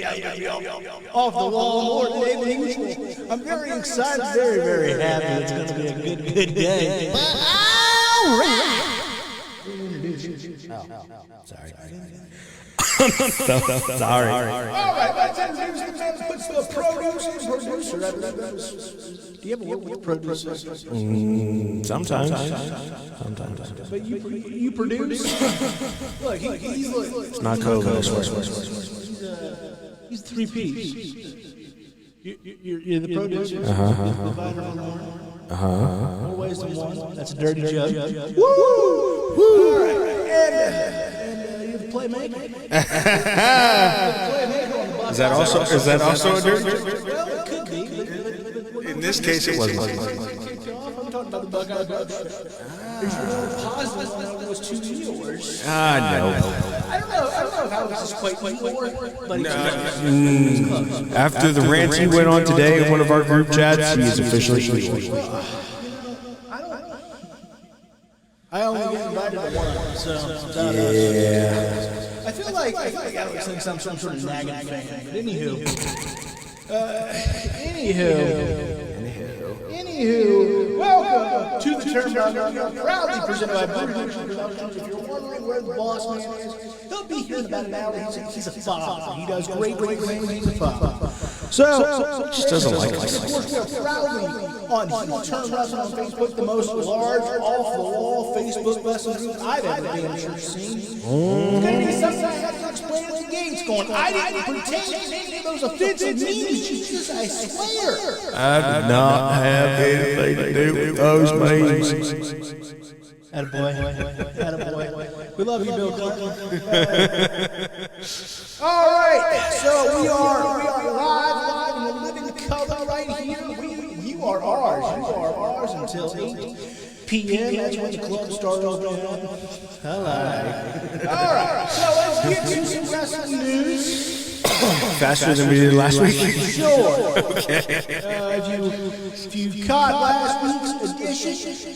off the wall more today than usual. I'm very excited, very, very happy. It's going to be a good day. But all right. Sorry. Sorry. All right, let's introduce the man who puts the producer. Do you ever work with producers? Sometimes. But you produce? Look, he's it's not COVID. He's 3 P's. You're the producer. Provider for more. More ways than one. That's a dirty joke. Woo! All right, and you're the playmaker. Is that also a dirty joke? Well, it could be. In this case, it wasn't. I'm talking about the Buckeye Dog Show. There's more positive than it was 2 yours. No. I don't know how this is quite more, but it's close. After the rant he went on today in one of our group chats, he is officially evil. I only get invited to one, so Yeah. I feel like I was saying some sort of nagging fan. But anywho, welcome to the Turnbuckle, proudly presented by British. If you're wondering where the boss man is, he'll be here in about an hour. He's a father. He does great things. He's a father. So just doesn't like us. Of course, we're proudly on Turnbuckle on Facebook, the most large, off-the-wall Facebook lesson group I've ever been seen. It's going to be something I have to explain at the gates going, I didn't pretend any of those offensive memes, Jesus, I swear. I did not have anything to do with those memes. Attaboy. We love you, Bill Clinton. All right, so we are live in the living color right here. You are ours. You are ours until 8 p.m. That's when the club starts opening up. Hello. All right, so let's get to some wrestling news. Faster than we did last week? Sure. Okay. If you caught last week's edition,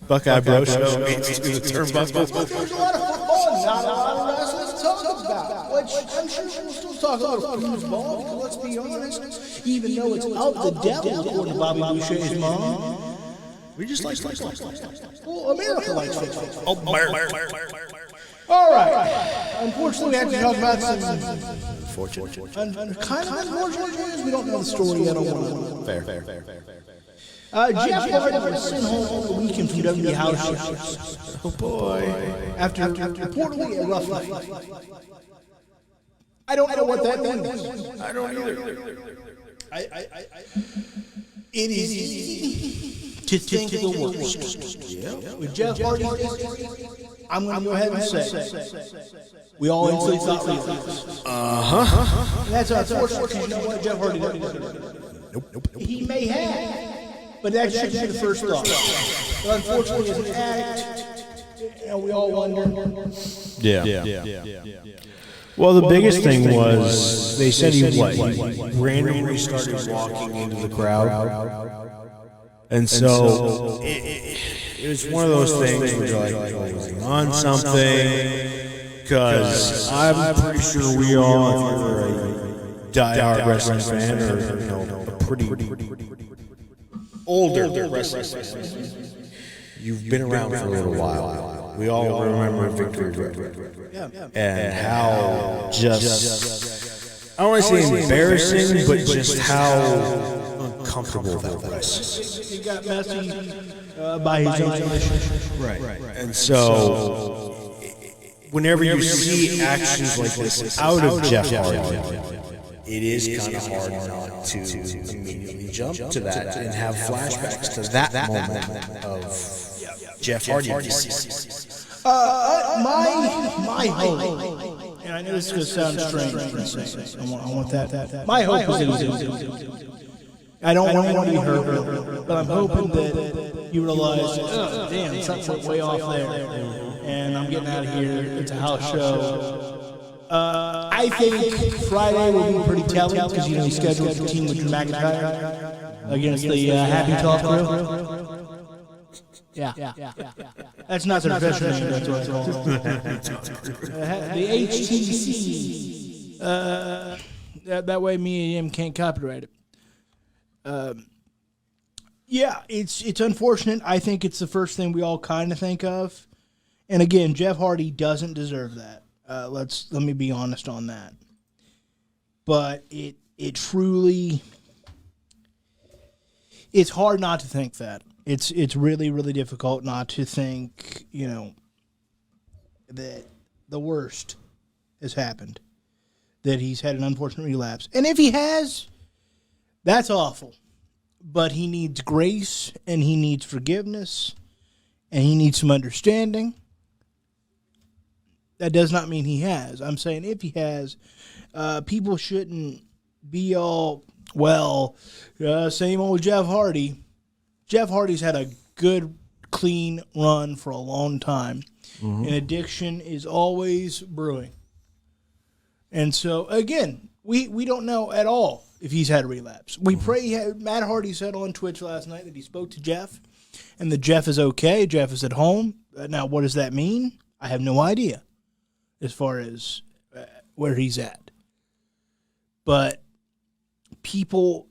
Buckeye Bro Show meets to the Turnbuckle. there's a lot of football, not a lot of wrestling to talk about, which I'm sure we'll still talk a little football, because let's be honest, even though it's out the devil, according to Bobby Boucher's mom, we just like well, America likes football. Oh, America. All right. Unfortunately, we have to talk about some kind of unfortunate news. We don't know the story yet. Fair. Jeff Hardy was sent home over the weekend from WWE house shows. Oh boy. After reportedly a rough night. I don't know what that means. I don't either. It is easy to think the worst. With Jeff Hardy, I'm going to go ahead and say, we all instantly thought we lost. And that's unfortunate, because you know what Jeff Hardy did? Nope. He may have. But that should be the first thought. But unfortunately, as an addict, we all wonder. Yeah. Well, the biggest thing was they said he randomly started walking into the crowd, and so it was one of those things where you're like, was he on something? Because I'm pretty sure we all, if you're a diehard wrestling fan or a pretty older wrestling fan, you've been around for a little while. We all remember Victory Road. And how just, I don't want to say embarrassing, but just how uncomfortable that was. He got messy by his own relationship. Right. And so, whenever you see actions like this out of Jeff Hardy, it is kind of hard not to immediately jump to that and have flashbacks to that moment of Jeff Hardy. My hope, and I know this is going to sound strange, I want that. My hope is that I don't want to be hurt, but I'm hoping that you realize, damn, something went way off there, and I'm getting out of here. It's a house show. I think Friday will be pretty telling because he's scheduled to team with Drew McIntyre against the Happy Talk crew. Yeah. That's not their professional name. That's what it's called. The HTC That way me and him can't copyright it. Yeah, it's unfortunate. I think it's the first thing we all kind of think of. And again, Jeff Hardy doesn't deserve that. Let me be honest on that. But it truly, it's hard not to think that. It's really, really difficult not to think, that the worst has happened. That he's had an unfortunate relapse. And if he has, that's awful. But he needs grace, and he needs forgiveness, and he needs some understanding. That does not mean he has. I'm saying if he has, people shouldn't be all, same old Jeff Hardy. Jeff Hardy's had a good, clean run for a long time. Mm-hmm. And addiction is always brewing. And so, again, we don't know at all if he's had a relapse. We pray. Matt Hardy said on Twitch last night that he spoke to Jeff, and that Jeff is okay. Jeff is at home. Now, what does that mean? I have no idea as far as where he's at. But people,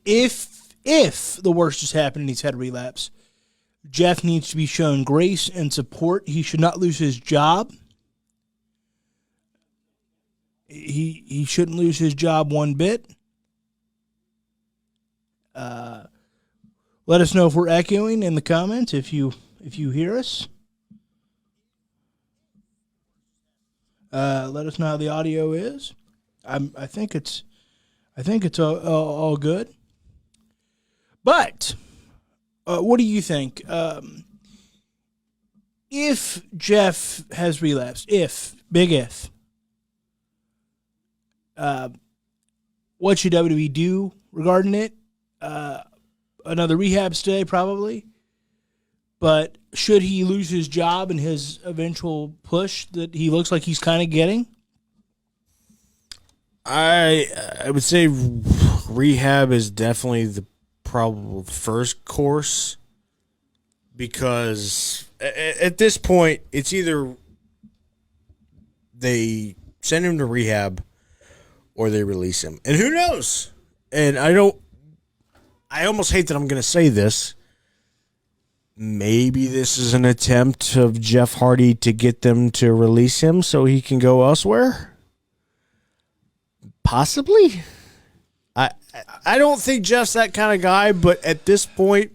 if the worst has happened and he's had a relapse, Jeff needs to be shown grace and support. He should not lose his job. He shouldn't lose his job one bit. Let us know if we're echoing in the comments if you hear us. Let us know how the audio is. I think it's all good. But what do you think? If Jeff has relapsed, big if, what should WWE do regarding it? Another rehab stay, probably. But should he lose his job in his eventual push that he looks like he's kind of getting? I would say rehab is definitely the probable first course, because at this point it's either they send him to rehab or they release him. And who knows? And I almost hate that I'm going to say this. Maybe this is an attempt of Jeff Hardy to get them to release him so he can go elsewhere. Possibly. I don't think Jeff's that kind of guy, but at this point,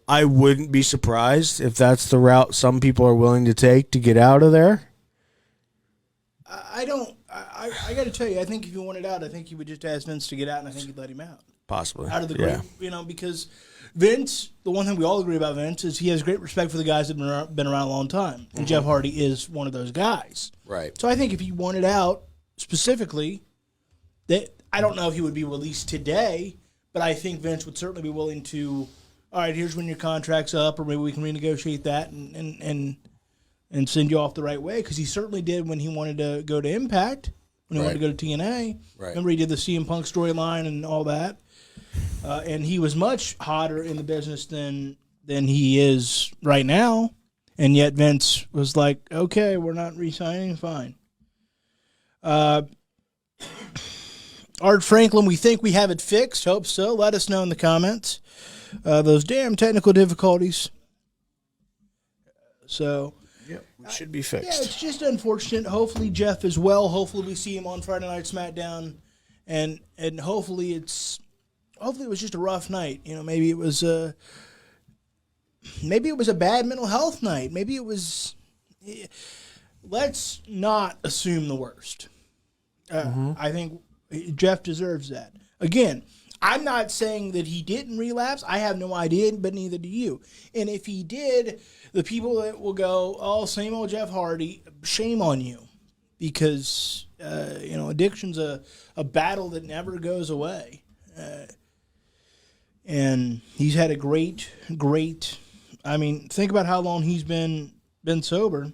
I wouldn't be surprised if that's the route some people are willing to take to get out of there. I got to tell you, I think if he wanted out, I think he would just ask Vince to get out, and I think he'd let him out. Possibly. Out of the group, because Vince, the one thing we all agree about Vince is he has great respect for the guys that have been around a long time. And Jeff Hardy is one of those guys. Right. So I think if he wanted out specifically, that I don't know if he would be released today, but I think Vince would certainly be willing to, all right, here's when your contract's up, or maybe we can renegotiate that and send you off the right way, because he certainly did when he wanted to go to Impact, when he wanted to go to TNA. Right. Remember he did the CM Punk storyline and all that. And he was much hotter in the business than he is right now. And yet Vince was like, okay, we're not re-signing, fine. Art Franklin, we think we have it fixed. Hope so. Let us know in the comments. Those damn technical difficulties. So, yep, it should be fixed. Yeah, it's just unfortunate. Hopefully Jeff is well. Hopefully we see him on Friday Night SmackDown. And hopefully it was just a rough night. Maybe it was a bad mental health night. Maybe it was. Let's not assume the worst. I think Jeff deserves that. Again, I'm not saying that he didn't relapse. I have no idea, but neither do you. And if he did, the people that will go, oh, same old Jeff Hardy, shame on you, because addiction's a battle that never goes away. And he's had a great, think about how long he's been sober.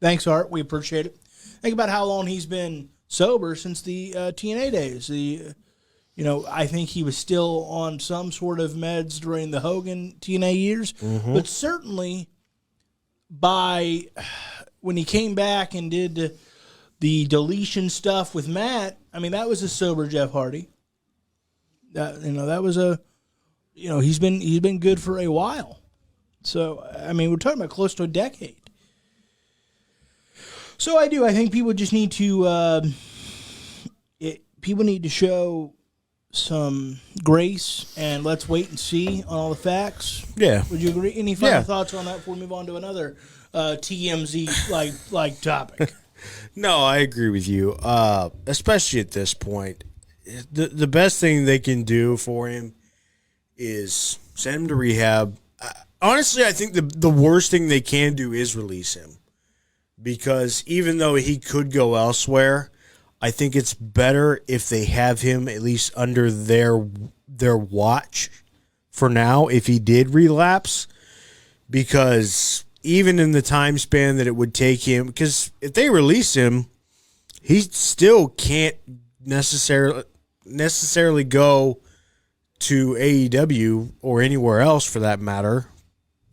Thanks, Art. We appreciate it. Think about how long he's been sober since the TNA days. I think he was still on some sort of meds during the Hogan TNA years, but certainly by when he came back and did The deletion stuff with Matt, I mean, that was a sober Jeff Hardy. That was a, he's been good for a while. So, I mean, we're talking about close to a decade. So I think people just need to, people need to show some grace, and let's wait and see on all the facts. Yeah. Would you agree? Any final thoughts on that before we move on to another TMZ like topic? No, I agree with you. Especially at this point, the best thing they can do for him is send him to rehab. Honestly, I think the worst thing they can do is release him, because even though he could go elsewhere, I think it's better if they have him at least under their watch for now if he did relapse, because even in the time span that it would take him, because if they release him, he still can't necessarily go to AEW or anywhere else for that matter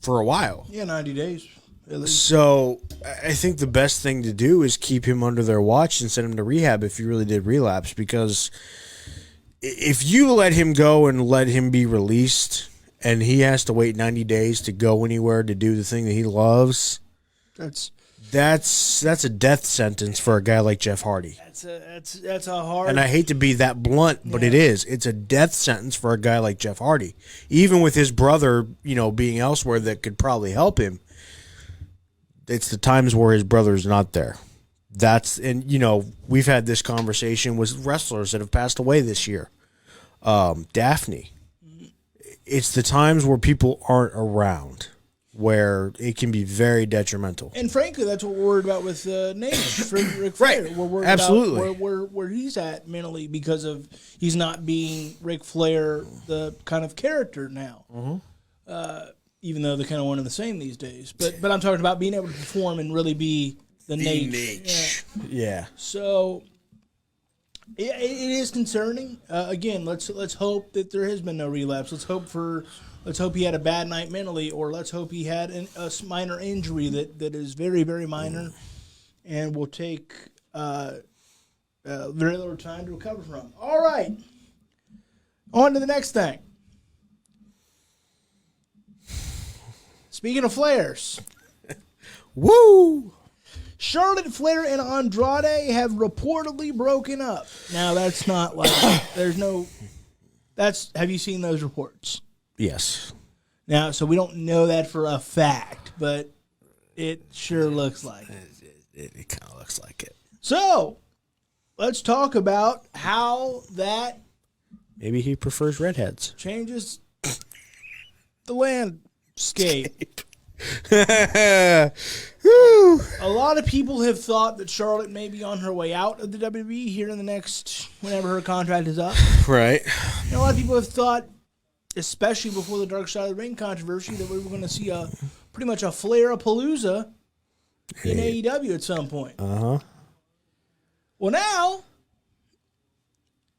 for a while. Yeah, 90 days. So I think the best thing to do is keep him under their watch and send him to rehab if he really did relapse, because if you let him go and let him be released and he has to wait 90 days to go anywhere to do the thing that he loves, that's a death sentence for a guy like Jeff Hardy. That's a hard. And I hate to be that blunt, but it is. It's a death sentence for a guy like Jeff Hardy. Even with his brother, being elsewhere that could probably help him, it's the times where his brother's not there. We've had this conversation with wrestlers that have passed away this year. Daphne. It's the times where people aren't around where it can be very detrimental. And frankly, that's what we're worried about with Nate. Ric Flair. Right. We're worried Absolutely. about where he's at mentally, because of he's not being Ric Flair, the kind of character now. Mm-hmm. Even though they're kind of one and the same these days. But I'm talking about being able to perform and really be the Nate. Yeah. So it is concerning. Again, let's hope that there has been no relapse. Let's hope he had a bad night mentally, or let's hope he had a minor injury that is very, very minor and will take very little time to recover from. All right. On to the next thing. Speaking of Flairs. Woo! Charlotte Flair and Andrade have reportedly broken up. Now, that's not like, have you seen those reports? Yes. Now, so we don't know that for a fact, but it sure looks like it. It kind of looks like it. So, let's talk about how that maybe he prefers redheads. Changes the landscape. A lot of people have thought that Charlotte may be on her way out of the WWE here in the next, whenever her contract is up. Right. And a lot of people have thought, especially before the Dark Side of the Ring controversy, that we were going to see pretty much a Flair-a-palooza in AEW at some point. Uh-huh. Well,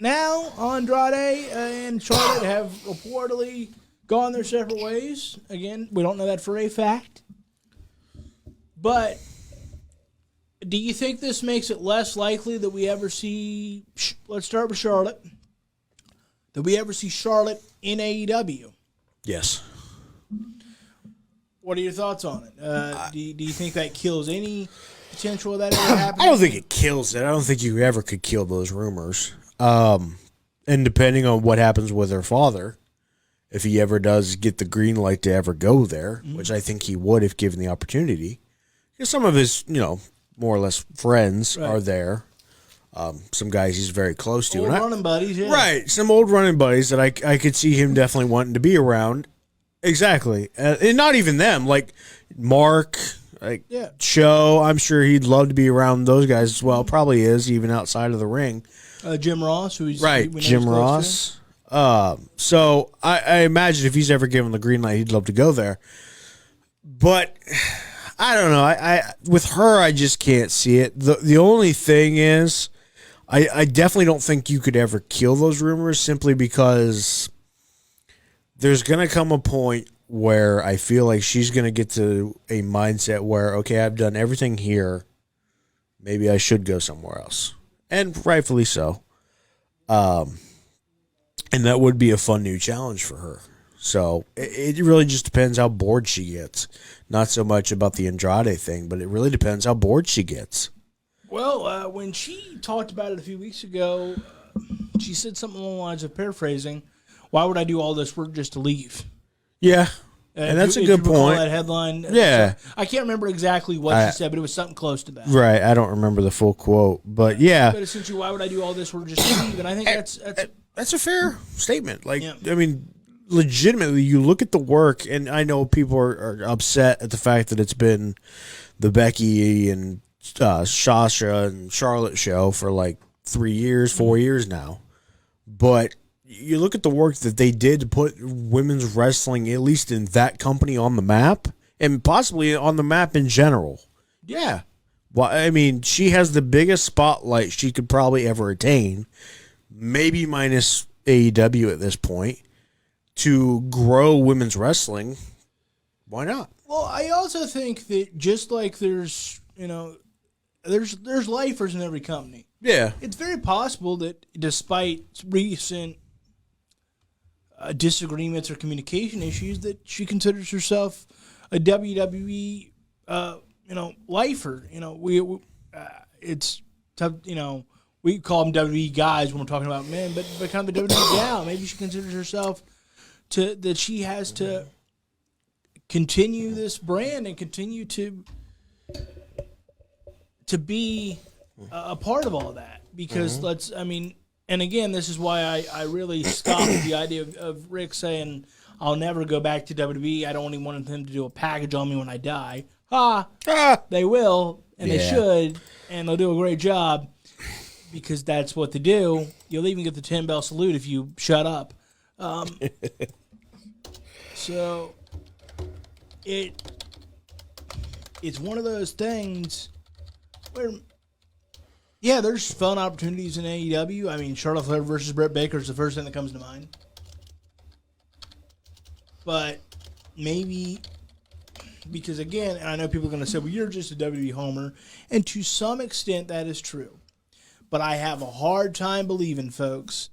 now Andrade and Charlotte have reportedly gone their separate ways. Again, we don't know that for a fact. But do you think this makes it less likely that we ever see, let's start with Charlotte, that we ever see Charlotte in AEW? Yes. What are your thoughts on it? Do you think that kills any potential of that ever happening? I don't think it kills it. I don't think you ever could kill those rumors. And depending on what happens with her father, if he ever does get the green light to ever go there, which I think he would if given the opportunity, because some of his, more or less friends are there. Some guys he's very close to. Old running buddies, yeah. Right, some old running buddies that I could see him definitely wanting to be around. Exactly. And not even them, like Mark, Show. I'm sure he'd love to be around those guys as well. Probably is, even outside of the ring. Jim Ross, who's Jim Ross. So I imagine if he's ever given the green light, he'd love to go there. But I don't know. I with her, I just can't see it. The only thing is, I definitely don't think you could ever kill those rumors, simply because there's going to come a point where I feel like she's going to get to a mindset where, okay, I've done everything here. maybe I should go somewhere else. And rightfully so. And that would be a fun new challenge for her. So it really just depends how bored she gets. Not so much about the Andrade thing, but it really depends how bored she gets. Well, when she talked about it a few weeks ago, she said something along the lines of paraphrasing, "Why would I do all this work just to leave?" Yeah, and that's a good point. That headline, yeah. I can't remember exactly what she said, but it was something close to that. Right, I don't remember the full quote, but yeah. But essentially, why would I do all this work just to leave? And I think that's a fair statement. Like, I mean, legitimately, you look at the work, and I know people are upset at the fact that it's been the Becky and Sasha and Charlotte show for like 3 years, 4 years now. But you look at the work that they did to put women's wrestling, at least in that company, on the map, and possibly on the map in general. Yeah. Well, I mean, she has the biggest spotlight she could probably ever attain, maybe minus AEW at this point, to grow women's wrestling. Why not? Well, I also think that just like there's lifers in every company. Yeah. It's very possible that despite recent disagreements or communication issues, that she considers herself a WWE, lifer. It's tough. We call them WWE guys when we're talking about men, but kind of a WWE gal. Maybe she considers herself that she has to continue this brand and continue to be a part of all that. Because and again, this is why I really stopped at the idea of Rick saying, "I'll never go back to WWE. I don't even want him to do a package on me when I die." They will, and they should, and they'll do a great job because that's what they do. You'll even get the 10-bell salute if you shut up. So it's one of those things where, yeah, there's fun opportunities in AEW. I mean, Charlotte Flair versus Britt Baker is the first thing that comes to mind. But maybe, because again, and I know people are going to say, well, you're just a WWE homer. And to some extent, that is true. But I have a hard time believing, folks,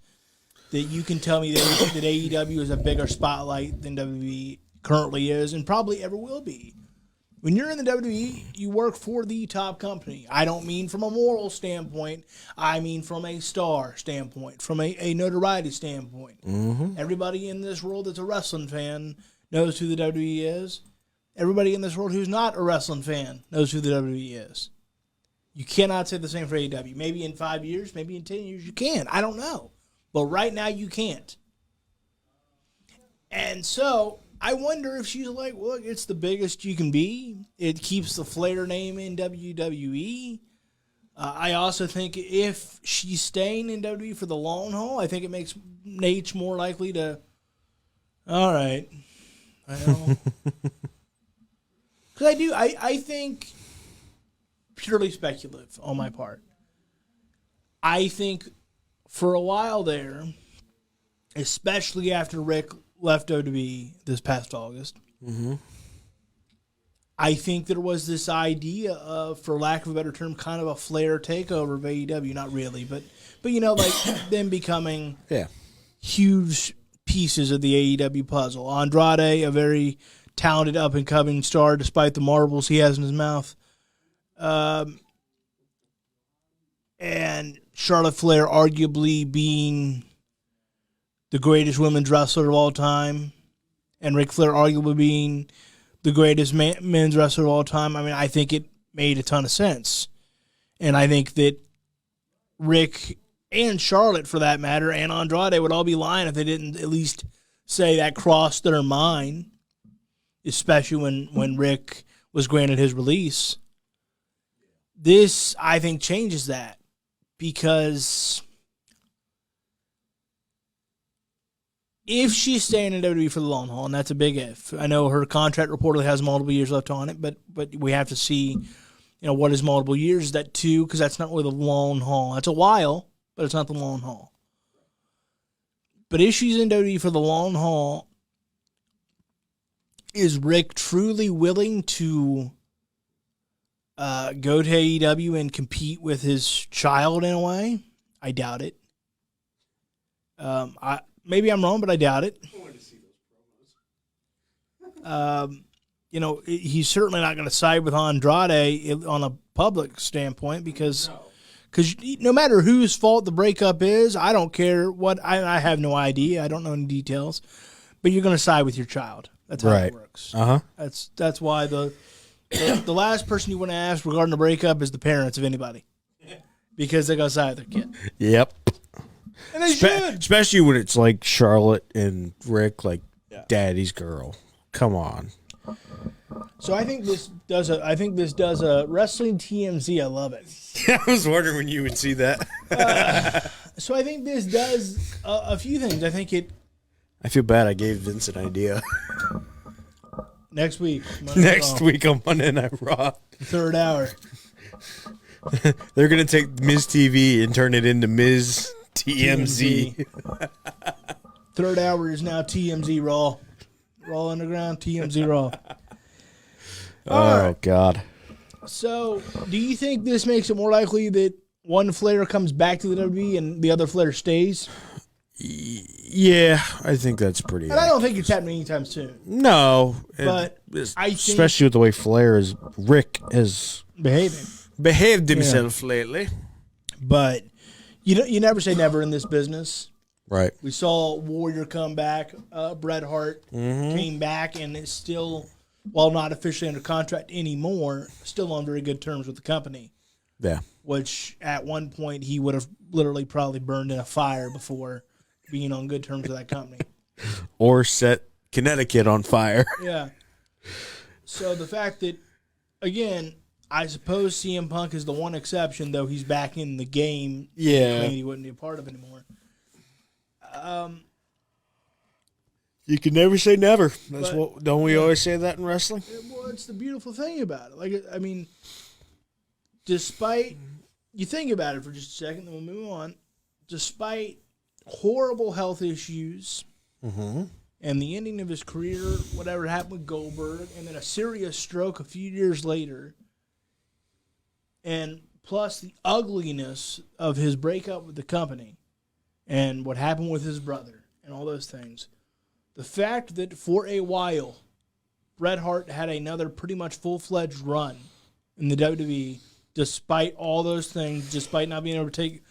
that you can tell me that AEW is a bigger spotlight than WWE currently is and probably ever will be. When you're in the WWE, you work for the top company. I don't mean from a moral standpoint. I mean from a star standpoint, from a notoriety standpoint. Mm-hmm. Everybody in this world that's a wrestling fan knows who the WWE is. Everybody in this world who's not a wrestling fan knows who the WWE is. You cannot say the same for AEW. Maybe in 5 years, maybe in 10 years, you can. I don't know. But right now, you can't. And so I wonder if she's like, look, it's the biggest you can be. It keeps the Flair name in WWE. I also think if she's staying in WWE for the long haul, I think it makes Nate more likely to, all right. I know. Because I think, purely speculative on my part, I think for a while there, especially after Rick left WWE this past August, I think there was this idea of, for lack of a better term, kind of a Flair takeover of AEW. Not really, but like them becoming huge pieces of the AEW puzzle. Andrade, a very talented up-and-coming star, despite the marbles he has in his mouth. And Charlotte Flair arguably being the greatest women's wrestler of all time, and Ric Flair arguably being the greatest men's wrestler of all time. I mean, I think it made a ton of sense. And I think that Rick and Charlotte, for that matter, and Andrade would all be lying if they didn't at least say that crossed their mind, especially when Rick was granted his release. This, I think, changes that, because if she's staying in WWE for the long haul, and that's a big if. I know her contract reportedly has multiple years left on it, but we have to see, what is multiple years. Is that 2? Because that's not really the long haul. That's a while, but it's not the long haul. But if she's in WWE for the long haul, is Rick truly willing to go to AEW and compete with his child in a way. I doubt it. Maybe I'm wrong, but I doubt it. I wanted to see those promos. He's certainly not going to side with Andrade on a public standpoint because no matter whose fault the breakup is, I don't care what. I have no idea. I don't know any details, but you're going to side with your child. That's how it works. That's why the last person you want to ask regarding the breakup is the parents of anybody, because they're going to side with their kid. Yep. And they should, especially when it's like Charlotte and Rick, like daddy's girl. Come on. So I think this does a wrestling TMZ. I love it. I was wondering when you would see that. So I think this does a few things. I think it. I feel bad. I gave Vince an idea. Next week. Next week on Monday Night Raw. Third hour. They're gonna take Miz TV and turn it into Miz TMZ. Third hour is now TMZ Raw. Raw Underground, TMZ Raw. Oh, God. So, do you think this makes it more likely that one Flair comes back to the WWE and the other Flair stays? Yeah, I think that's pretty. And I don't think it's happening anytime soon. No. But I think, especially with the way Rick has behaved himself lately. But you never say never in this business. Right. We saw Warrior come back. Bret Hart came back and is still, while not officially under contract anymore, still on very good terms with the company. Yeah. Which at one point he would have literally probably burned in a fire before being on good terms with that company. Or set Connecticut on fire. Yeah. So the fact that, again, I suppose CM Punk is the one exception, though he's back in the game. Yeah. Claiming he wouldn't be a part of it anymore. You can never say never. Don't we always say that in wrestling? Well, it's the beautiful thing about it. Like, I mean, despite, you think about it for just a second, then we'll move on. Despite horrible health issues and the ending of his career, whatever happened with Goldberg, and then a serious stroke a few years later, and plus the ugliness of his breakup with the company and what happened with his brother and all those things, the fact that for a while Bret Hart had another pretty much full-fledged run in the WWE, despite all those things, despite not being able to take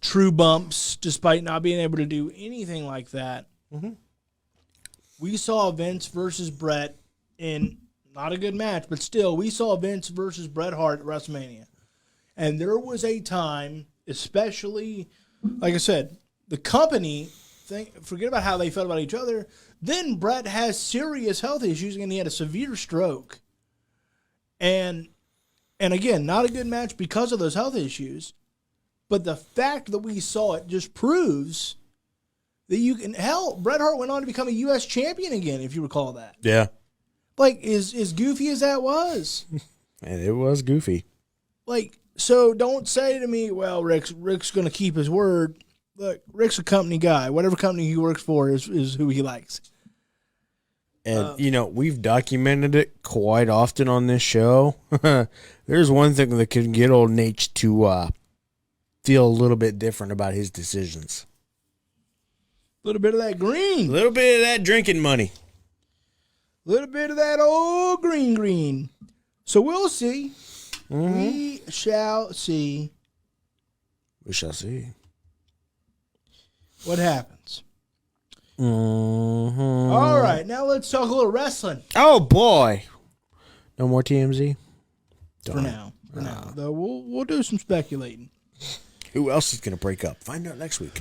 true bumps, despite not being able to do anything like that, we saw Vince versus Bret in not a good match, but still, we saw Vince versus Bret Hart at WrestleMania. And there was a time, especially, like I said, the company, forget about how they felt about each other. Then Bret has serious health issues, and he had a severe stroke. And again, not a good match because of those health issues. But the fact that we saw it just proves that you can. Hell, Bret Hart went on to become a U.S. champion again, if you recall that. Yeah. Like, as goofy as that was. And it was goofy. Like, so don't say to me, well, Rick's going to keep his word. Look, Rick's a company guy. Whatever company he works for is who he likes. And, we've documented it quite often on this show. There's one thing that can get old Nate to feel a little bit different about his decisions. A little bit of that green. A little bit of that drinking money. A little bit of that old green. So we'll see. We shall see. We shall see. What happens? Mm-hmm. All right, now let's talk a little wrestling. Oh boy, no more TMZ. For now. Though we'll do some speculating. Who else is going to break up? Find out next week.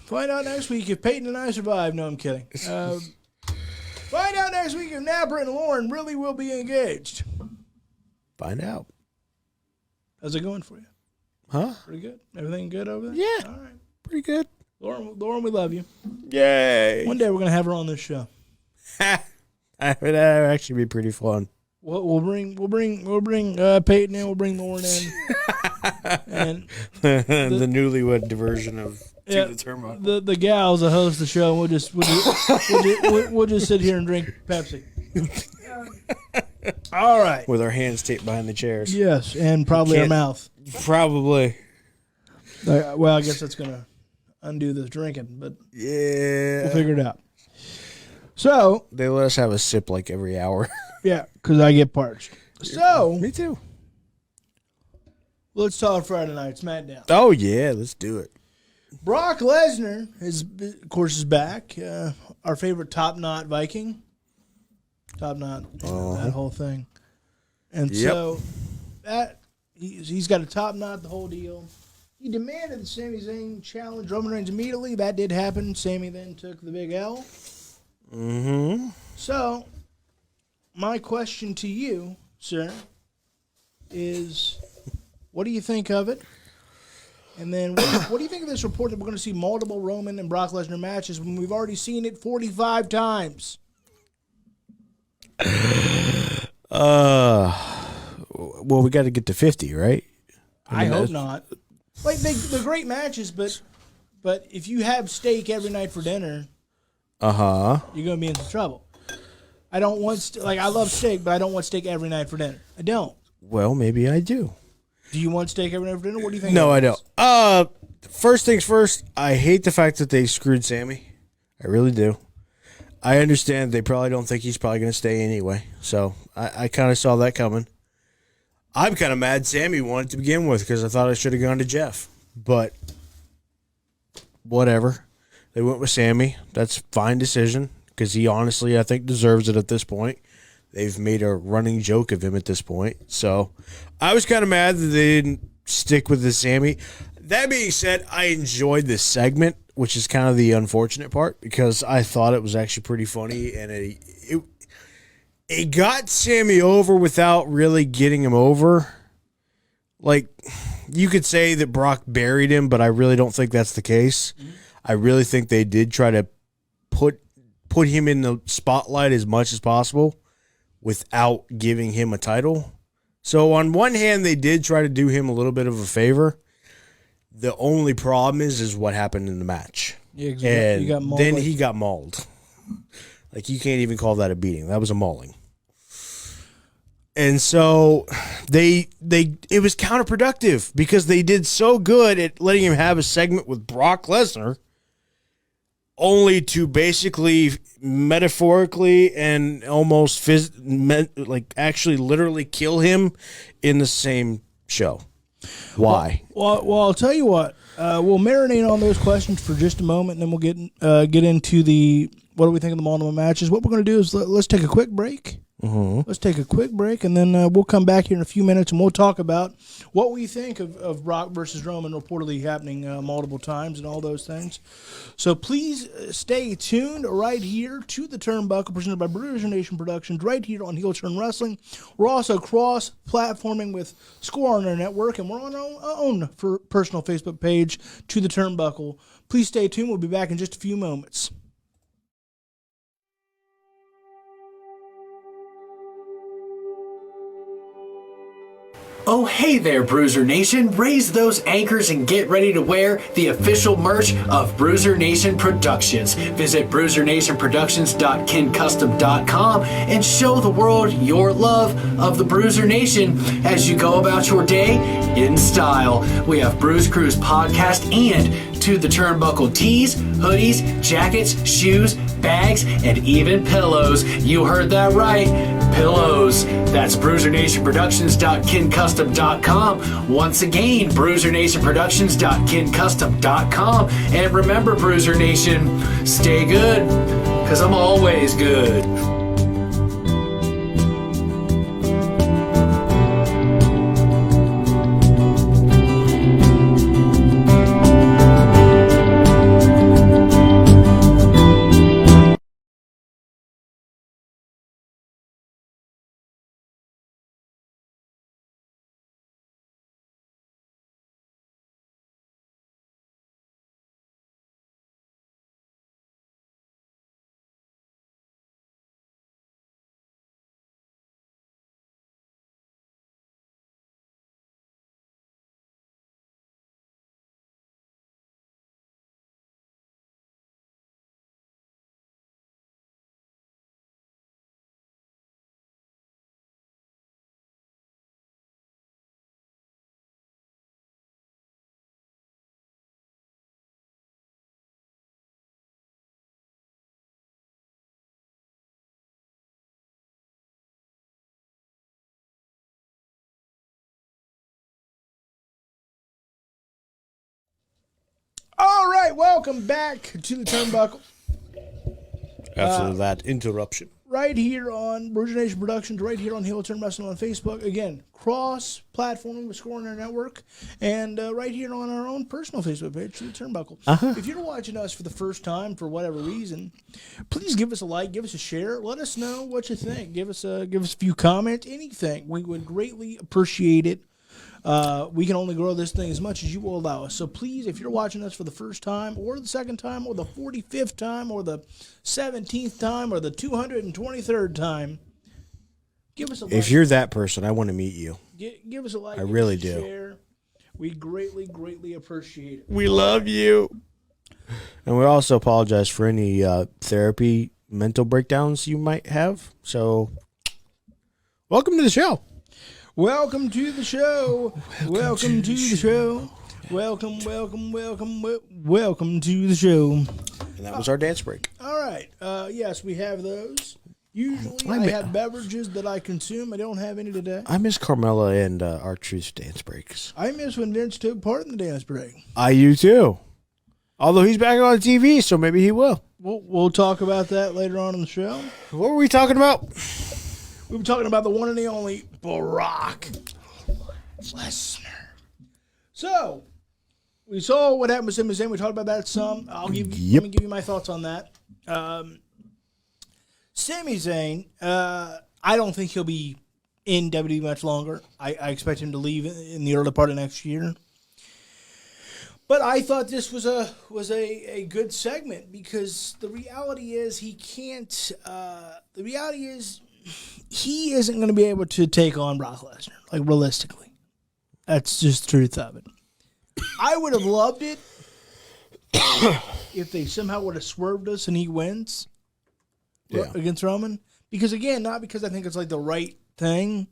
Find out next week if Peyton and I survive. No, I'm kidding. Find out next week if Napper and Lauren really will be engaged. Find out. How's it going for you? Huh? Pretty good. Everything good over there? Yeah. All right. Pretty good. Lauren, we love you. Yay. One day we're gonna have her on this show. That would actually be pretty fun. We'll bring Peyton in. We'll bring Lauren in. And the newlywed version of To the Turnbuckle. The gals that host the show. We'll just sit here and drink Pepsi. All right. with our hands taped behind the chairs. Yes, and probably our Can't- mouth. Probably. Well, I guess that's going to undo this drinking, but Yeah. we'll figure it out. So, They let us have a sip like every hour. yeah, because I get parched. So, Me too. let's talk Friday night's SmackDown. Oh, yeah. Let's do it. Brock Lesnar, of course, is back. Our favorite top knot Viking. Top knot, that whole thing. And Yep. so, that he's got a top knot, the whole deal. He demanded that Sami Zayn challenge Roman Reigns immediately. That did happen. Sami then took the big L. Mm-hmm. So, my question to you, sir, is what do you think of it? And then what do you think of this report that we're going to see multiple Roman and Brock Lesnar matches when we've already seen it 45 times? Well, we got to get to 50, right? I hope not. Like they're great matches, but if you have steak every night for dinner, Uh-huh. you're going to be in some trouble. I don't want I love steak, but I don't want steak every night for dinner. I don't. Well, maybe I do. Do you want steak every night for dinner? What do you think? No, I don't. First things first, I hate the fact that they screwed Sammy. I really do. I understand they probably don't think he's probably going to stay anyway. So I kind of saw that coming. I'm kind of mad Sammy wanted to begin with because I thought I should have gone to Jeff. But whatever. They went with Sammy. That's a fine decision because he honestly, I think, deserves it at this point. They've made a running joke of him at this point. So I was kind of mad that they didn't stick with the Sammy. That being said, I enjoyed this segment, which is kind of the unfortunate part because I thought it was actually pretty funny and it got Sammy over without really getting him over. Like, you could say that Brock buried him, but I really don't think that's the case. Mm-hmm. I really think they did try to put him in the spotlight as much as possible without giving him a title. So on one hand, they did try to do him a little bit of a favor. The only problem is what happened in the match. Yeah, and he got mauled. Like, you can't even call that a beating. That was a mauling. And so it was counterproductive because they did so good at letting him have a segment with Brock Lesnar, only to basically metaphorically and almost actually literally kill him in the same show. Why? Well, I'll tell you what. We'll marinate on those questions for just a moment, and then we'll get into the what do we think of the multiple matches. What we're going to do is let's take a quick break. Mm-hmm. Let's take a quick break, and then we'll come back here in a few minutes, and we'll talk about what we think of Brock versus Roman reportedly happening multiple times and all those things. So please stay tuned right here to the Turnbuckle, presented by Bruiser Nation Productions, right here on Heel Turn Wrestling. We're also cross-platforming with Score on our network, and we're on our own personal Facebook page, To the Turnbuckle. Please stay tuned. We'll be back in just a few moments. Oh, hey there, Bruiser Nation. Raise those anchors and get ready to wear the official merch of Bruiser Nation Productions. Visit bruisernationproductions.kincustom.com and show the world your love of the Bruiser Nation as you go about your day in style. We have Bruise Cruise Podcast and To the Turnbuckle tees, hoodies, jackets, shoes, bags, and even pillows. You heard that right. Pillows. That's bruisernationproductions.kincustom.com. Once again, bruisernationproductions.kincustom.com. And remember, Bruiser Nation, stay good, because I'm always good. welcome back to the Turnbuckle. After that interruption. Right here on Bruiser Nation Productions, right here on Heel Turn Wrestling on Facebook. Again, cross-platforming with Score on our network, and right here on our own personal Facebook page, The Turnbuckle. If you're watching us for the first time for whatever reason, please give us a like, give us a share, let us know what you think. Give us a few comments, anything. We would greatly appreciate it. We can only grow this thing as much as you will allow us. So please, if you're watching us for the first time, or the second time, or the 45th time, or the 17th time, or the 223rd time, give us a like. If you're that person, I want to meet you. Give us a like. I really do. Share. We greatly, greatly appreciate it. We love you. And we also apologize for any therapy mental breakdowns you might have. So, welcome to the show. Welcome to the show. Welcome to the show. Welcome to the show. And that was our dance break. All right. Yes, we have those. Usually I have beverages that I consume. I don't have any today. I miss Carmella and R-Truth's dance breaks. I miss when Vince took part in the dance break. I do too. Although he's back on TV, so maybe he will. We'll talk about that later on in the show. What were we talking about? We were talking about the one and the only Brock Lesnar. So, we saw what happened with Sami Zayn. We talked about that some. Let me give you my thoughts on that. Sami Zayn, I don't think he'll be in WWE much longer. I expect him to leave in the early part of next year. But I thought this was a good segment because the reality is he can't. The reality is he isn't going to be able to take on Brock Lesnar, like realistically. That's just the truth of it. I would have loved it if they somehow would have swerved us and he wins against Roman. Because, again, not because I think it's like the right thing,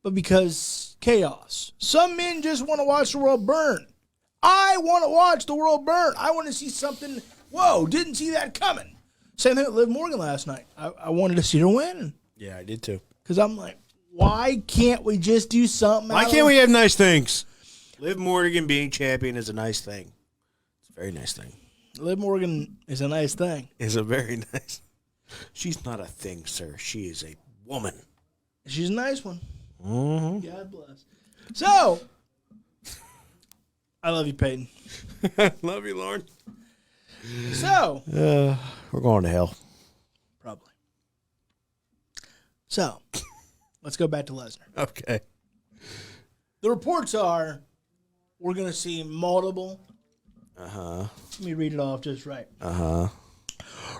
but because chaos. Some men just want to watch the world burn. I want to watch the world burn. I want to see something, whoa, didn't see that coming. Same thing with Liv Morgan last night. I wanted to see her win. Yeah, I did too. Because I'm like, why can't we just do something? Why can't we have nice things? Liv Morgan being champion is a nice thing. It's a very nice thing. Liv Morgan is a nice thing. Is a very nice. She's not a thing, sir. She is a woman. She's a nice one. Mm-hmm. God bless. So, I love you, Peyton. Love you, Lauren. So, we're going to hell. Probably. So, let's go back to Lesnar. Okay. The reports are we're going to see multiple. Let me read it off just right.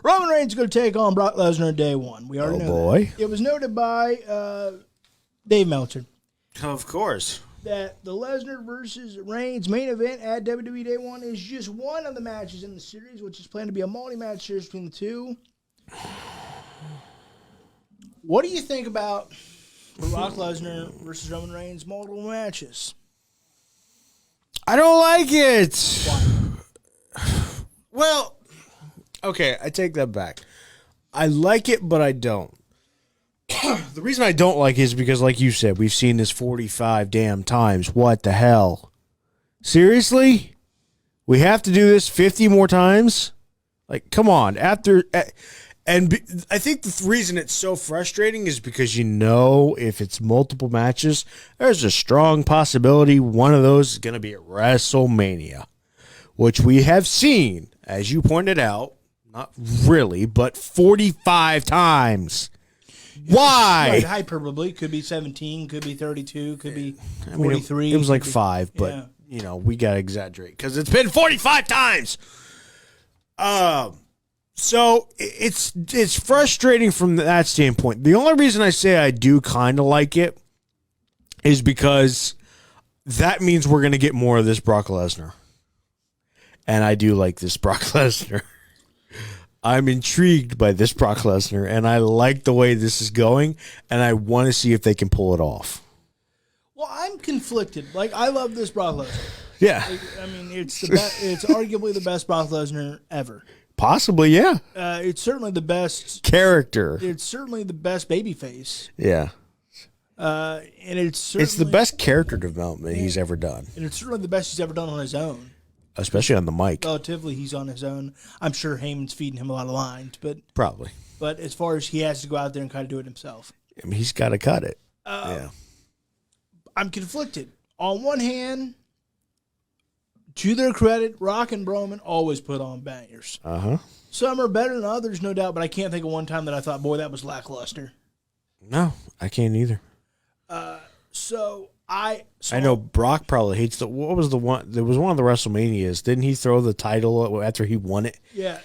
Roman Reigns is going to take on Brock Lesnar day one. We already know that. It was noted by Dave Meltzer. Of course. That the Lesnar versus Reigns main event at WWE Day 1 is just one of the matches in the series, which is planned to be a multi-match series between the two. What do you think about Brock Lesnar versus Roman Reigns multiple matches? I don't like it. Why? Well, okay, I take that back. I like it, but I don't. The reason I don't like it is because, like you said, we've seen this 45 damn times. What the hell? Seriously? We have to do this 50 more times? Like, come on. I think the reason it's so frustrating is because if it's multiple matches, there's a strong possibility one of those is going to be at WrestleMania, which we have seen, as you pointed out, not really, but 45 times. Why? Right, hyperbole. Could be 17, could be 32, could be 43. It was like 5, but, we got to exaggerate because it's been 45 times. So it's frustrating from that standpoint. The only reason I say I do kind of like it is because that means we're going to get more of this Brock Lesnar. And I do like this Brock Lesnar. I'm intrigued by this Brock Lesnar, and I like the way this is going, and I want to see if they can pull it off. Well, I'm conflicted. Like, I love this Brock Lesnar. Yeah. It's it's arguably the best Brock Lesnar ever. Possibly, yeah. It's certainly the best character. It's certainly the best babyface. Yeah. And it's the best character development he's ever done. And it's certainly the best he's ever done on his own. especially on the mic. Relatively, he's on his own. I'm sure Heyman's feeding him a lot of lines, but Probably. But as far as he has to go out there and kind of do it himself. I mean, he's got to cut it. Yeah. I'm conflicted. On one hand, to their credit, Rock and Broman always put on bangers. Uh-huh. Some are better than others, no doubt, but I can't think of one time that I thought, boy, that was lackluster. No, I can't either. I know Brock probably hates what was the one? There was one of the WrestleManias. Didn't he throw the title after he won it? Yeah.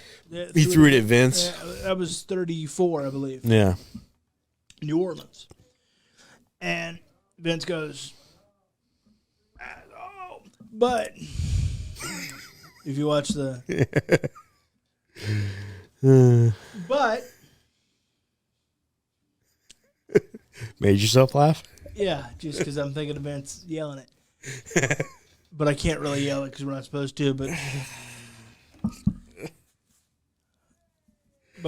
He threw it at Vince. Yeah, that was 34, I believe. Yeah. New Orleans. And Vince goes, oh, but if you watch the but made yourself laugh? Yeah, just because I'm thinking of Vince yelling it. But I can't really yell it because we're not supposed to, but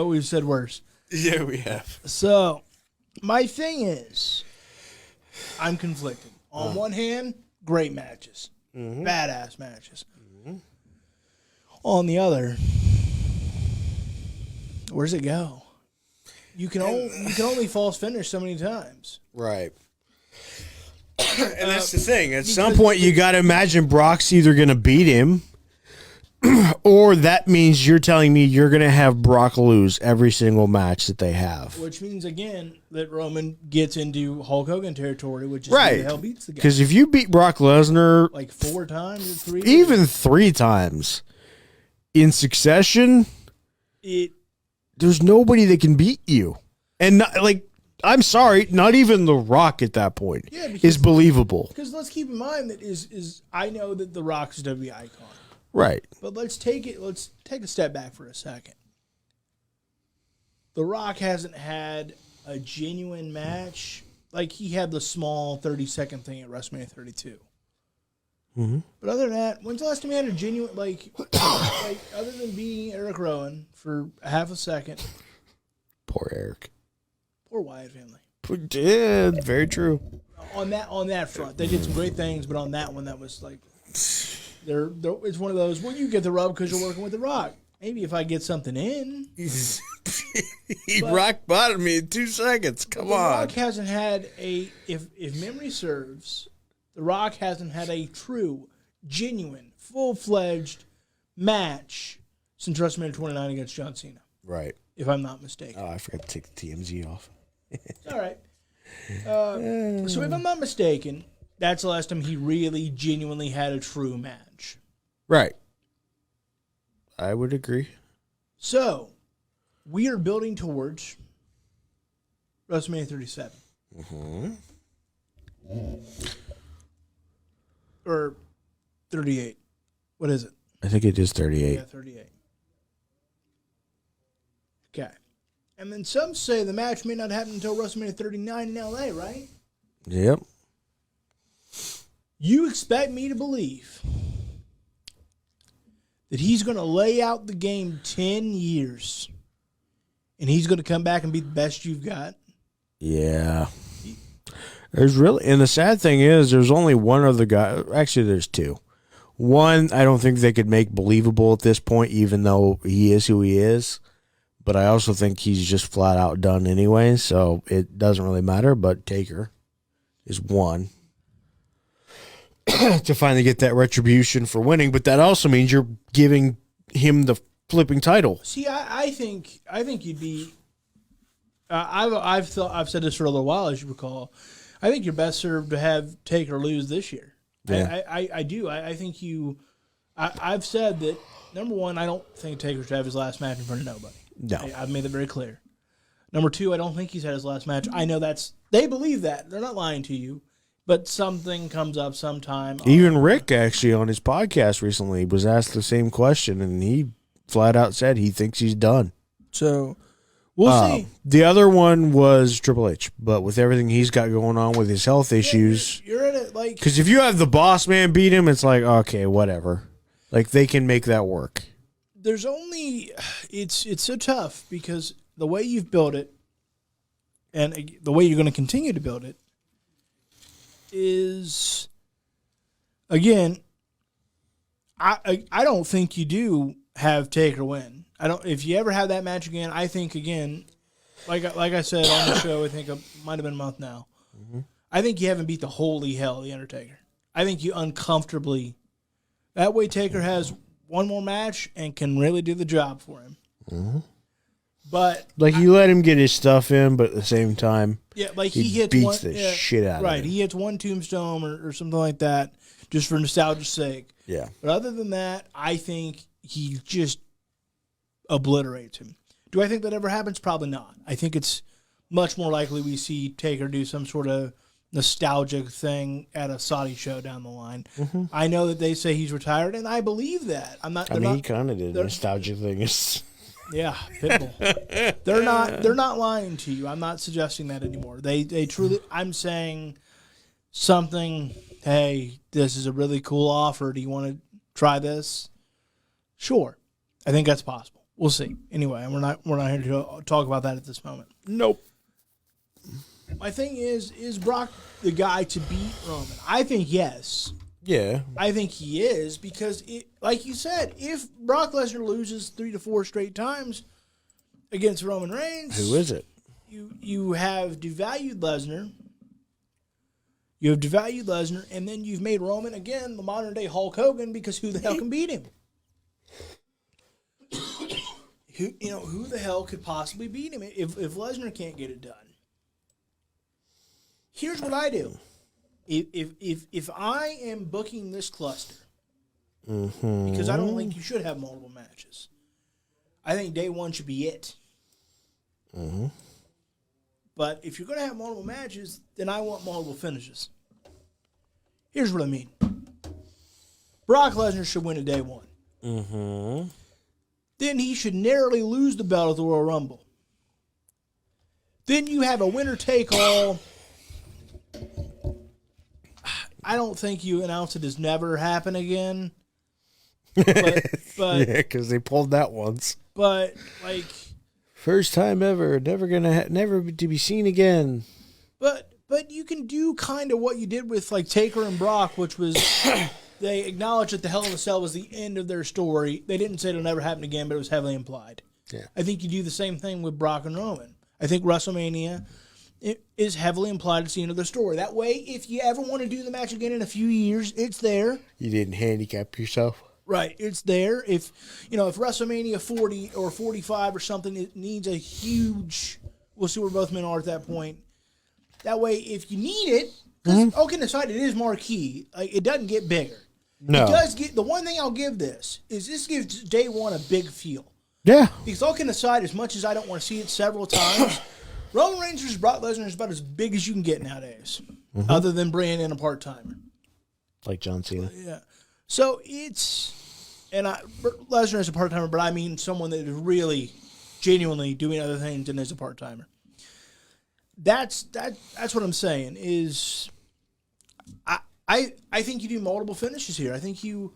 we've said worse. Yeah, we have. So my thing is, I'm conflicted. On one hand, great matches. Badass matches. On the other, where's it go? You can only false finish so many times. Right. And that's the thing. At some point, you got to imagine Brock's either going to beat him, or that means you're telling me you're going to have Brock lose every single match that they have. Which means, again, that Roman gets into Hulk Hogan territory, which is right. who the hell beats the guy. Because if you beat Brock Lesnar like 4 times or 3 even 3 times in succession, there's nobody that can beat you. And not, I'm sorry, not even The Rock at that point is believable. Because let's keep in mind that I know that The Rock's a WWE icon. Right. But let's take a step back for a second. The Rock hasn't had a genuine match. Like, he had the small 30-second thing at WrestleMania 32. Mm-hmm. But other than that, when's the last time he had a genuine, other than beating Eric Rowan for a half a second? Poor Eric. Poor Wyatt family. Yeah, very true. On that front, they did some great things, but on that one, that was like, it's one of those. Well, you get the rub because you're working with The Rock. Maybe if I get something in, he rock bottomed me in 2 seconds. Come on. The Rock hasn't had if memory serves, The Rock hasn't had a true, genuine, full-fledged match since WrestleMania 29 against John Cena. Right. If I'm not mistaken. Oh, I forgot to take the TMZ off. All right. So if I'm not mistaken, that's the last time he really, genuinely had a true match. Right. I would agree. So, we are building towards WrestleMania 37. Mm-hmm. Or 38. What is it? I think it is 38. Yeah, 38. Okay. And then some say the match may not happen until WrestleMania 39 in LA, right? Yep. You expect me to believe that he's going to lay out the game 10 years and he's going to come back and be the best you've got? Yeah. And the sad thing is there's only one other guy. Actually, there's 2. One, I don't think they could make believable at this point, even though he is who he is. But I also think he's just flat out done anyway, so it doesn't really matter. But Taker is one to finally get that retribution for winning. But that also means you're giving him the flipping title. See, I think you'd be. I've said this for a little while, as you recall. I think you're best served to have Taker lose this year. Yeah. I do. I think you. I've said that. Number one, I don't think Taker should have his last match in front of nobody. No. I've made that very clear. Number 2, I don't think he's had his last match. I know they believe that. They're not lying to you. But something comes up sometime. Even Rick, actually, on his podcast recently, was asked the same question, and he flat out said he thinks he's done. So, we'll see. The other one was Triple H, but with everything he's got going on with his health issues. You're in it, like... Because if you have the boss man beat him, it's like, okay, whatever. Like, they can make that work. There's only... It's so tough because the way you've built it and the way you're going to continue to build it is, again, I don't think you do have Taker win. I don't. If you ever have that match again, I think again, like I said on the show, I think it might have been a month now. Mm-hmm. I think you haven't beat the holy hell the Undertaker. I think you uncomfortably. That way, Taker has one more match and can really do the job for him. Mm-hmm. But like you let him get his stuff in, but at the same time, yeah, like he hits beats the shit out of him. Right, he hits one tombstone or something like that, just for nostalgia's sake. Yeah. But other than that, I think he just obliterates him. Do I think that ever happens? Probably not. I think it's much more likely we see Taker do some sort of nostalgic thing at a Saudi show down the line. Mm-hmm. I know that they say he's retired, and I believe that. He kind of did. The nostalgia thing is. Yeah, Pitbull. They're not lying to you. I'm not suggesting that anymore. They truly. I'm saying something. Hey, this is a really cool offer. Do you want to try this? Sure, I think that's possible. We'll see. Anyway, we're not here to talk about that at this moment. Nope. My thing is Brock the guy to beat Roman? I think yes. Yeah. I think he is because, like you said, if Brock Lesnar loses 3 to 4 straight times against Roman Reigns, who is it? You have devalued Lesnar. You have devalued Lesnar, and then you've made Roman again the modern day Hulk Hogan because who the hell can beat him? Who the hell could possibly beat him if Lesnar can't get it done? Here's what I do. If I am booking this cluster, mm-hmm. because I don't think you should have multiple matches. I think day one should be it. Mm-hmm. But if you're going to have multiple matches, then I want multiple finishes. Here's what I mean. Brock Lesnar should win a day one. Mm-hmm. Then he should narrowly lose the belt at the Royal Rumble. Then you have a winner-take-all. I don't think you announce it as never happen again. But yeah, because they pulled that once. But like, first time ever, never to be seen again. But you can do kind of what you did with like Taker and Brock, which was they acknowledged that the Hell in a Cell was the end of their story. They didn't say it'll never happen again, but it was heavily implied. Yeah, I think you do the same thing with Brock and Roman. I think WrestleMania. It is heavily implied it's the end of the story. That way, if you ever want to do the match again in a few years, it's there. You didn't handicap yourself. Right, it's there. If WrestleMania 40 or 45 or something, it needs a huge. We'll see where both men are at that point. That way, if you need it, because all kidding aside, it is marquee. Like, it doesn't get bigger. No, it does get. The one thing I'll give this gives day one a big feel. Yeah, because all kidding aside, as much as I don't want to see it several times. Roman Reigns versus Brock Lesnar is about as big as you can get nowadays, other than bringing in a part-timer. Like John Cena. Yeah. So Lesnar is a part-timer, but I mean someone that is really, genuinely doing other things and is a part-timer. That's what I'm saying is I think you do multiple finishes here. I think you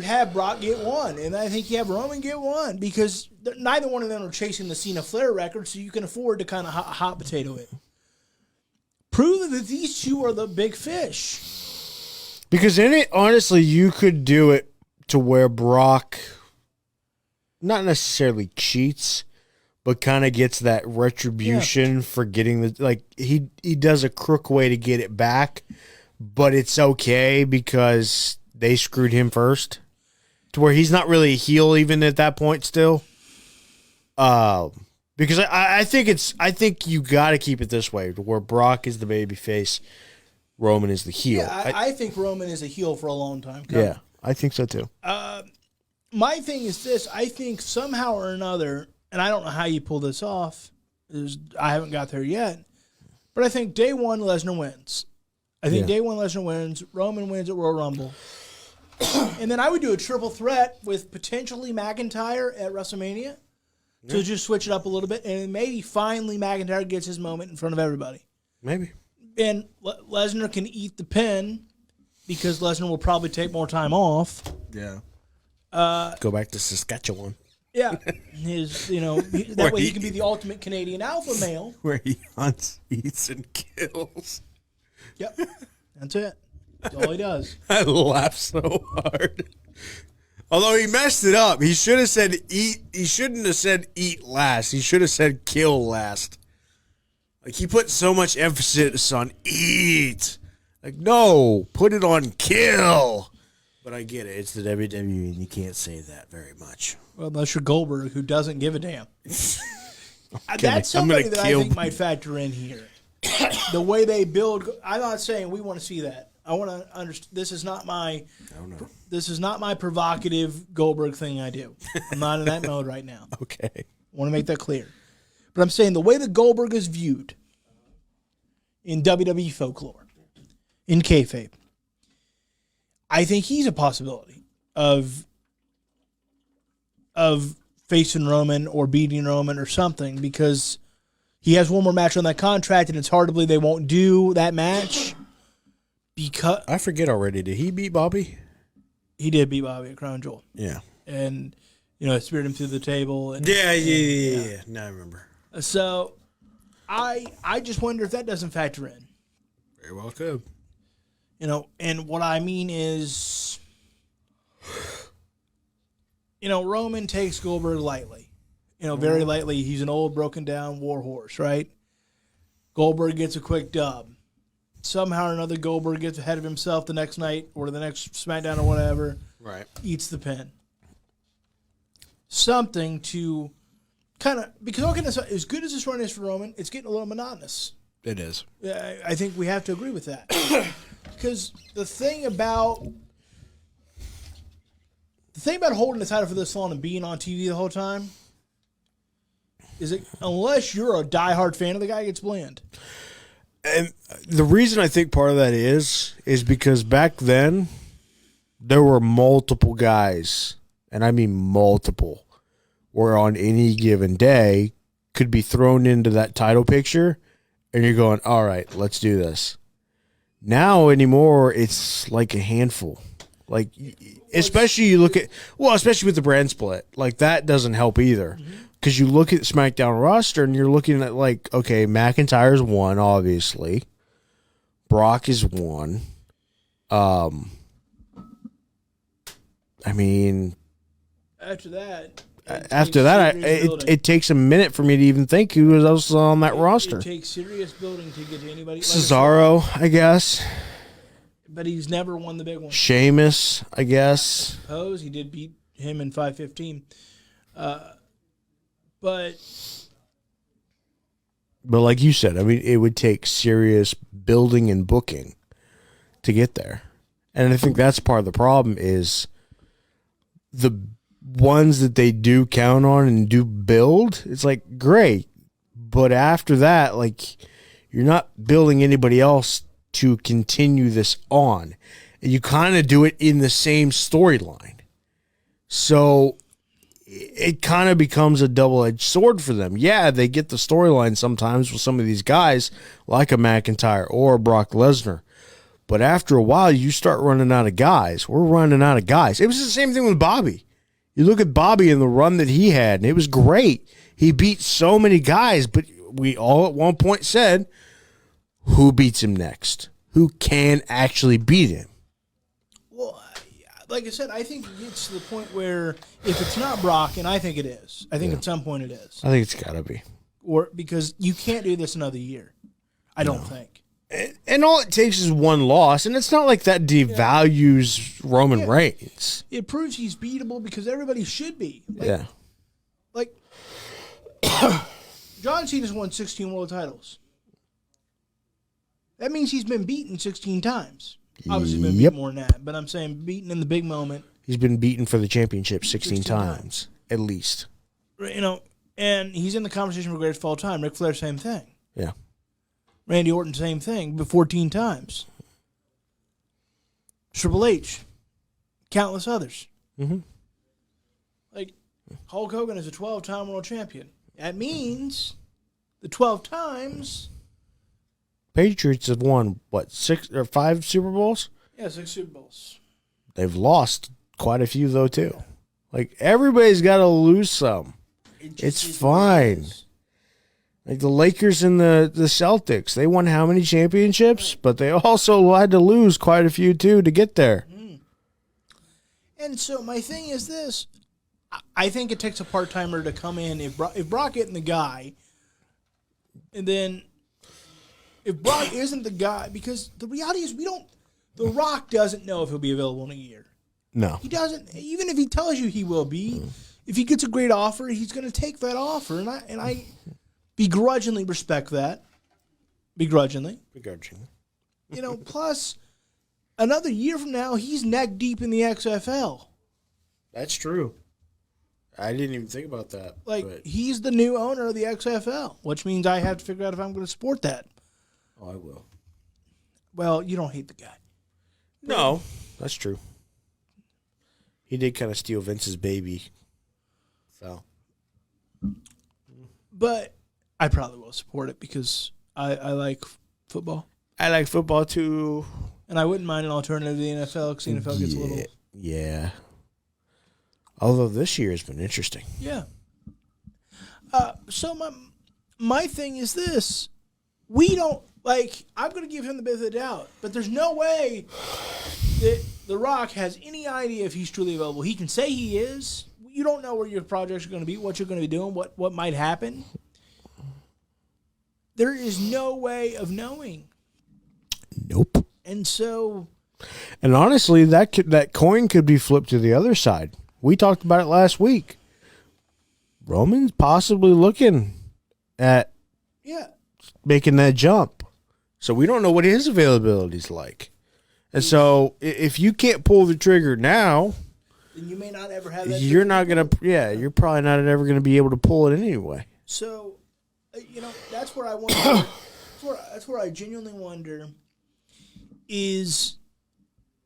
have Brock get one, and I think you have Roman get one, because neither one of them are chasing the Cena Flair record, so you can afford to kind of hot potato it. Prove that these two are the big fish. Because in it, honestly, you could do it to where Brock not necessarily cheats, but kind of gets that retribution for getting he does a crook way to get it back, but it's okay because they screwed him first, to where he's not really a heel even at that point still. Because I think you got to keep it this way, where Brock is the baby face, Roman is the heel. Yeah, I think Roman is a heel for a long time. Yeah, I think so too. My thing is this: I think somehow or another, and I don't know how you pull this off. I haven't got there yet, but I think day one Lesnar wins. Day one Lesnar wins. Roman wins at Royal Rumble. And then I would do a triple threat with potentially McIntyre at WrestleMania to just switch it up a little bit. And maybe finally McIntyre gets his moment in front of everybody. Maybe. And Lesnar can eat the pin because Lesnar will probably take more time off. Yeah. Go back to Saskatchewan. Yeah. That way he can be the ultimate Canadian alpha male. Where he hunts, eats, and kills. Yep. That's it. That's all he does. I laughed so hard. Although he messed it up. He should have said eat. He shouldn't have said eat last. He should have said kill last. Like, he put so much emphasis on eat. Like, no, put it on kill. But I get it. It's the WWE, and you can't say that very much. Well, unless you're Goldberg, who doesn't give a damn. That's somebody that I think might factor in here. The way they build. I'm not saying we want to see that. I want to understand. This is not my. This is not my provocative Goldberg thing I do. I'm not in that mode right now. Okay. I want to make that clear. But I'm saying the way that Goldberg is viewed in WWE folklore, in kayfabe, I think he's a possibility of facing Roman or beating Roman or something, because he has one more match on that contract, and it's hard to believe they won't do that match. Because I forget already. Did he beat Bobby? He did beat Bobby at Crown Jewel. Yeah. And, speared him through the table. And, Yeah. Now I remember. So, I just wonder if that doesn't factor in. Very well could. And what I mean is, Roman takes Goldberg lightly. Very lightly. He's an old, broken down war horse, right? Goldberg gets a quick dub. Somehow or another, Goldberg gets ahead of himself the next night or the next SmackDown or whatever. Right. Eats the pin. Something to kind of, because as good as this run is for Roman, it's getting a little monotonous. It is. I think we have to agree with that. Because the thing about holding the title for this long and being on TV the whole time is that unless you're a diehard fan of the guy, it gets bland. And the reason I think part of that is because back then there were multiple guys, and I mean multiple, where on any given day could be thrown into that title picture, and you're going, all right, let's do this. Now anymore, it's like a handful. Like, especially you look at, especially with the brand split, like that doesn't help either. Because you look at the SmackDown roster and you're looking at, like, okay, McIntyre's one, obviously. Brock is one. I mean, after that, it takes a minute for me to even think who else on that roster. It takes serious building to get to anybody. Cesaro, I guess. But he's never won the big one. Sheamus, I guess. Suppose he did beat him in 515. But like you said, I mean, it would take serious building and booking to get there. And I think that's part of the problem is the ones that they do count on and do build, it's like, great. But after that, like, you're not building anybody else to continue this on. And you kind of do it in the same storyline. So it kind of becomes a double-edged sword for them. Yeah, they get the storyline sometimes with some of these guys, like a McIntyre or a Brock Lesnar. But after a while, you start running out of guys. We're running out of guys. It was the same thing with Bobby. You look at Bobby and the run that he had, and it was great. He beat so many guys, but we all at one point said, who beats him next? Who can actually beat him? Well, like I said, I think it gets to the point where if it's not Brock, and I think it is, I think at some point it is. I think it's got to be. Or because you can't do this another year. I don't think. And all it takes is one loss, and it's not like that devalues Roman Reigns. It proves he's beatable because everybody should be. Like, John Cena's won 16 world titles. That means he's been beaten 16 times. Obviously, he's been beaten more than that, but I'm saying beaten in the big moment. He's been beaten for the championship 16 times, at least. And he's in the conversation for greatest of all time. Ric Flair, same thing. Yeah. Randy Orton, same thing, but 14 times. Triple H, countless others. Mm-hmm. Like, Hulk Hogan is a 12-time world champion. That means the 12 times... Patriots have won, 6 or 5 Super Bowls? Yeah, 6 Super Bowls. They've lost quite a few, though, too. Like, everybody's got to lose some. It's fine. Like the Lakers and the Celtics, they won how many championships? But they also had to lose quite a few, too, to get there. And so my thing is this. I think it takes a part-timer to come in. If Brock isn't the guy, and then if Brock isn't the guy, because the reality is The Rock doesn't know if he'll be available in a year. No. He doesn't. Even if he tells you he will be, if he gets a great offer, he's going to take that offer. And I begrudgingly respect that. Begrudgingly. Plus, another year from now, he's neck deep in the XFL. That's true. I didn't even think about that. He's the new owner of the XFL, which means I have to figure out if I'm going to support that. Oh, I will. Well, you don't hate the guy. No, that's true. He did kind of steal Vince's baby. So. But I probably will support it because I like football. I like football, too. And I wouldn't mind an alternative to the NFL because the NFL gets a little... Yeah. Although this year has been interesting. Yeah. So my thing is this. We don't... I'm going to give him the benefit of the doubt, but there's no way that The Rock has any idea if he's truly available. He can say he is. You don't know where your projects are going to be, what you're going to be doing, what might happen. There is no way of knowing. Nope. And so... And honestly, that coin could be flipped to the other side. We talked about it last week. Roman's possibly looking at making that jump. So we don't know what his availability is like. And so if you can't pull the trigger now, then you may not ever have that. You're not going to, you're probably not ever going to be able to pull it anyway. So, that's where I wonder, that's where I genuinely wonder is,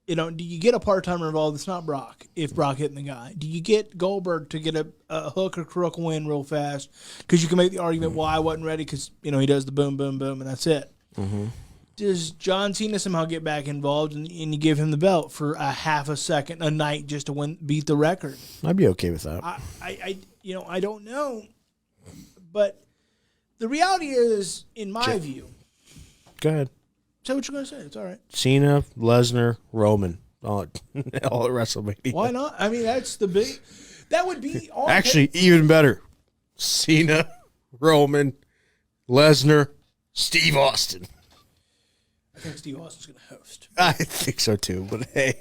do you get a part-timer involved that's not Brock, if Brock hitting the guy? Do you get Goldberg to get a hook or crook win real fast? Because you can make the argument, well, I wasn't ready because, he does the boom, boom, boom, and that's it. Mm-hmm. Does John Cena somehow get back involved and you give him the belt for a half a second a night just to beat the record? I'd be okay with that. I don't know. But the reality is, in my view. Go ahead. Say what you're going to say. It's all right. Cena, Lesnar, Roman. All at WrestleMania. Why not? I mean, that's the big. That would be on actually even better. Cena, Roman, Lesnar, Steve Austin. I think Steve Austin's going to host. I think so too. But hey,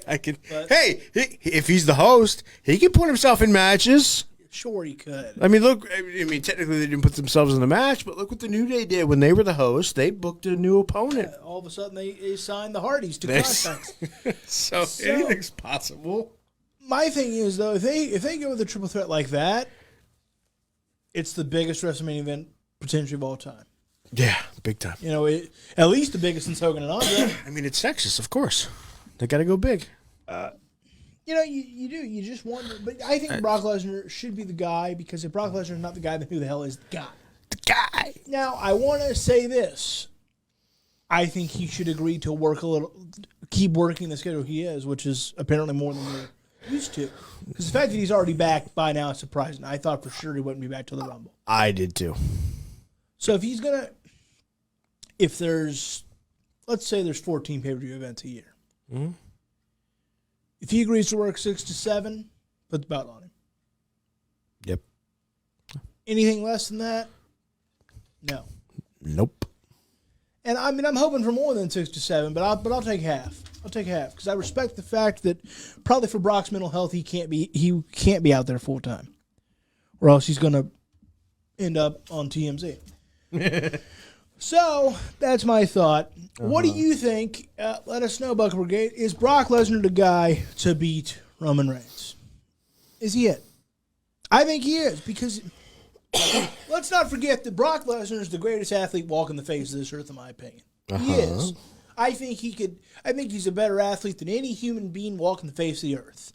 if he's the host, he can put himself in matches. Sure, he could. I mean, look. Technically they didn't put themselves in the match, but look what the New Day did when they were the host. They booked a new opponent. All of a sudden, they signed the Hardys to contracts. so anything's possible. My thing is, though, if they go with a triple threat like that, it's the biggest WrestleMania event potentially of all time. Yeah, big time. At least the biggest since Hogan and Andre. I mean, it's Texas, of course. They got to go big. You do. You just wonder. But I think Brock Lesnar should be the guy, because if Brock Lesnar is not the guy, then who the hell is the guy? The guy. Now, I want to say this. I think he should agree to keep working the schedule he is, which is apparently more than we're used to. Because the fact that he's already back by now is surprising. I thought for sure he wouldn't be back till the Rumble. I did too. So if he's going to, let's say there's 14 pay-per-view events a year. Mm-hmm. If he agrees to work 6 to 7, put the belt on him. Yep. Anything less than that? No. Nope. And I mean, I'm hoping for more than 6 to 7, but I'll take half. I'll take half because I respect the fact that probably for Brock's mental health, he can't be out there full time, or else he's going to end up on TMZ. So that's my thought. What do you think? Let us know, Bucket Brigade. Is Brock Lesnar the guy to beat Roman Reigns? Is he it? I think he is, because let's not forget that Brock Lesnar is the greatest athlete walking the face of this earth, in my opinion. He is. I think he's a better athlete than any human being walking the face of the earth.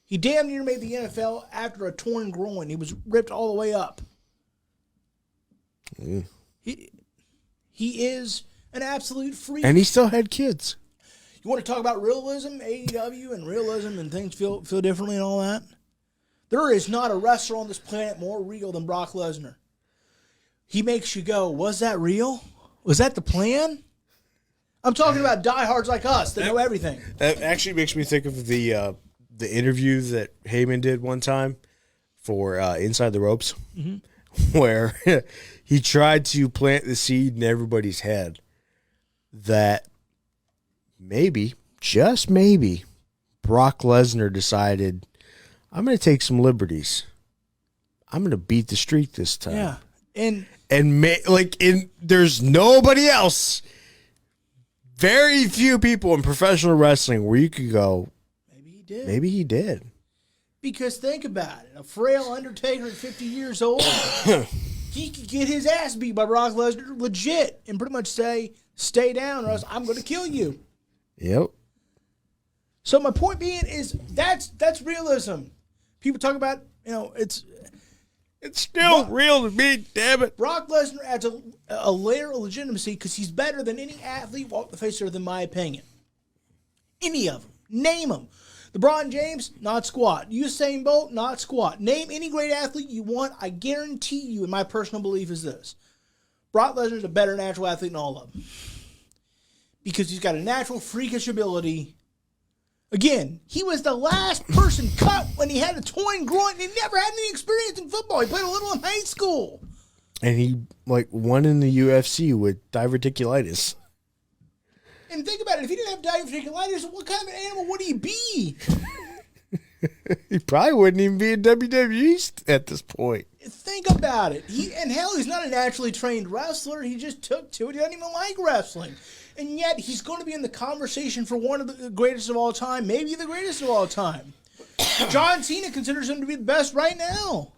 He damn near made the NFL after a torn groin. He was ripped all the way up. Mm. He is an absolute freak. And he still had kids. You want to talk about realism, AEW, and realism, and things feel differently and all that? There is not a wrestler on this planet more real than Brock Lesnar. he makes you go, was that real? Was that the plan? I'm talking about diehards like us that know everything. That actually makes me think of the interview that Heyman did one time for Inside the Ropes, where he tried to plant the seed in everybody's head that maybe, just maybe, Brock Lesnar decided, I'm going to take some liberties. I'm going to beat the streak this time. Yeah. And there's nobody else, very few people in professional wrestling where you could go, maybe he did. Because think about it. A frail Undertaker at 50 years old, he could get his ass beat by Brock Lesnar legit and pretty much say, stay down or else I'm going to kill you. Yep. So my point being is that's realism. People talk about, it's still real to me, damn it. Brock Lesnar adds a layer of legitimacy because he's better than any athlete walk the face of earth, in my opinion. Any of them. Name them. LeBron James, not squat. Usain Bolt, not squat. Name any great athlete you want. I guarantee you, and my personal belief is this. Brock Lesnar's a better natural athlete than all of them. Because he's got a natural freakish ability. Again, he was the last person cut when he had a torn groin and he never had any experience in football. He played a little in high school. And he won in the UFC with diverticulitis. And think about it, if he didn't have diverticulitis, what kind of an animal would he be? He probably wouldn't even be in WWE at this point. Think about it. He's not a naturally trained wrestler. He just took to it. He doesn't even like wrestling. And yet, he's going to be in the conversation for one of the greatest of all time, maybe the greatest of all time. John Cena considers him to be the best right now.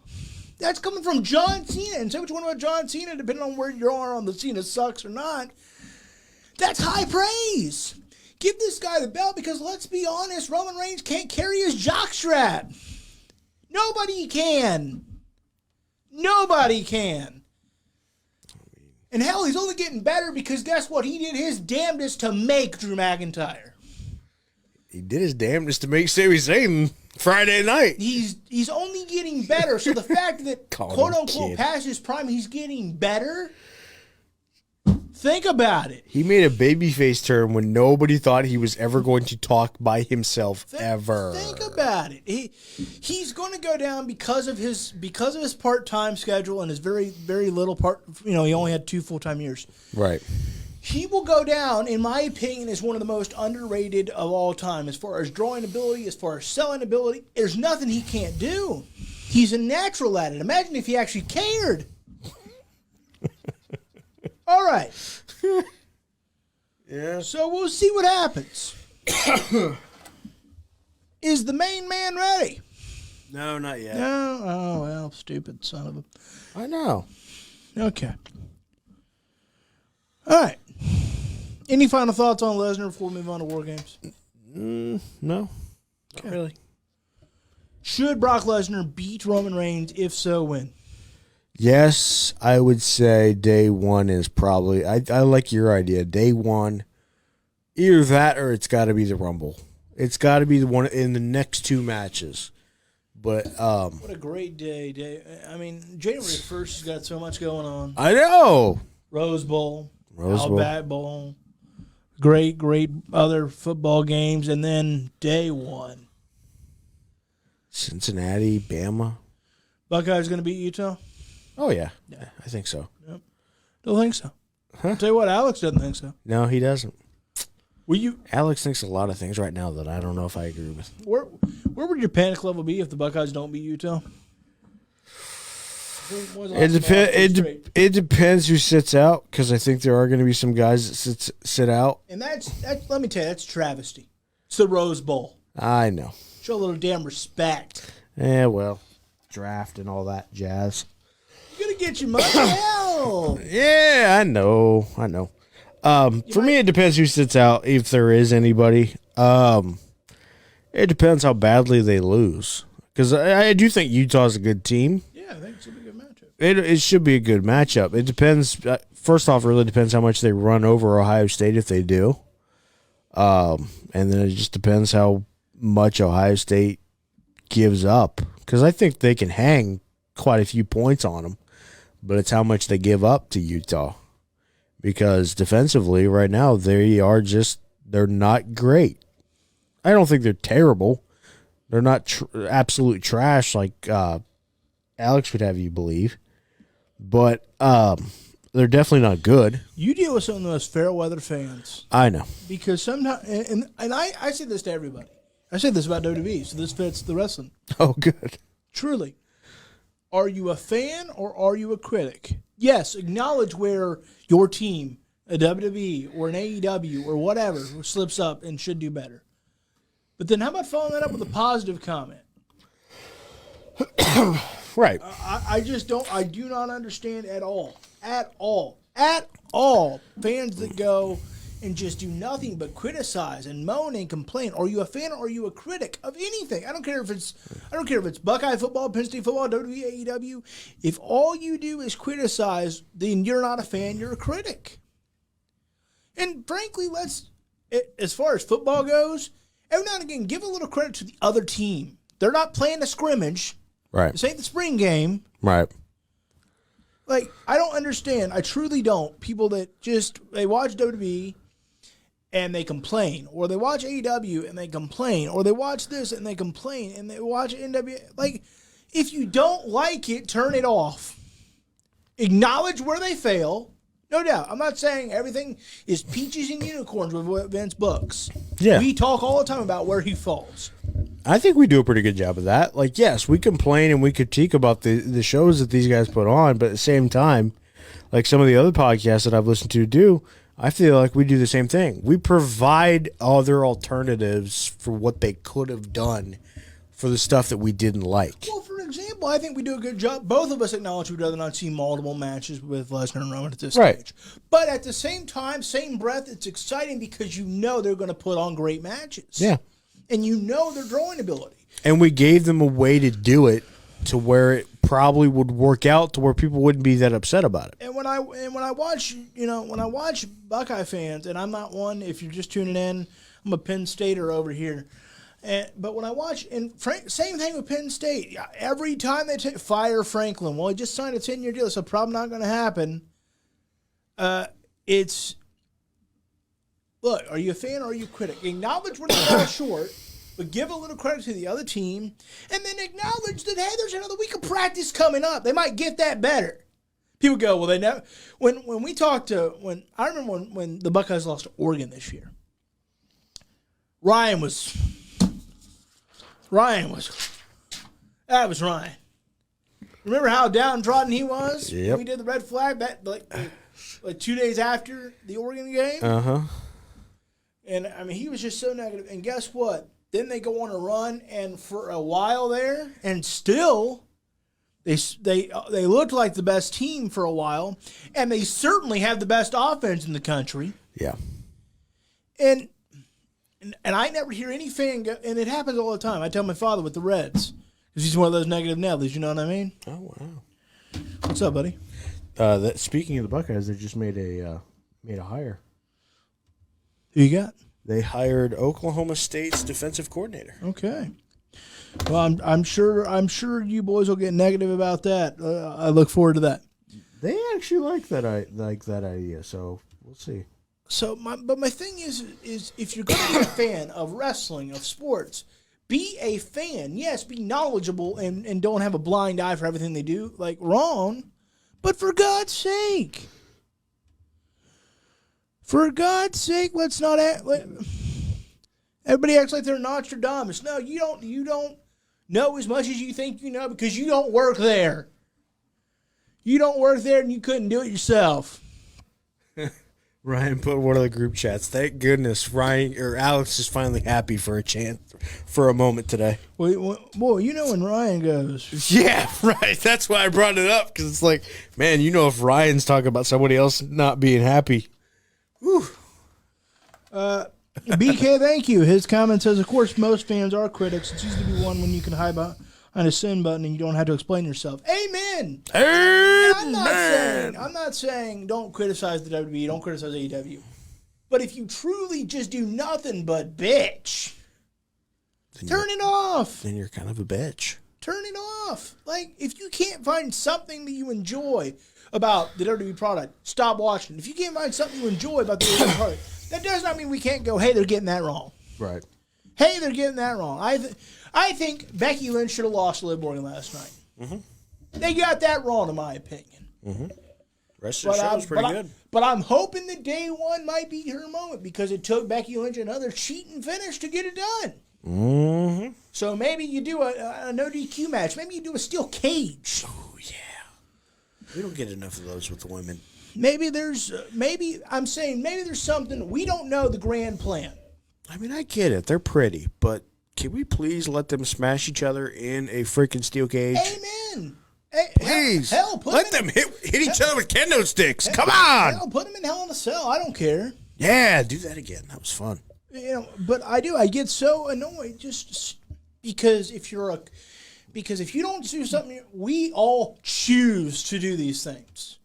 That's coming from John Cena. And say what you want about John Cena, depending on where you are on the Cena sucks or not. That's high praise. Give this guy the belt because, let's be honest, Roman Reigns can't carry his jockstrap. Nobody can. Nobody can. And hell, he's only getting better because guess what? He did his damnedest to make Drew McIntyre. He did his damnedest to make Sami Zayn Friday night. He's only getting better. So the fact that quote-unquote past his prime, he's getting better. Think about it. He made a babyface turn when nobody thought he was ever going to talk by himself ever. Think about it. He's going to go down because of his part-time schedule and his very, very little part. He only had 2 full-time years. Right. He will go down, in my opinion, as one of the most underrated of all time. As far as drawing ability, as far as selling ability, there's nothing he can't do. He's a natural at it. Imagine if he actually cared. All right. Yeah. So we'll see what happens. Is the main man ready? No, not yet. No? Oh, well, stupid son of a... I know. Okay. All right. Any final thoughts on Lesnar before we move on to War Games? No, not really. Should Brock Lesnar beat Roman Reigns? If so, when? Yes, I would say day one is probably... I like your idea. Day one, either that or it's got to be the Rumble. It's got to be the one in the next 2 matches. But what a great day. I mean, January 1st has got so much going on. I know. Rose Bowl. Outback Bowl. Great other football games. And then day one. Cincinnati, Bama. Buckeyes going to beat Utah? Oh, yeah. I think so. Yep. Don't think so. I'll tell you what, Alex doesn't think so. No, he doesn't. Alex thinks a lot of things right now that I don't know if I agree with. Where would your panic level be if the Buckeyes don't beat Utah? It depends who sits out, because I think there are going to be some guys that sit out. And that's let me tell you, that's travesty. It's the Rose Bowl. I know. Show a little damn respect. Yeah, well, draft and all that jazz. You're gonna get your money. Hell. Yeah, I know. For me, it depends who sits out, if there is anybody. It depends how badly they lose, because I do think Utah's a good team. Yeah, I think it should be a good matchup. It should be a good matchup. It depends. First off, it really depends how much they run over Ohio State, if they do. And then it just depends how much Ohio State gives up, because I think they can hang quite a few points on them. but it's how much they give up to Utah. Because defensively, right now, they're not great. I don't think they're terrible. They're not absolute trash like Alex would have you believe. But they're definitely not good. You deal with some of the most fair weather fans. I know. Because sometimes, and I say this to everybody. I say this about WWE, so this fits the wrestling. Oh, good. Truly. Are you a fan or are you a critic? Yes, acknowledge where your team, a WWE or an AEW or whatever, slips up and should do better. But then how about following that up with a positive comment? Right. I do not understand at all, fans that go and just do nothing but criticize and moan and complain. Are you a fan or are you a critic of anything? I don't care if it's Buckeye football, Penn State football, WWE, AEW. If all you do is criticize, then you're not a fan, you're a critic. And frankly, as far as football goes, every now and again, give a little credit to the other team. They're not playing a scrimmage. Right. This ain't the spring game. Right. Like, I don't understand. I truly don't. People that they watch WWE and they complain, or they watch AEW and they complain, or they watch this and they complain, and they watch NW. Like, if you don't like it, turn it off. Acknowledge where they fail. No doubt. I'm not saying everything is peaches and unicorns with what Vince books. Yeah. We talk all the time about where he falls. I think we do a pretty good job of that. Like, yes, we complain and we critique about the shows that these guys put on, but at the same time, like some of the other podcasts that I've listened to do, I feel like we do the same thing. We provide other alternatives for what they could have done for the stuff that we didn't like. Well, for example, I think we do a good job. Both of us acknowledge we'd rather not see multiple matches with Lesnar and Roman at this stage. But at the same time, same breath, it's exciting because you know they're going to put on great matches. Yeah. And you know their drawing ability. And we gave them a way to do it to where it probably would work out to where people wouldn't be that upset about it. And when I watch Buckeye fans, and I'm not one, if you're just tuning in, I'm a Penn Stater over here. But when I watch, same thing with Penn State. Every time they fire Franklin, well, he just signed a 10-year deal, so probably not going to happen. Look, are you a fan or are you a critic? Acknowledge when they fall short, but give a little credit to the other team, and then acknowledge that, hey, there's another week of practice coming up. They might get that better. People go, well, they never. When I remember when the Buckeyes lost to Oregon this year, Ryan was. That was Ryan. Remember how downtrodden he was? Yep. When we did the red flag like 2 days after the Oregon game? Uh-huh. And, I mean, he was just so negative. And guess what? Then they go on a run, and for a while there, and still, they looked like the best team for a while, and they certainly have the best offense in the country. Yeah. And I never hear any fan go, and it happens all the time. I tell my father with the Reds, because he's one of those negative Nellies, you know what I mean? Oh, wow. What's up, buddy? Speaking of the Buckeyes, they just made a hire. Who you got? They hired Oklahoma State's defensive coordinator. Okay. Well, I'm sure you boys will get negative about that. I look forward to that. They actually like that idea, so we'll see. So, my thing is if you're going to be a fan of wrestling, of sports, be a fan. Yes, be knowledgeable and don't have a blind eye for everything they do, like wrong. But for God's sake, let's not act. Everybody acts like they're Nostradamus. No, you don't know as much as you think you know because you don't work there. You don't work there, and you couldn't do it yourself. Ryan put one of the group chats. Thank goodness Ryan or Alex is finally happy for a moment today. Well, you know when Ryan goes. Yeah, right. That's why I brought it up because it's like, man, you know, if Ryan's talking about somebody else not being happy. Whew. BK, thank you. His comment says, of course, most fans are critics. It's easy to be one when you can hide behind a sin button and you don't have to explain yourself. Amen. I'm not saying don't criticize the WWE, don't criticize AEW. But if you truly just do nothing but bitch, turn it off. Then you're kind of a bitch. turn it off. Like, if you can't find something that you enjoy about the WWE product, stop watching. If you can't find something you enjoy about the WWE product, that does not mean we can't go, hey, they're getting that wrong. Right. Hey, they're getting that wrong. I think Becky Lynch should have lost to Liv Morgan last night. Mm-hmm. They got that wrong, in my opinion. Mm-hmm. Rest of the show was pretty good. But I'm hoping that day one might be her moment because it took Becky Lynch another cheating finish to get it done. Mm-hmm. So maybe you do a no DQ match. Maybe you do a steel cage. Oh, yeah. We don't get enough of those with the women. Maybe there's something. We don't know the grand plan. I mean, I get it. They're pretty, but can we please let them smash each other in a freaking steel cage? Amen. Please. Hell, let them hit each other with kendo sticks. Come on. Hell, put them in Hell in a Cell. I don't care. Yeah, do that again. That was fun. But I get so annoyed just because if you don't do something, we all choose to do these things.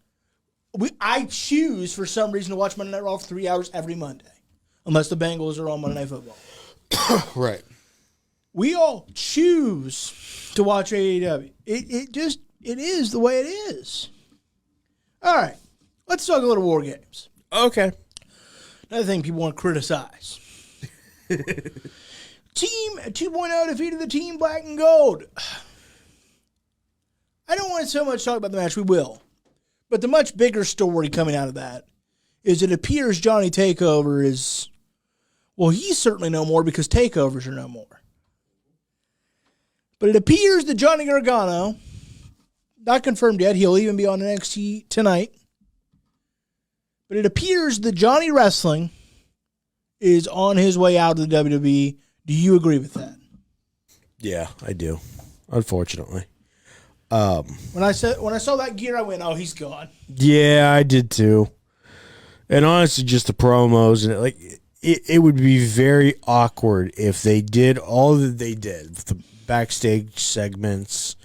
I choose for some reason to watch Monday Night Raw for 3 hours every Monday, unless the Bengals are on Monday Night Football. Right. We all choose to watch AEW. It is the way it is. All right, let's talk a little War Games. Okay. Another thing people want to criticize. Team 2.0 defeated the Team Black and Gold. I don't want to so much talk about the match. We will. But the much bigger story coming out of that is it appears Johnny Takeover is... Well, he's certainly no more because takeovers are no more. But it appears that Johnny Gargano, not confirmed yet, he'll even be on NXT tonight. But it appears that Johnny Wrestling is on his way out of the WWE. Do you agree with that? Yeah, I do. Unfortunately. When I saw that gear, I went, "Oh, he's gone." Yeah, I did too. And honestly, just the promos and it would be very awkward if they did all that they did with the backstage segments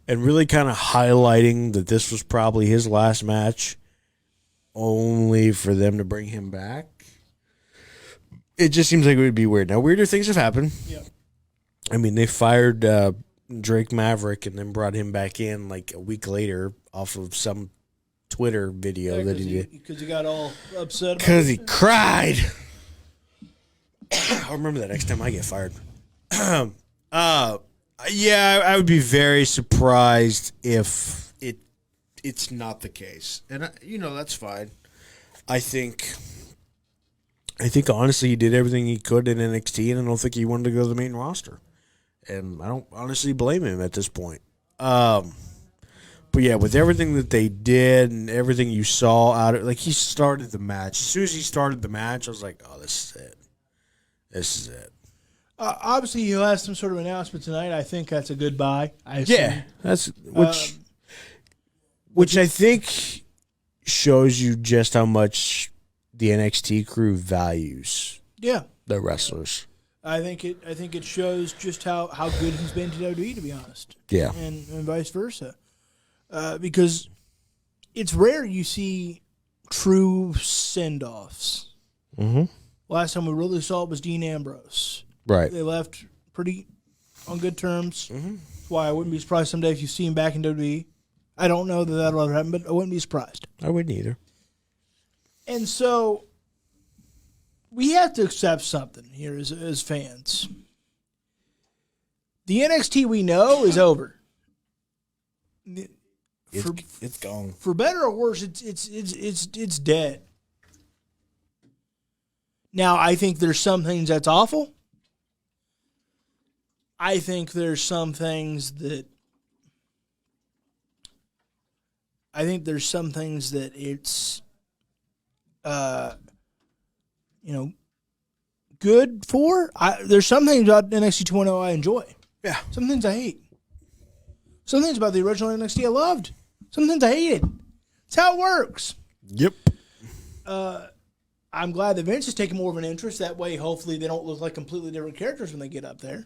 and really kind of highlighting that this was probably his last match, only for them to bring him back. It just seems like it would be weird. Now, weirder things have happened. Yeah. I mean, they fired Drake Maverick and then brought him back in like a week later off of some Twitter video that he did. Because he got all upset. Because he cried. I'll remember that next time I get fired. Yeah, I would be very surprised if it's not the case. And, that's fine. I think honestly he did everything he could in NXT, and I don't think he wanted to go to the main roster. And I don't honestly blame him at this point. But yeah, with everything that they did and everything you saw out of he started the match. As soon as he started the match, I was like, oh, this is it. This is it. Obviously, he'll have some sort of announcement tonight. I think that's a goodbye. Yeah, that's which I think shows you just how much the NXT crew values the wrestlers. I think it shows just how good he's been to WWE, to be honest. Yeah, and vice versa, because it's rare you see true send-offs. Mm-hmm. Last time we really saw it was Dean Ambrose. Right. They left pretty on good terms. Mm-hmm. That's why I wouldn't be surprised someday if you see him back in WWE. I don't know that that'll ever happen, but I wouldn't be surprised. I wouldn't either. And so we have to accept something here as fans. The NXT we know is over. It's gone. For better or worse, it's dead. Now, I think there's some things that's awful. I think there's some things that it's good for. There's some things about NXT 2.0 I enjoy. Yeah. Some things I hate. Some things about the original NXT I loved. Some things I hated. That's how it works. Yep. I'm glad that Vince is taking more of an interest. That way, hopefully, they don't look like completely different characters when they get up there.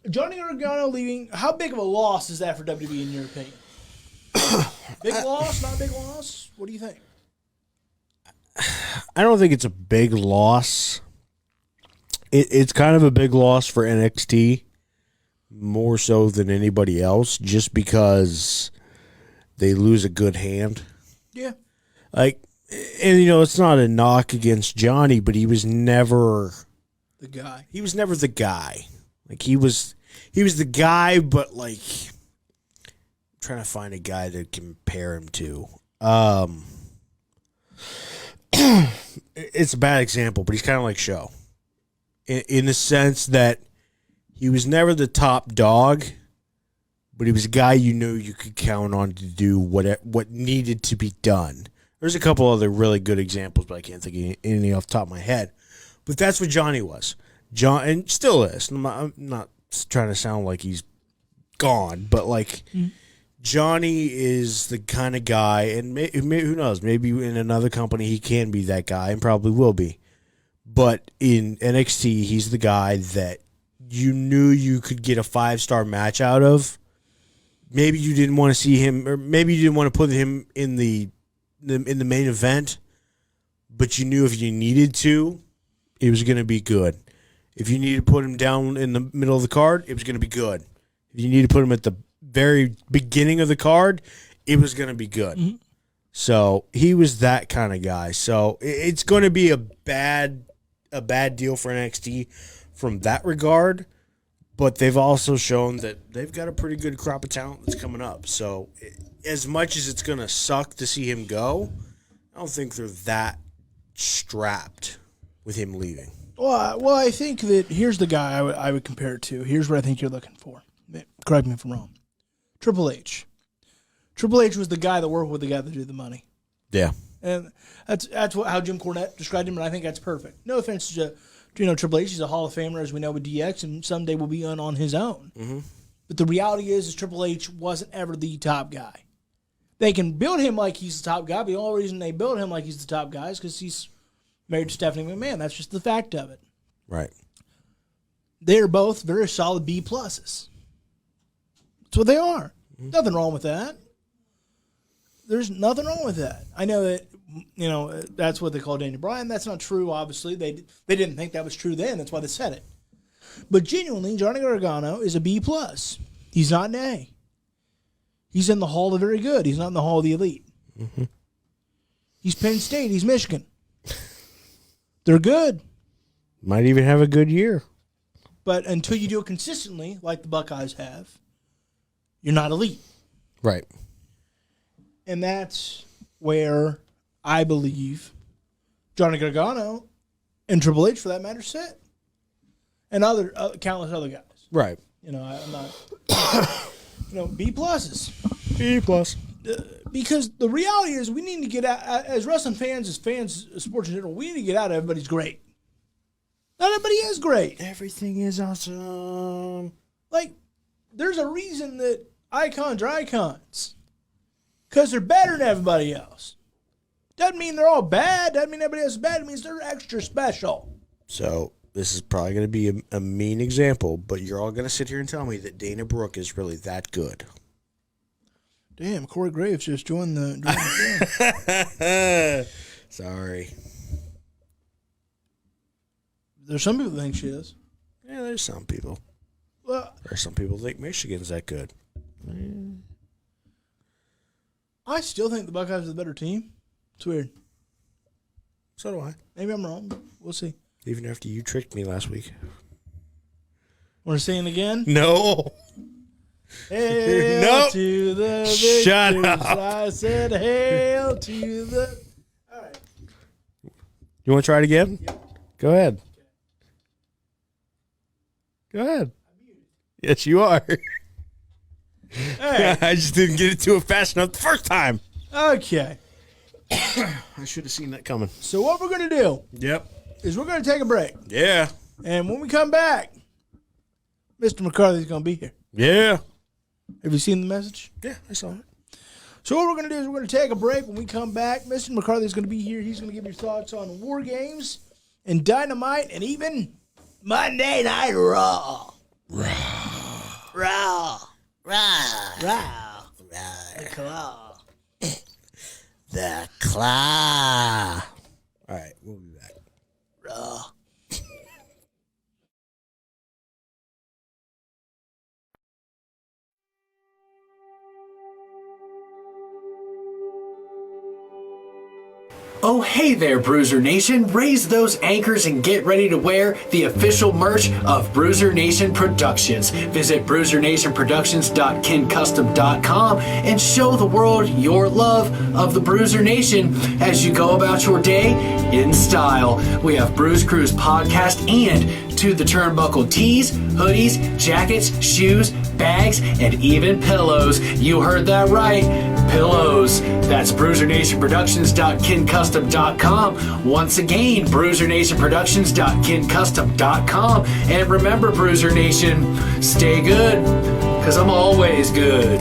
Johnny Gargano leaving, how big of a loss is that for WWE in your opinion? Big loss, not big loss? What do you think? I don't think it's a big loss it's kind of a big loss for NXT, more so than anybody else, just because they lose a good hand. Yeah. Like, and it's not a knock against Johnny, but he was never the guy. He was never the guy. Like, he was the guy, but like, I'm trying to find a guy to compare him to. It's a bad example, but he's kind of like Show. In the sense that he was never the top dog, but he was a guy you knew you could count on to do what needed to be done. There's a couple other really good examples, but I can't think of any off the top of my head. But that's what Johnny was. And still is. I'm not trying to sound like he's gone, but like Johnny is the kind of guy, and who knows, maybe in another company he can be that guy and probably will be. But in NXT, he's the guy that you knew you could get a 5-star match out of. Maybe you didn't want to see him, or maybe you didn't want to put him in the main event, but you knew if you needed to, it was going to be good. If you needed to put him down in the middle of the card, it was going to be good. If you needed to put him at the very beginning of the card, it was going to be good. Mm-hmm. So he was that kind of guy. So it's going to be a bad deal for NXT from that regard, but they've also shown that they've got a pretty good crop of talent that's coming up. So as much as it's going to suck to see him go, I don't think they're that strapped with him leaving. Well, I think that here's the guy I would compare it to. Here's what I think you're looking for. Correct me if I'm wrong. Triple H. Triple H was the guy that worked with the guy that did the money. Yeah. And that's how Jim Cornette described him, and I think that's perfect. No offense to Triple H. He's a Hall of Famer, as we know, with DX, and someday will be on his own. Mm-hmm. But the reality is Triple H wasn't ever the top guy. They can build him like he's the top guy, but the only reason they build him like he's the top guy is because he's married to Stephanie McMahon. That's just the fact of it. Right. They're both very solid B pluses. That's what they are. Mm-hmm. Nothing wrong with that. There's nothing wrong with that. I know that, that's what they call Daniel Bryan. That's not true, obviously. They didn't think that was true then. That's why they said it. But genuinely, Johnny Gargano is a B plus. He's not an A. He's in the Hall of the Very Good. He's not in the Hall of the Elite. Mm-hmm. He's Penn State. He's Michigan. They're good. Might even have a good year. But until you do it consistently, like the Buckeyes have, you're not elite. Right. And that's where I believe Johnny Gargano and Triple H, for that matter, sit. And other countless other guys. Right. I'm not, B pluses. B plus. Because the reality is we need to get out, as wrestling fans, as fans of sports in general, we need to get out of everybody's great. Not everybody is great. Everything is awesome. Like, there's a reason that icons are icons. Because they're better than everybody else. Doesn't mean they're all bad. Doesn't mean everybody else is bad. It means they're extra special. So, this is probably going to be a mean example, but you're all going to sit here and tell me that Dana Brooke is really that good. Damn, Corey Graves just joined the Sorry. There's some people that think she is. Yeah, there's some people. Well, there's some people that think Michigan's that good. I still think the Buckeyes are the better team. It's weird. So do I. Maybe I'm wrong, but we'll see. Even after you tricked me last week. Want to say it again? No. Hail nope. to the Shut victors. up. I said hail to the... All right. You want to try it again? Yep. Go ahead. Go ahead. Yes, you are. Hey. I just didn't get it to it fast enough the first time. Okay. I should have seen that coming. So what we're going to do is we're going to take a break. Yeah. And when we come back, Mr. McCarthy's going to be here. Yeah. Have you seen the message? Yeah, I saw it. So what we're going to do is we're going to take a break. When we come back, Mr. McCarthy's going to be here. He's going to give you thoughts on War Games and Dynamite and even Monday Night Raw. Raw. The Claw. The Claw. All right, we'll be back. Raw. Oh, hey there, Bruiser Nation. Raise those anchors and get ready to wear the official merch of Bruiser Nation Productions. Visit bruisernationproductions.kincustom.com and show the world your love of the Bruiser Nation as you go about your day in style. We have Bruise Cruise Podcast and To the Turnbuckle tees, hoodies, jackets, shoes, bags, and even pillows. You heard that right. Pillows. That's bruisernationproductions.kincustom.com. Once again, bruisernationproductions.kincustom.com. And remember, Bruiser Nation, stay good, because I'm always good.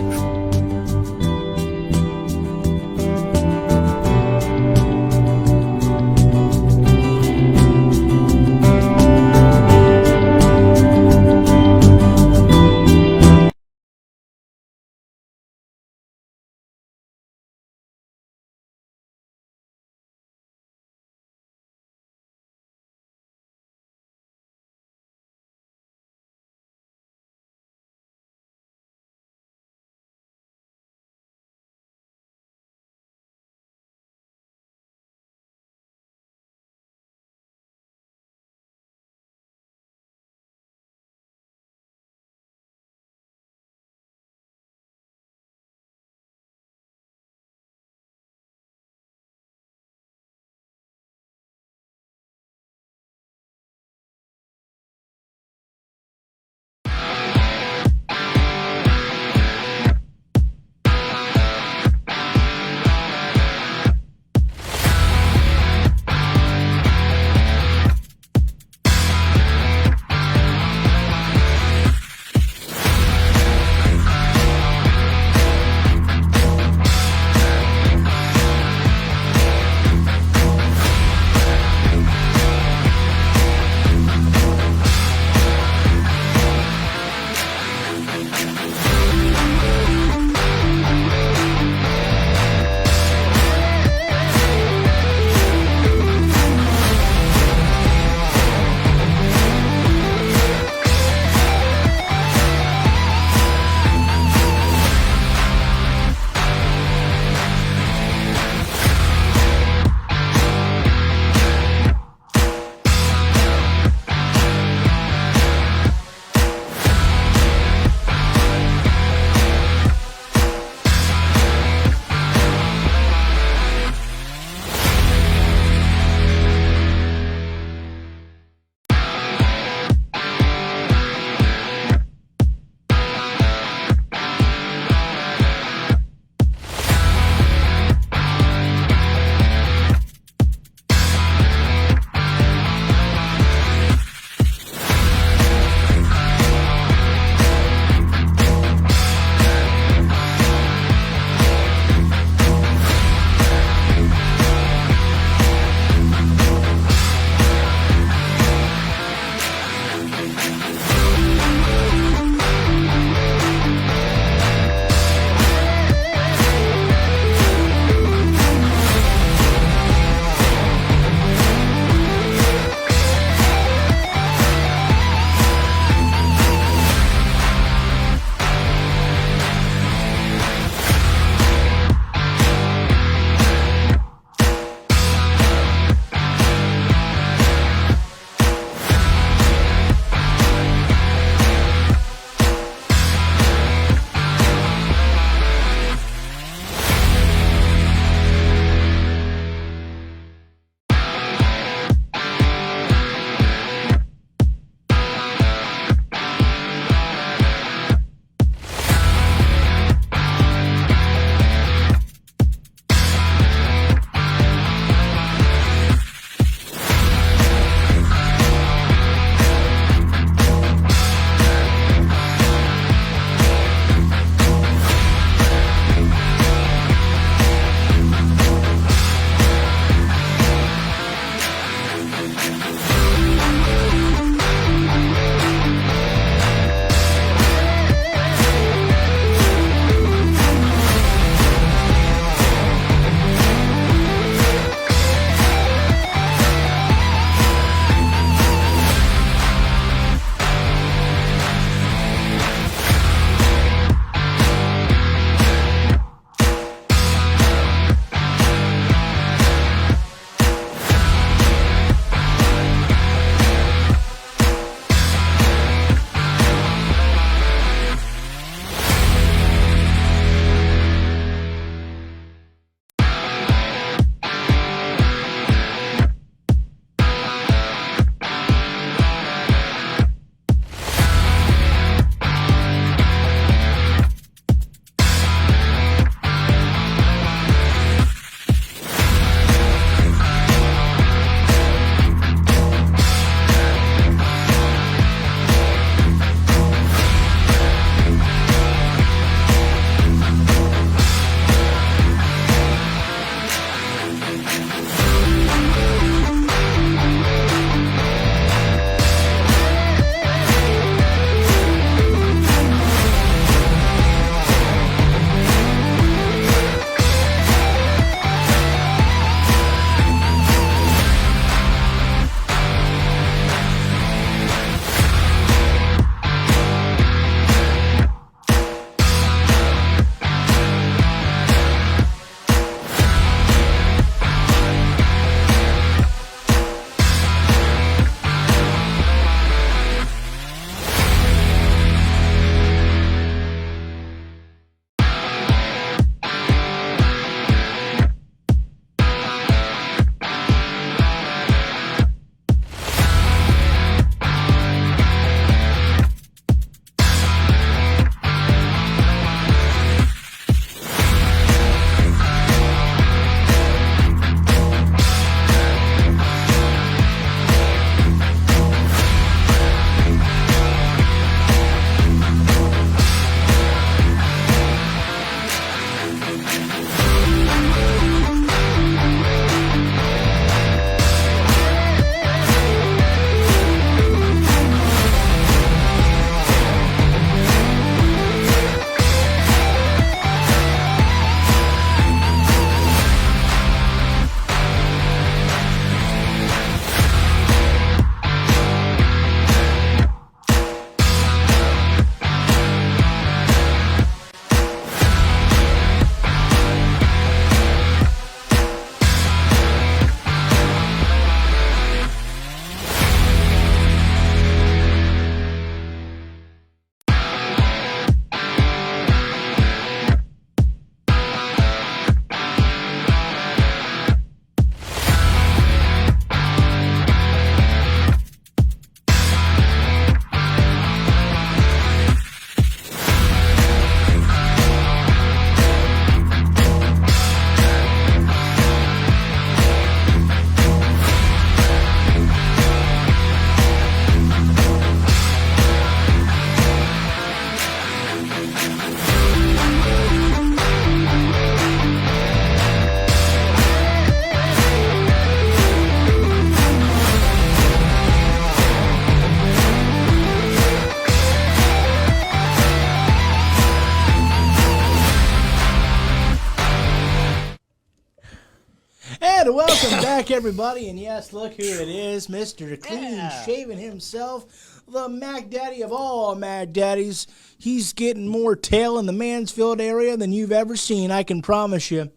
back, everybody, and yes, look who it is, Mr. Clean Shaven himself, the Mac Daddy of all Mac Daddies. He's getting more tail in the Mansfield area than you've ever seen, I can promise you.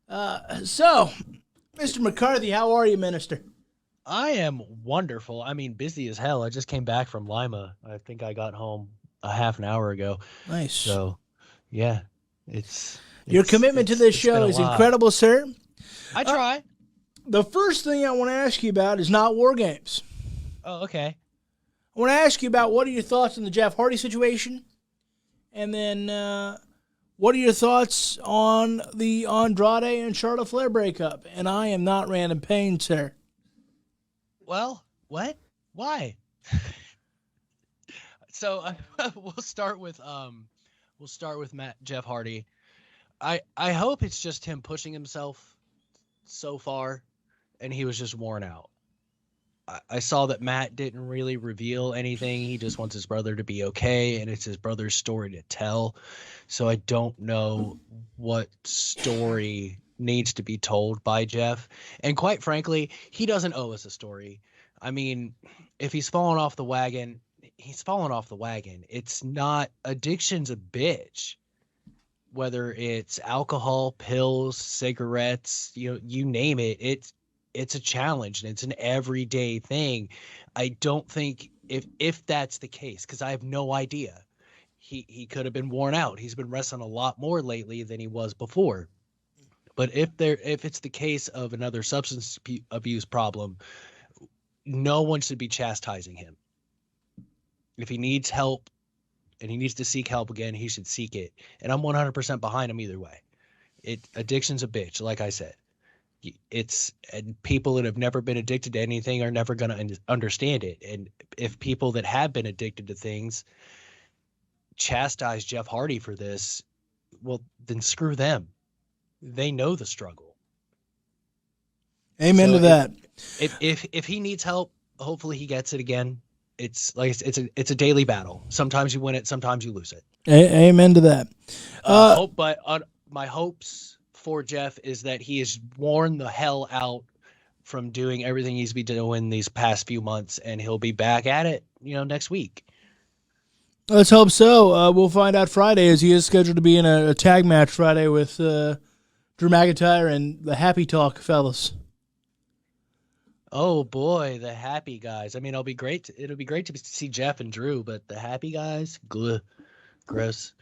So, Mr. McCarthy, how are you, Minister? I am wonderful. I mean, busy as hell. I just came back from Lima. I think I got home a half an hour ago. Nice. So, yeah, your commitment to this show is incredible, sir. I try. The first thing I want to ask you about is not War Games. Oh, okay. I want to ask you about what are your thoughts on the Jeff Hardy situation, and then what are your thoughts on the Andrade and Charlotte Flair breakup? And I am not Random Pain, sir. Well, what? Why? So we'll start with Jeff Hardy. I hope it's just him pushing himself so far, and he was just worn out. I saw that Matt didn't really reveal anything. He just wants his brother to be okay, and it's his brother's story to tell. So I don't know what story needs to be told by Jeff. And quite frankly, he doesn't owe us a story. I mean, if he's fallen off the wagon, he's fallen off the wagon. It's not, addiction's a bitch. Whether it's alcohol, pills, cigarettes, you name it, it's a challenge, and it's an everyday thing. I don't think if that's the case, because I have no idea. He could have been worn out. He's been wrestling a lot more lately than he was before. But if it's the case of another substance abuse problem, no one should be chastising him. If he needs help and he needs to seek help again, he should seek it. And I'm 100% behind him either way. Addiction's a bitch, like I said. And people that have never been addicted to anything are never going to understand it. And if people that have been addicted to things chastise Jeff Hardy for this, well, then screw them. They know the struggle. Amen to that. If he needs help, hopefully he gets it again. It's like it's a daily battle. Sometimes you win it, sometimes you lose it. Amen to that. My hopes for Jeff is that he is worn the hell out from doing everything he's been doing these past few months, and he'll be back at it, next week. Let's hope so. We'll find out Friday, as he is scheduled to be in a tag match Friday with Drew McIntyre and the Happy Talk fellas. Oh boy, the Happy guys. I mean, it'll be great to see Jeff and Drew, but the Happy guys, gross.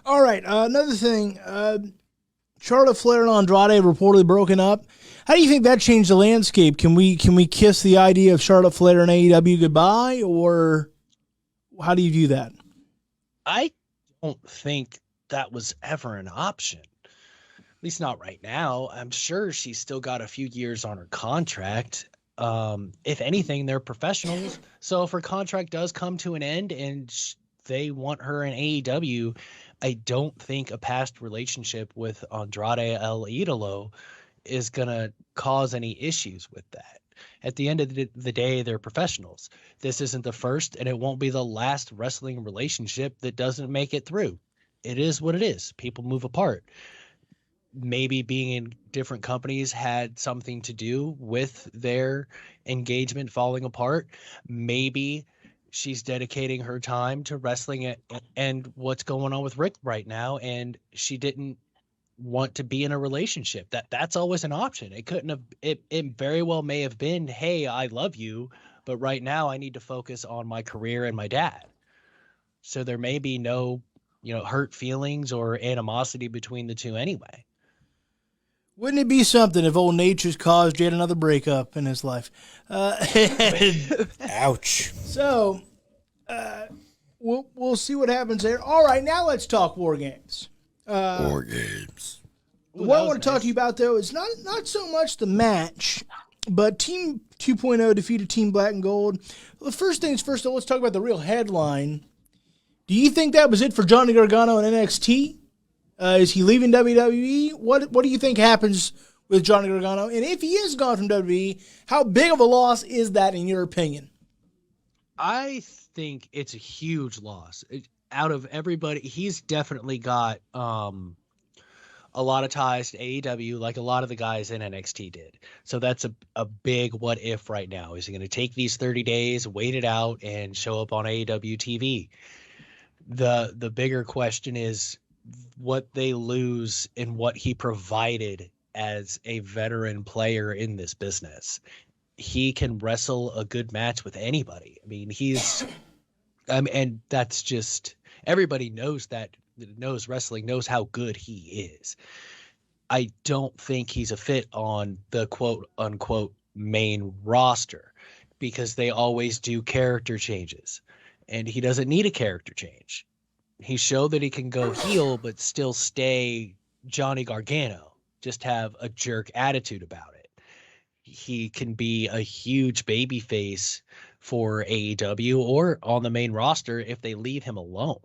All right, another thing. Charlotte Flair and Andrade reportedly broken up. How do you think that changed the landscape? Can we kiss the idea of Charlotte Flair and AEW goodbye, or how do you view that? I don't think that was ever an option. At least not right now. I'm sure she's still got a few years on her contract. If anything, they're professionals. So if her contract does come to an end and they want her in AEW, I don't think a past relationship with Andrade El Idolo is going to cause any issues with that. At the end of the day, they're professionals. This isn't the first, and it won't be the last wrestling relationship that doesn't make it through. It is what it is. People move apart. Maybe being in different companies had something to do with their engagement falling apart. Maybe she's dedicating her time to wrestling and what's going on with Rick right now, and she didn't want to be in a relationship. That's always an option. It couldn't have. It very well may have been, hey, I love you, but right now I need to focus on my career and my dad. So there may be no, hurt feelings or animosity between the two anyway. Wouldn't it be something if old nature's caused yet another breakup in his life? Ouch. So, we'll see what happens there. All right, now let's talk War Games. War Games. What I want to talk to you about, though, is not so much the match, but Team 2.0 defeated Team Black and Gold. Well, the first things first, though, let's talk about the real headline. Do you think that was it for Johnny Gargano and NXT? Is he leaving WWE? What do you think happens with Johnny Gargano? And if he is gone from WWE, how big of a loss is that in your opinion? I think it's a huge loss. Out of everybody, he's definitely got a a lot of ties to AEW like a lot of the guys in NXT did. So that's a big what if right now. Is he going to take these 30 days, wait it out, and show up on AEW TV? The bigger question is what they lose in what he provided as a veteran player in this business. He can wrestle a good match with anybody. I mean, and that's just, everybody knows that knows wrestling, knows how good he is. I don't think he's a fit on the quote unquote main roster because they always do character changes and he doesn't need a character change. He showed that he can go heel, but still stay Johnny Gargano, just have a jerk attitude about it. He can be a huge baby face for AEW or on the main roster if they leave him alone.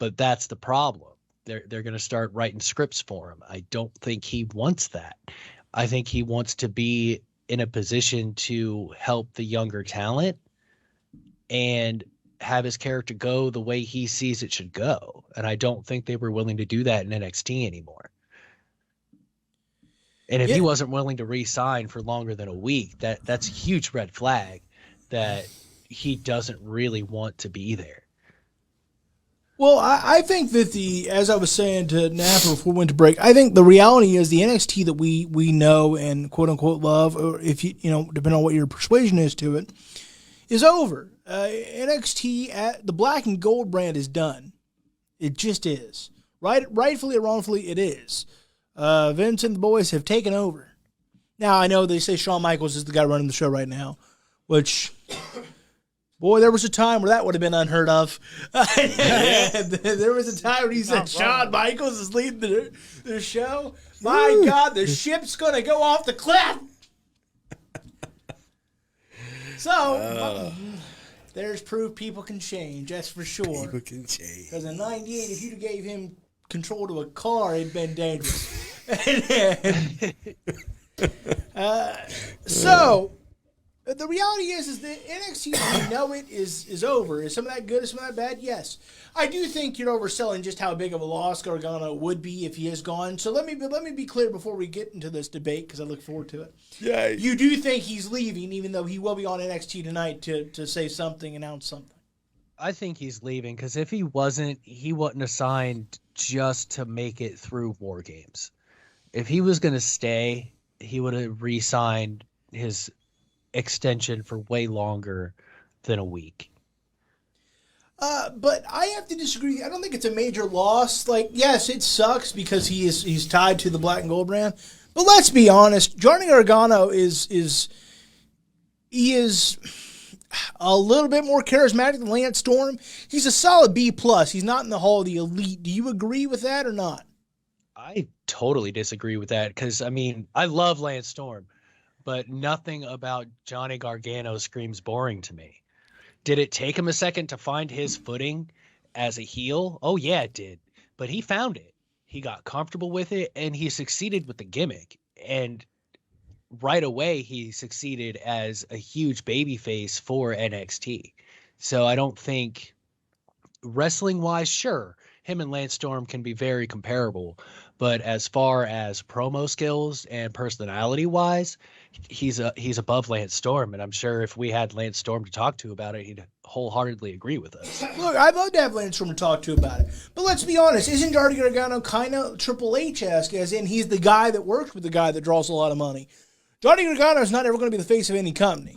But that's the problem. They're going to start writing scripts for him. I don't think he wants that. I think he wants to be in a position to help the younger talent and have his character go the way he sees it should go. And I don't think they were willing to do that in NXT anymore. And if he wasn't willing to re-sign for longer than a week, that's a huge red flag that he doesn't really want to be there. Well, I think that as I was saying to Napper before we went to break, I think the reality is the NXT that we know and quote unquote love, or if you depending on what your persuasion is to it, is over. NXT, the black and gold brand is done. It just is. Rightfully or wrongfully, it is. Vince and the boys have taken over. Now, I know they say Shawn Michaels is the guy running the show right now, which, boy, there was a time where that would have been unheard of. There was a time when he said Shawn Michaels is leading the show. My God, the ship's going to go off the cliff. So, there's proof people can change, that's for sure. People can change. Because in 98, if you gave him control to a car, it'd been dangerous. So, the reality is that NXT as we know it is over. Is some of that good? Is some of that bad? Yes. I do think you're overselling just how big of a loss Gargano would be if he is gone. So let me be clear before we get into this debate because I look forward to it. Yeah. You do think he's leaving, even though he will be on NXT tonight to say something, announce something. I think he's leaving because if he wasn't, he wouldn't have signed just to make it through War Games. If he was going to stay, he would have re-signed his extension for way longer than a week. But I have to disagree. I don't think it's a major loss. Like, yes, it sucks because he's tied to the black and gold brand. But let's be honest, Johnny Gargano is a little bit more charismatic than Lance Storm. He's a solid B+. He's not in the Hall of the Elite. Do you agree with that or not? I totally disagree with that because, I mean, I love Lance Storm, but nothing about Johnny Gargano screams boring to me. Did it take him a second to find his footing as a heel? Oh, yeah, it did. But he found it. He got comfortable with it, and he succeeded with the gimmick. And right away, he succeeded as a huge babyface for NXT. So I don't think, wrestling-wise, sure, him and Lance Storm can be very comparable. But as far as promo skills and personality-wise, he's above Lance Storm, and I'm sure if we had Lance Storm to talk to about it, he'd wholeheartedly agree with us. Look, I'd love to have Lance Storm to talk to about it. But let's be honest, isn't Johnny Gargano kind of Triple H-esque, as in he's the guy that works with the guy that draws a lot of money? Johnny Gargano is not ever going to be the face of any company.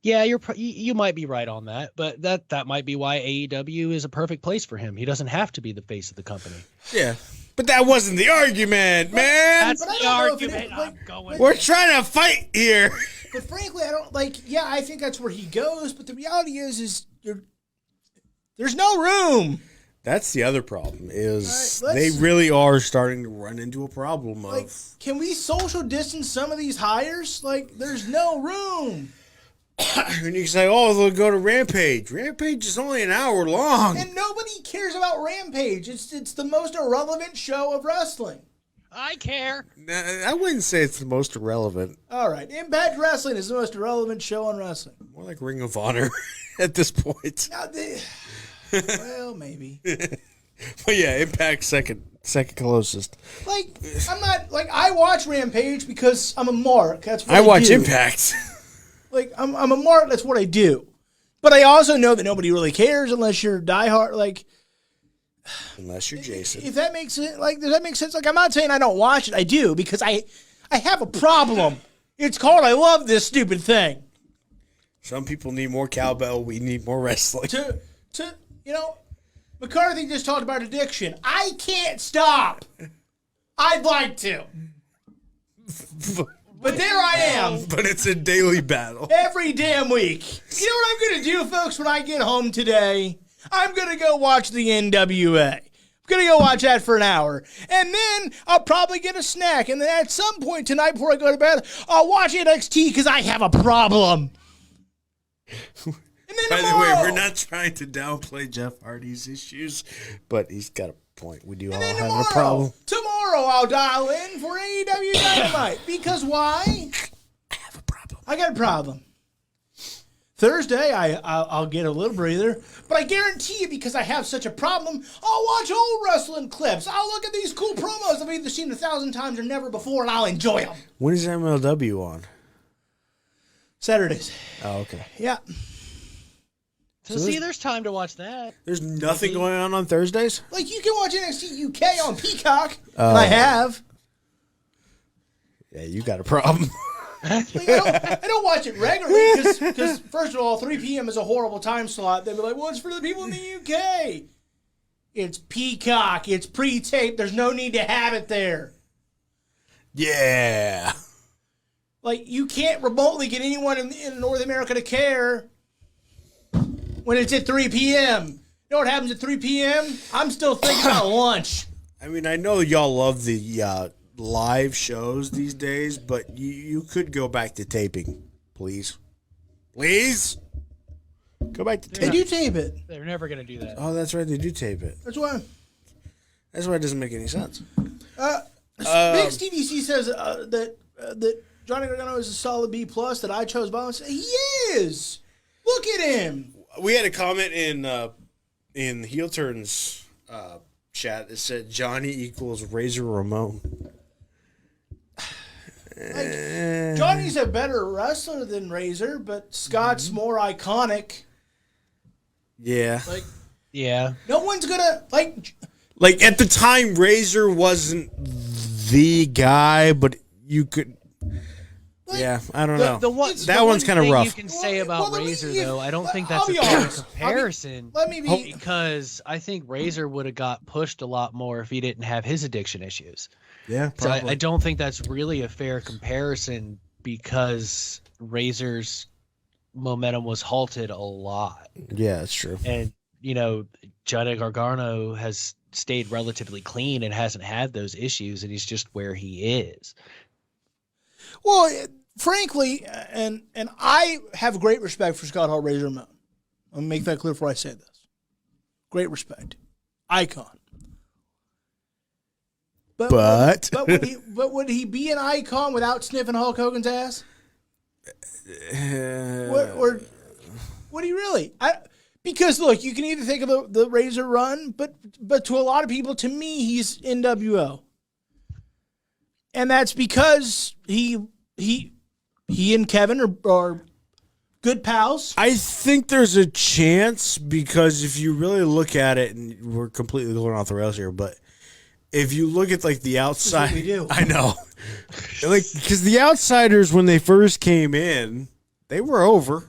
Yeah, you might be right on that, but that might be why AEW is a perfect place for him. He doesn't have to be the face of the company. Yeah, but that wasn't the argument, man. That's the argument I'm going. We're trying to fight here. But frankly, I don't yeah, I think that's where he goes. But the reality is there's no room. That's the other problem is they really are starting to run into a problem of. Can we social distance some of these hires? There's no room. And you can say, oh, they'll go to Rampage. Rampage is only an hour long. And nobody cares about Rampage. It's the most irrelevant show of wrestling. I care. I wouldn't say it's the most irrelevant. All right. Impact Wrestling is the most irrelevant show on wrestling. More like Ring of Honor at this point. Now, Well, maybe. But yeah, Impact second closest. Like, I'm not, like, I watch Rampage because I'm a mark. That's what I watch do. Impact. Like, I'm a mark. That's what I do. But I also know that nobody really cares unless you're diehard. Like, Unless you're Jason. if that makes it, like, does that make sense? Like, I'm not saying I don't watch it. I do because I have a problem. It's called I love this stupid thing. Some people need more cowbell. We need more wrestling. To you know, McCarthy just talked about addiction. I can't stop. I'd like to. But there I am. But it's a daily battle. Every damn week. You know what I'm going to do, folks, when I get home today? I'm going to go watch the NWA. I'm going to go watch that for an hour. And then I'll probably get a snack. And then at some point tonight before I go to bed, I'll watch NXT because I have a problem. And then By the tomorrow, way, we're not trying to downplay Jeff Hardy's issues, but he's got a point. We do all have a problem. Tomorrow I'll dial in for AEW Dynamite. Because why? I have a problem. I got a problem. Thursday, I'll get a little breather, but I guarantee you, because I have such a problem, I'll watch old wrestling clips. I'll look at these cool promos I've either seen 1,000 times or never before, and I'll enjoy them. When is MLW on? Saturdays. Oh, okay. Yeah. So see, there's time to watch that. There's nothing going on Thursdays? Like, you can watch NXT UK on Peacock, and I have. Yeah, you got a problem. Like, I don't watch it regularly because, first of all, 3 p.m. is a horrible time slot. They'd be like, well, it's for the people in the UK. It's Peacock. It's pre-taped. There's no need to have it there. Yeah. Like, you can't remotely get anyone in North America to care when it's at 3 p.m. You know what happens at 3 p.m.? I'm still thinking about lunch. I mean, I know y'all love the live shows these days, but you could go back to taping, please. Please? Go back to They taping. do tape it. They're never going to do that. Oh, that's right. They do tape it. That's why. That's why it doesn't make any sense. Big Stevie C says that Johnny Gargano is a solid B+, that I chose Bones. He is. Look at him. We had a comment in Heel Turn's chat that said Johnny equals Razor Ramon. Like, Johnny's a better wrestler than Razor, but Scott's more iconic. Yeah. Like, Yeah. no one's gonna Like at the time, Razor wasn't the guy, but you could. Yeah, I don't know. That one's kind of rough. You can say about Razor, though, I don't think I'll that's a be fair honest. comparison. Let me be. Because I think Razor would have got pushed a lot more if he didn't have his addiction issues. Yeah, So probably. I don't think that's really a fair comparison because Razor's momentum was halted a lot. Yeah, that's true. And, you know, Johnny Gargano has stayed relatively clean and hasn't had those issues, and he's just where he is. Well, frankly, and I have great respect for Scott Hall, Razor Ramon. I'll make that clear before I say this. Great respect. Icon. But would he be an icon without sniffing Hulk Hogan's ass? Or would he really? Because look, you can either think of the Razor run, but to a lot of people, to me, he's NWO, and that's because he and Kevin are good pals. I think there's a chance because if you really look at it, and we're completely going off the rails here, but if you look at like the outside, we do. I know, like because the Outsiders when they first came in, they were over.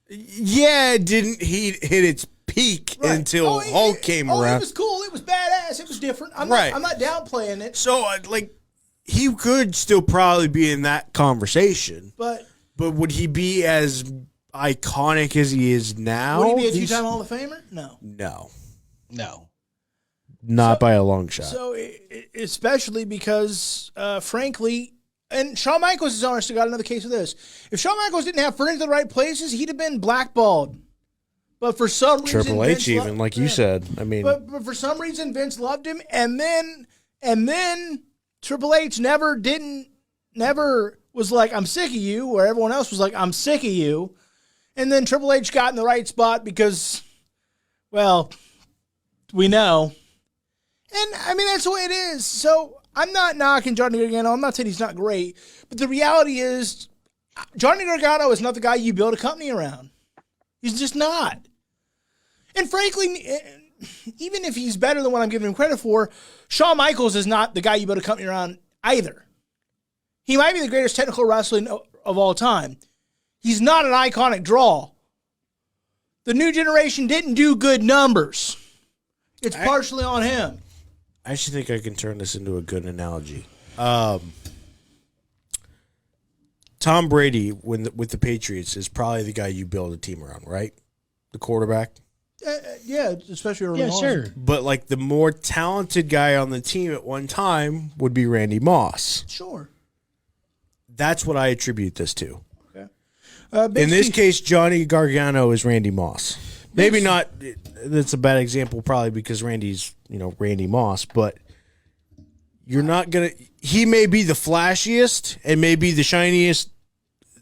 Yeah, it didn't hit its peak until Hulk came around. It was cool. It was badass. It was different. I'm not downplaying it. So like he could still probably be in that conversation, but would he be as iconic as he is now? Would he be a two-time Hall of Famer? No. Not by a long shot. So, especially because, frankly, and Shawn Michaels is honest to God, another case of this. If Shawn Michaels didn't have friends in the right places, he'd have been blackballed. But for some reason, Triple H, even like you said, I mean, but for some reason, Vince loved him, and then Triple H never was like, "I'm sick of you," where everyone else was like, "I'm sick of you," and then Triple H got in the right spot because. Well, we know. And, I mean, that's the way it is. So, I'm not knocking Johnny Gargano. I'm not saying he's not great. But the reality is, Johnny Gargano is not the guy you build a company around. He's just not. And frankly, even if he's better than what I'm giving him credit for, Shawn Michaels is not the guy you build a company around either. He might be the greatest technical wrestler of all time. He's not an iconic draw. The new generation didn't do good numbers. It's partially on him. I actually think I can turn this into a good analogy. Tom Brady, with the Patriots, is probably the guy you build a team around, right? The quarterback. Yeah, especially early on. Yeah, sure. But like the more talented guy on the team at one time would be Randy Moss. Sure. That's what I attribute this to. Okay. In this case, Johnny Gargano is Randy Moss. Maybe not. That's a bad example, probably because Randy's, Randy Moss. But you're not gonna. He may be the flashiest and may be the shiniest,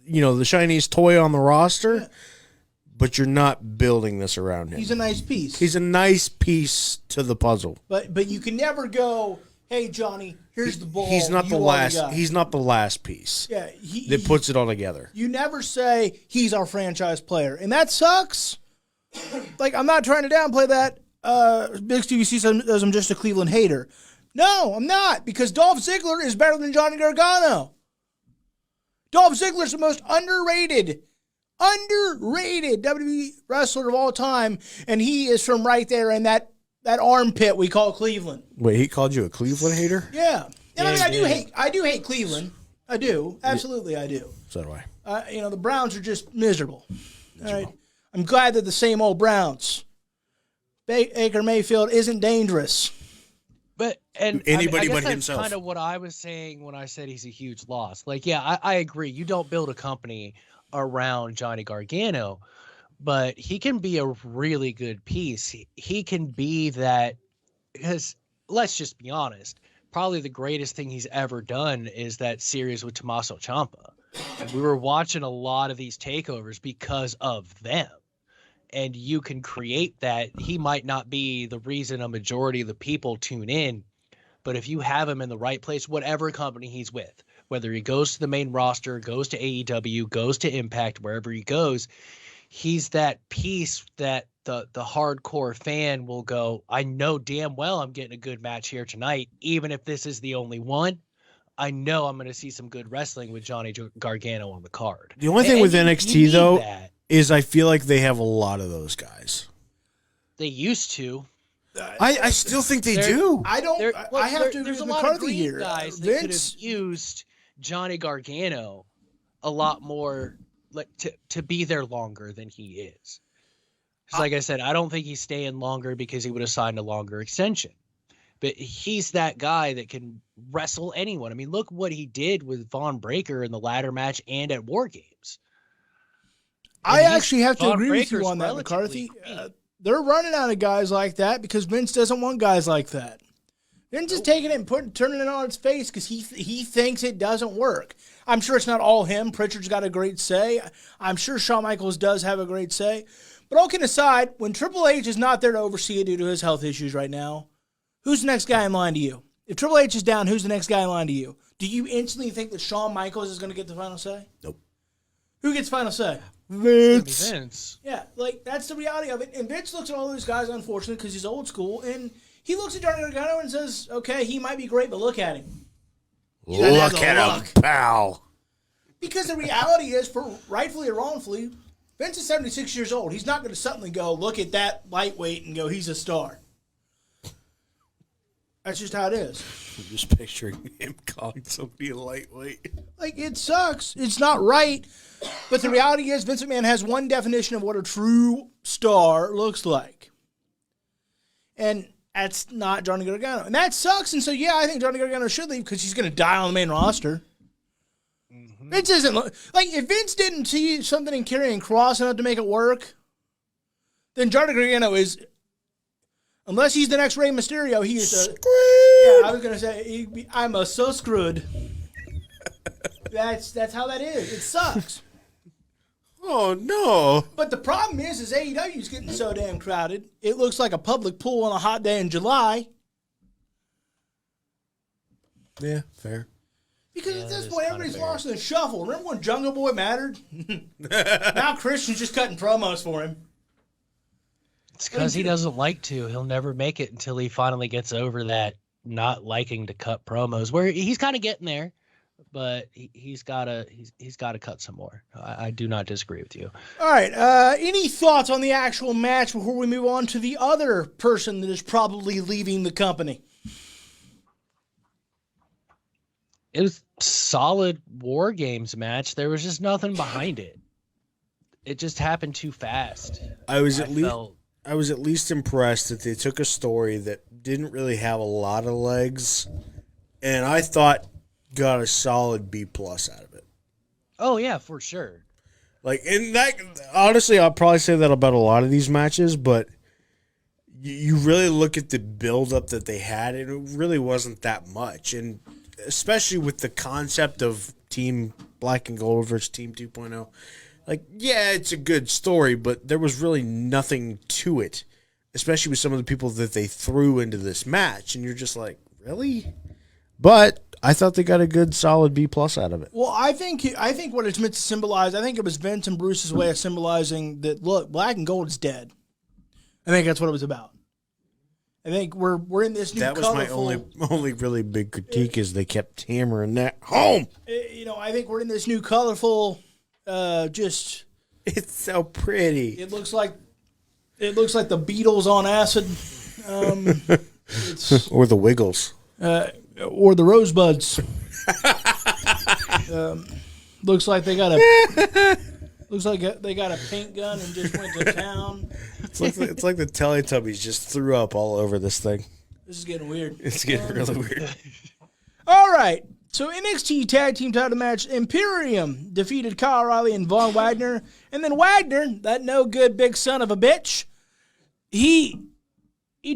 the shiniest toy on the roster. Yeah. But you're not building this around him. He's a nice piece. He's a nice piece to the puzzle. But you can never go, hey Johnny, here's the ball. He's not the last. He's not the last piece. Yeah, that puts it all together. You never say he's our franchise player, and that sucks. Like, I'm not trying to downplay that. Big Stevie C says I'm just a Cleveland hater. No, I'm not, because Dolph Ziggler is better than Johnny Gargano. Dolph Ziggler is the most underrated WWE wrestler of all time, and he is from right there in that armpit we call Cleveland. Wait, he called you a Cleveland hater? Yeah. And I mean, I do hate Cleveland. I do. Absolutely, I do. So do I. The Browns are just miserable. All right. I'm glad they're the same old Browns. Baker Mayfield isn't dangerous. But anybody but that's himself. Kind of what I was saying when I said he's a huge loss. Like, yeah, I agree. You don't build a company around Johnny Gargano, but he can be a really good piece. He can be that, because let's just be honest, probably the greatest thing he's ever done is that series with Tommaso Ciampa. And we were watching a lot of these takeovers because of them. And you can create that. He might not be the reason a majority of the people tune in, but if you have him in the right place, whatever company he's with, whether he goes to the main roster, goes to AEW, goes to Impact, wherever he goes, he's that piece that the hardcore fan will go, I know damn well I'm getting a good match here tonight, even if this is the only one. I know I'm going to see some good wrestling with Johnny Gargano on the card. The only thing with NXT, though, is I feel like they have a lot of those guys. They used to. I still think they do. I don't. I have to. There's a lot lot of green guys that could have used Johnny Gargano a lot more, like to be there longer than he is. Like I said, I don't think he's staying longer because he would have signed a longer extension. But he's that guy that can wrestle anyone. I mean, look what he did with Von Breakker in the ladder match and at War Games. I actually have to agree with you on that, McCarthy. They're running out of guys like that because Vince doesn't want guys like that. Vince is taking it and turning it on its face because he thinks it doesn't work. I'm sure it's not all him. Pritchard's got a great say. I'm sure Shawn Michaels does have a great say. But all kidding aside, when Triple H is not there to oversee it due to his health issues right now, who's the next guy in line to you? If Triple H is down, who's the next guy in line to you? Do you instantly think that Shawn Michaels is going to get the final say? Nope. Who gets final say? Vince. Yeah, like, that's the reality of it. And Vince looks at all those guys, unfortunately, because he's old school, and he looks at Johnny Gargano and says, okay, he might be great, but look at him. Look at him, pal. Because the reality is, for rightfully or wrongfully, Vince is 76 years old. He's not going to suddenly go, look at that lightweight and go, he's a star. That's just how it is. I'm just picturing him calling somebody a lightweight. Like, it sucks. It's not right. But the reality is, Vince McMahon has one definition of what a true star looks like. And that's not Johnny Gargano. And that sucks. And so, yeah, I think Johnny Gargano should leave because he's going to die on the main roster. Mm-hmm. Vince isn't... Like, if Vince didn't see something in Karrion Kross enough to make it work, then Johnny Gargano is... Unless he's the next Rey Mysterio, he is screwed. Yeah, I was gonna say I'm so screwed. That's how that is. It sucks. Oh, no. But the problem is AEW's getting so damn crowded, it looks like a public pool on a hot day in July. Yeah, fair. Because at this point, everybody's lost in the shuffle. Remember when Jungle Boy mattered? Now Christian's just cutting promos for him. It's because he doesn't like to. He'll never make it until he finally gets over that not liking to cut promos. Where he's kind of getting there, but he's got to cut some more. I do not disagree with you. All right. Any thoughts on the actual match before we move on to the other person that is probably leaving the company? It was solid War Games match. There was just nothing behind it. It just happened too fast. I was at least impressed that they took a story that didn't really have a lot of legs, and I thought got a solid B+ out of it. Oh yeah, for sure. Like, and that honestly, I'll probably say that about a lot of these matches, but you really look at the build-up that they had, and it really wasn't that much, and especially with the concept of Team Black and Gold versus Team 2.0. Like, yeah, it's a good story, but there was really nothing to it, especially with some of the people that they threw into this match, and you're just like, really? But I thought they got a good, solid B+ out of it. Well, I think what it's meant to symbolize, I think it was Vince and Bruce's way of symbolizing that, look, Black and Gold is dead. I think that's what it was about. I think we're in this new colorful... That was my only really big critique is they kept hammering that home. I think we're in this new colorful, just... It's so pretty. It looks like the Beatles on acid. Or the Wiggles. Or the Rosebuds. Looks like they got a paint gun and just went to town. It's like the Teletubbies just threw up all over this thing. This is getting weird. It's getting really weird. All right. So NXT Tag Team Title match, Imperium defeated Kyle O'Reilly and Von Wagner. And then Wagner, that no good big son of a bitch, he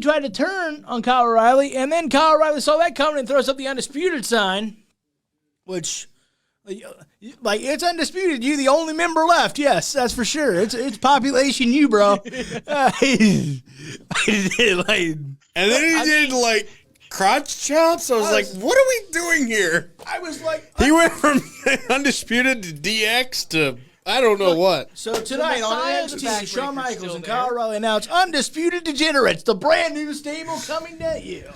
tried to turn on Kyle O'Reilly, and then Kyle O'Reilly saw that coming and throws up the Undisputed sign, which... Like, it's undisputed. You the only member left. Yes, that's for sure. It's population you, bro. And then he did, like, crotch chops. I was like, what are we doing here? I was like... He went from undisputed to DX to I don't know what. So tonight on NXT, Shawn Michaels and Kyle O'Reilly announced Undisputed Degenerates, the brand new stable coming to you.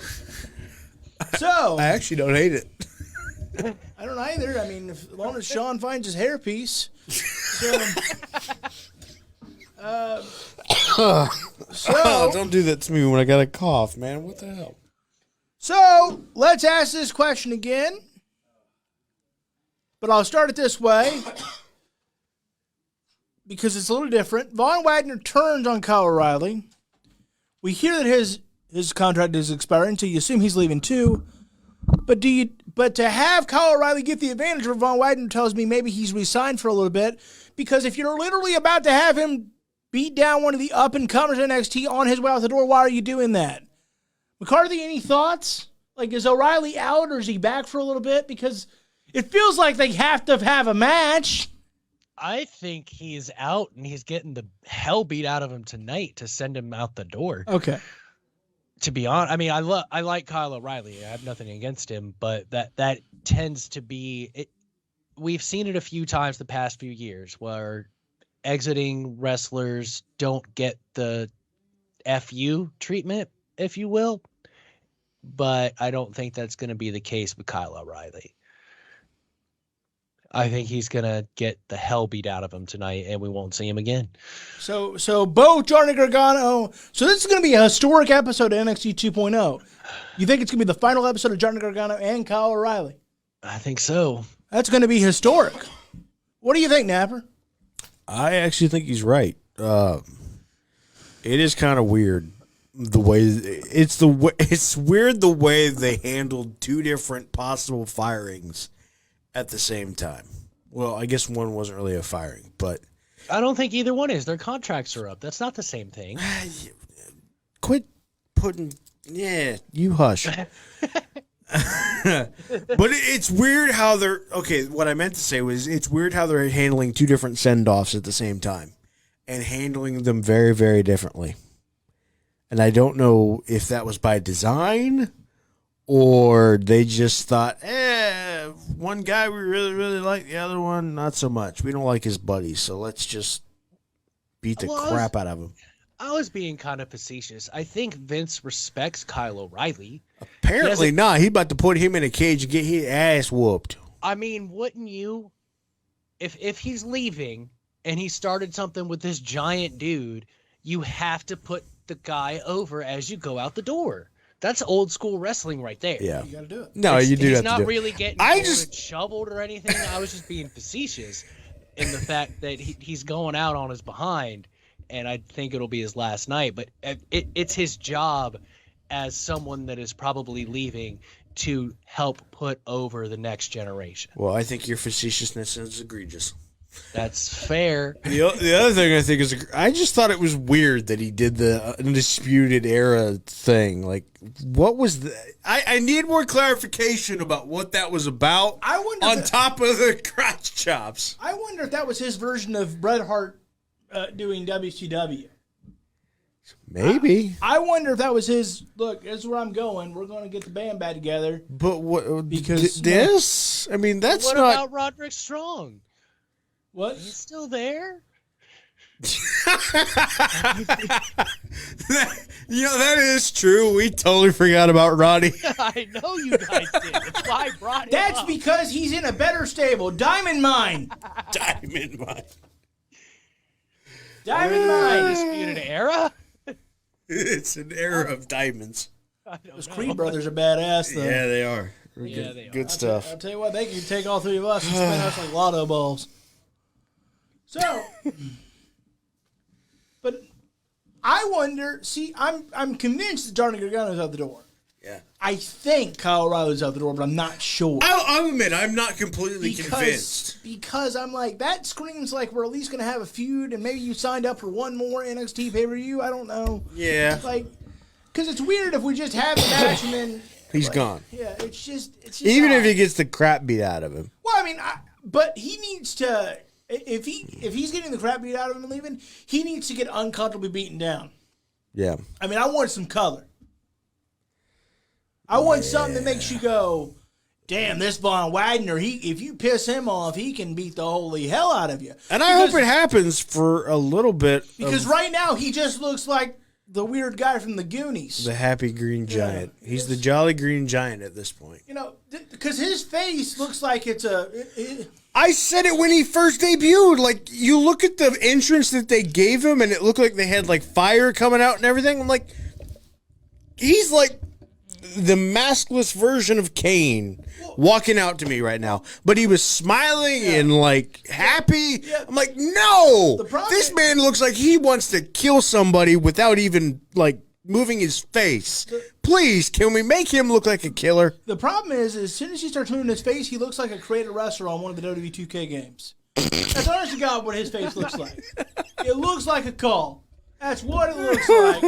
So... I actually don't hate it. I don't either. I mean, as long as Sean finds his hairpiece. Don't do that to me when I got a cough, man. What the hell? So, let's ask this question again. But I'll start it this way. Because it's a little different. Von Wagner turns on Kyle O'Reilly. We hear that his contract is expiring, so you assume he's leaving too. But to have Kyle O'Reilly get the advantage of Von Wagner tells me maybe he's resigned for a little bit, because if you're literally about to have him beat down one of the up-and-comers in NXT on his way out the door, why are you doing that? McCarthy, any thoughts? Like, is O'Reilly out or is he back for a little bit? Because it feels like they have to have a match. I think he's out and he's getting the hell beat out of him tonight to send him out the door. Okay. To be honest, I mean, I like Kyle O'Reilly. I have nothing against him, but that tends to be it. We've seen it a few times the past few years where exiting wrestlers don't get the FU treatment, if you will. But I don't think that's going to be the case with Kyle O'Reilly. I think he's going to get the hell beat out of him tonight, and we won't see him again. So both Johnny Gargano. So this is going to be a historic episode of NXT 2.0. You think it's going to be the final episode of Johnny Gargano and Kyle O'Reilly? I think so. That's going to be historic. What do you think, Napper? I actually think he's right. It is kind of weird the way it's weird the way they handled two different possible firings at the same time. Well, I guess one wasn't really a firing, but I don't think either one is. Their contracts are up. That's not the same thing. Quit putting... Yeah, you hush. But it's weird how they're okay. What I meant to say was it's weird how they're handling two different send-offs at the same time, and handling them very, very differently. And I don't know if that was by design or they just thought, one guy we really, really like, the other one not so much. We don't like his buddies, so let's just beat the crap out of him. I was being kind of facetious. I think Vince respects Kyle O'Reilly. Apparently not. He's about to put him in a cage and get his ass whooped. I mean, wouldn't you? If he's leaving and he started something with this giant dude, you have to put the guy over as you go out the door. That's old school wrestling right there. Yeah. You got to do it. No, you do He's have to do not it. really getting shoveled or anything. I was just being facetious in the fact that he's going out on his behind, and I think it'll be his last night. But it's his job as someone that is probably leaving to help put over the next generation. Well, I think your facetiousness is egregious. That's fair. The other thing I think is, I just thought it was weird that he did the Undisputed Era thing. Like, what was the? I need more clarification about what that was about. I wonder on top of the crotch chops. I wonder if that was his version of Bret Hart doing WCW. Maybe. I wonder if that was his. Look, this is where I'm going. We're going to get the band back together. But what? Because this? I mean, that's what not. about Roderick Strong? What? He's still there? That is true. We totally forgot about Roddy. I know you guys did. That's why I brought it That's up. because he's in a better stable. Diamond Mine. Diamond Mine. Diamond Mine. Undisputed Era? It's an era of diamonds. Those Creed brothers are badass, though. Yeah, they are. Yeah, they are. Good stuff. I'll tell you what, they can take all three of us and spin us like lotto balls. So, but I wonder. See, I'm convinced that Johnny Gargano's out the door. Yeah. I think Kyle O'Reilly's out the door, but I'm not sure. I'll admit, I'm not completely convinced. Because I'm like, that screams like we're at least going to have a feud, and maybe you signed up for one more NXT pay-per-view. I don't know. Yeah. Like, because it's weird if we just have the match and then He's gone. Yeah, it's just Even odd. if he gets the crap beat out of him. Well, I mean, but he needs to. If he's getting the crap beat out of him and leaving, he needs to get uncomfortably beaten down. Yeah. I mean, I want some color. I want something that makes you go, damn, this Von Wagner, if you piss him off, he can beat the holy hell out of you. And I hope it happens for a little bit. Because right now, he just looks like the weird guy from the Goonies. The happy green giant. He's the jolly green giant at this point. You know, because his face looks like it's I said it when he first debuted. Like, you look at the entrance that they gave him, and it looked like they had, like, fire coming out and everything. I'm like, he's like the maskless version of Kane walking out to me right now. But he was smiling and, like, happy. Yeah. I'm like, no! This is- man looks like he wants to kill somebody without even, like, moving his face. Please, can we make him look like a killer? The problem is, as soon as he starts moving his face, he looks like a creative wrestler on one of the WWE 2K games. That's honest to God what his face looks like. It looks like a call. That's what it looks like.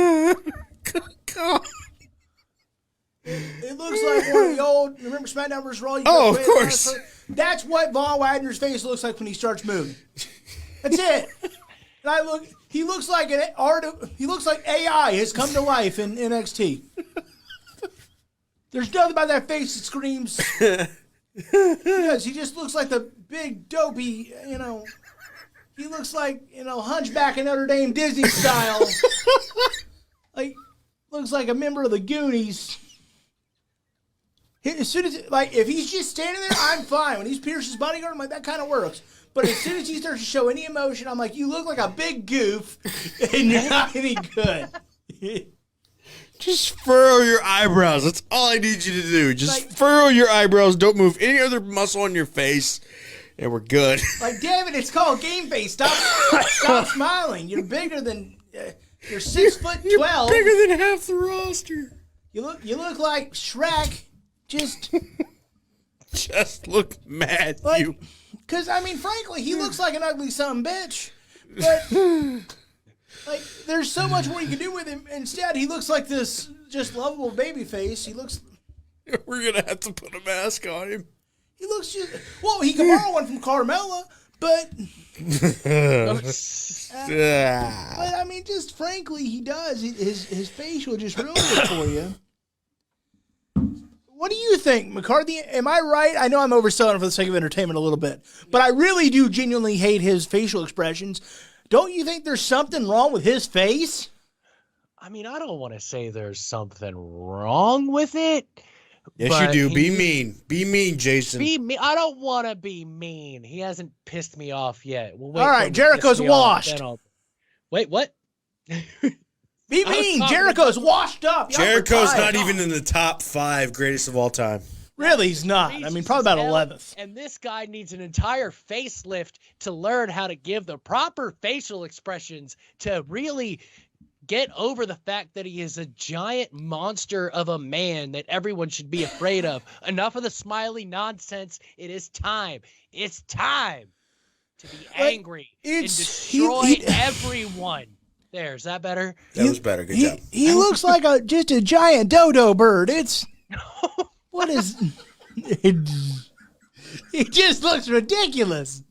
It looks like one of the old, remember SmackDown vs. Raw? Oh, of course. That's what Von Wagner's face looks like when he starts moving. That's it. And he looks like he looks like AI has come to life in NXT. There's nothing about that face that screams. He just looks like the big dopey, he looks like, Hunchback in Notre Dame Disney style. Like, looks like a member of the Goonies. As soon as, if he's just standing there, I'm fine. When he's Pierce's bodyguard, I'm like, that kind of works. But as soon as he starts to show any emotion, I'm like, you look like a big goof, and you're not any good. Just furrow your eyebrows. That's all I need you to do. Just furrow your eyebrows. Don't move any other muscle on your face, and we're good. Like, damn it, it's called game face. Stop smiling. You're bigger than you're 6'12". You're bigger than half the roster. You look like Shrek. Just look mad. Because, I mean, frankly, he looks like an ugly son of a bitch. But, there's so much more you can do with him. Instead, he looks like this just lovable baby face. He looks We're gonna have to put a mask on him. He looks just well. He can borrow one from Carmella, but I mean, just frankly, he does. His facial just ruins it for you. What do you think, McCarthy? Am I right? I know I'm overselling for the sake of entertainment a little bit, but I really do genuinely hate his facial expressions. Don't you think there's something wrong with his face? I mean, I don't want to say there's something wrong with it. Yes, you do. Be mean. Be mean, Jason. Be mean. I don't want to be mean. He hasn't pissed me off yet. We'll wait all right, Jericho's washed. Wait, what? Be mean. Jericho's washed up. Jericho's not even in the top 5 greatest of all time. Really, he's not. I mean, probably about 11th. And this guy needs an entire facelift to learn how to give the proper facial expressions to really get over the fact that he is a giant monster of a man that everyone should be afraid of. Enough of the smiley nonsense. It is time. It's time to be angry and destroy everyone. There, is that better? That was better. Good job. He looks like just a giant dodo bird. It's what is it? He just looks ridiculous.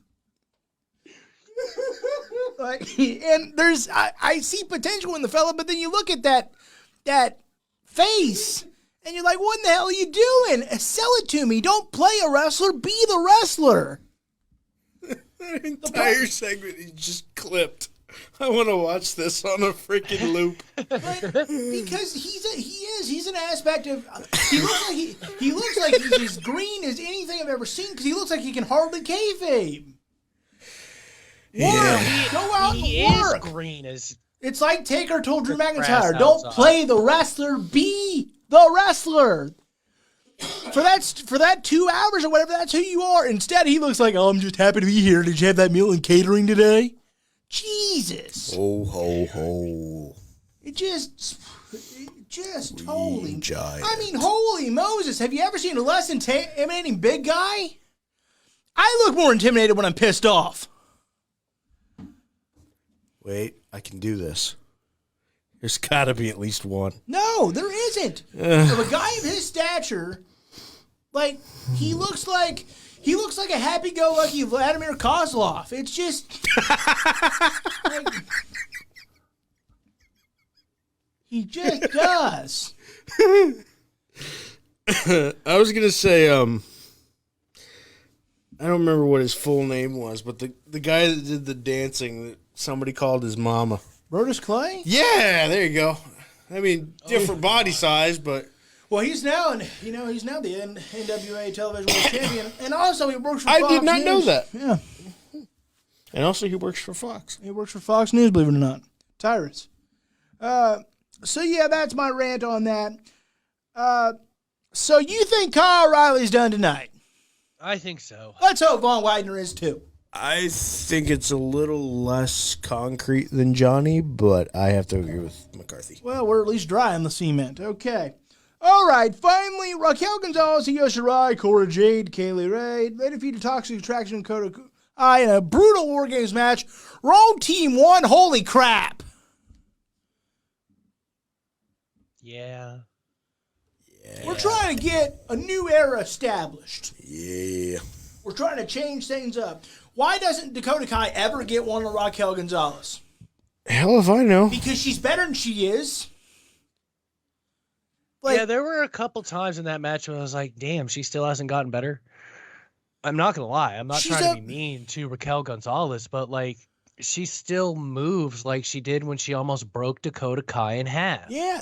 And I see potential in the fella, but then you look at that face, and you're like, what in the hell are you doing? Sell it to me. Don't play a wrestler. Be the wrestler. That entire segment is just clipped. I want to watch this on a freaking loop. Because he's an aspect of he looks like he's as green as anything I've ever seen because he looks like he can hardly kayfabe. Go out and work. Green as it's like Taker told Drew McIntyre, don't play the wrestler, be the wrestler. For that 2 hours or whatever, that's who you are. Instead, he looks like, I'm just happy to be here. Did you have that meal in catering today? Jesus. Ho, ho, ho. It just totally. Giant. I mean, holy Moses. Have you ever seen a less intimidating big guy? I look more intimidated when I'm pissed off. Wait, I can do this. There's got to be at least one. No, there isn't. Of a guy of his stature, like, he looks like a happy-go-lucky Vladimir Kozlov. It's just like, he just does. I was gonna say, I don't remember what his full name was, but the guy that did the dancing that somebody called his mama. Brodus Clay? Yeah, there you go. I mean, different body size, but well, he's now the NWA Television World Champion, and also he works for Fox I did not News. know that. Yeah, and also he works for Fox. He works for Fox News, believe it or not. Tyrants. So yeah, that's my rant on that. So you think Kyle O'Reilly's done tonight? I think so. Let's hope Von Widener is too. I think it's a little less concrete than Johnny, but I have to agree with McCarthy. Well, we're at least dry on the cement. Okay. All right. Finally, Raquel Gonzalez, Io Shirai, Cora Jade, Kaylee Ray, they defeated Toxic Attraction and Kota Kai in a brutal War Games match. Wrong team won. Holy crap. Yeah. We're trying to get a new era established. Yeah. We're trying to change things up. Why doesn't Dakota Kai ever get one of Raquel Gonzalez? Hell if I know. Because she's better than she is. Yeah, there were a couple times in that match where I was like, damn, she still hasn't gotten better. I'm not going to lie. I'm not trying to be mean to Raquel Gonzalez, but like, she still moves like she did when she almost broke Dakota Kai in half. Yeah,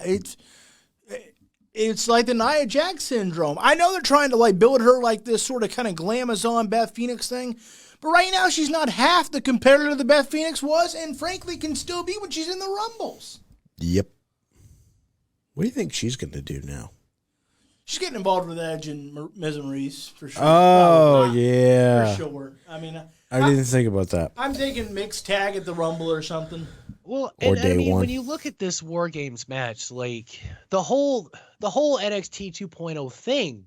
it's like the Nia Jax syndrome. I know they're trying to like build her like this sort of kind of glamazon Beth Phoenix thing, but right now she's not half the competitor that Beth Phoenix was, and frankly can still be when she's in the Rumbles. Yep. What do you think she's going to do now? She's getting involved with Edge and Miz and Maurice for sure. Oh, yeah. For sure. I mean, I didn't think about that. I'm thinking mixed tag at the Rumble or something. Well, or and day I mean, one. when you look at this War Games match, like the whole NXT 2.0 thing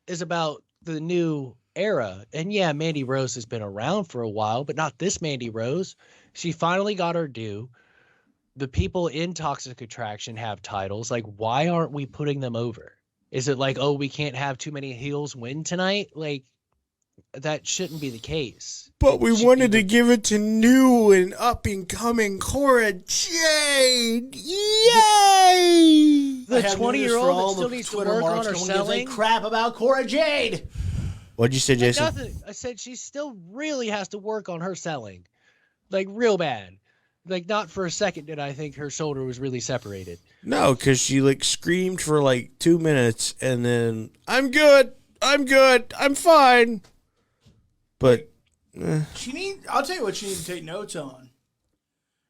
is about the new era. And yeah, Mandy Rose has been around for a while, but not this Mandy Rose. She finally got her due. The people in Toxic Attraction have titles. Like, why aren't we putting them over? Is it like, oh, we can't have too many heels win tonight? Like, that shouldn't be the case. But we wanted to give it to new and up-and-coming Cora Jade. Yay! The 20-year-old that still needs to work on her selling. Crap about Cora Jade. What'd you say, Jason? Nothing. I said she still really has to work on her selling. Like, real bad. Like, not for a second did I think her shoulder was really separated. No, because she, like, screamed for, like, 2 minutes, and then, I'm good, I'm fine. But I'll tell you what she needs to take notes on.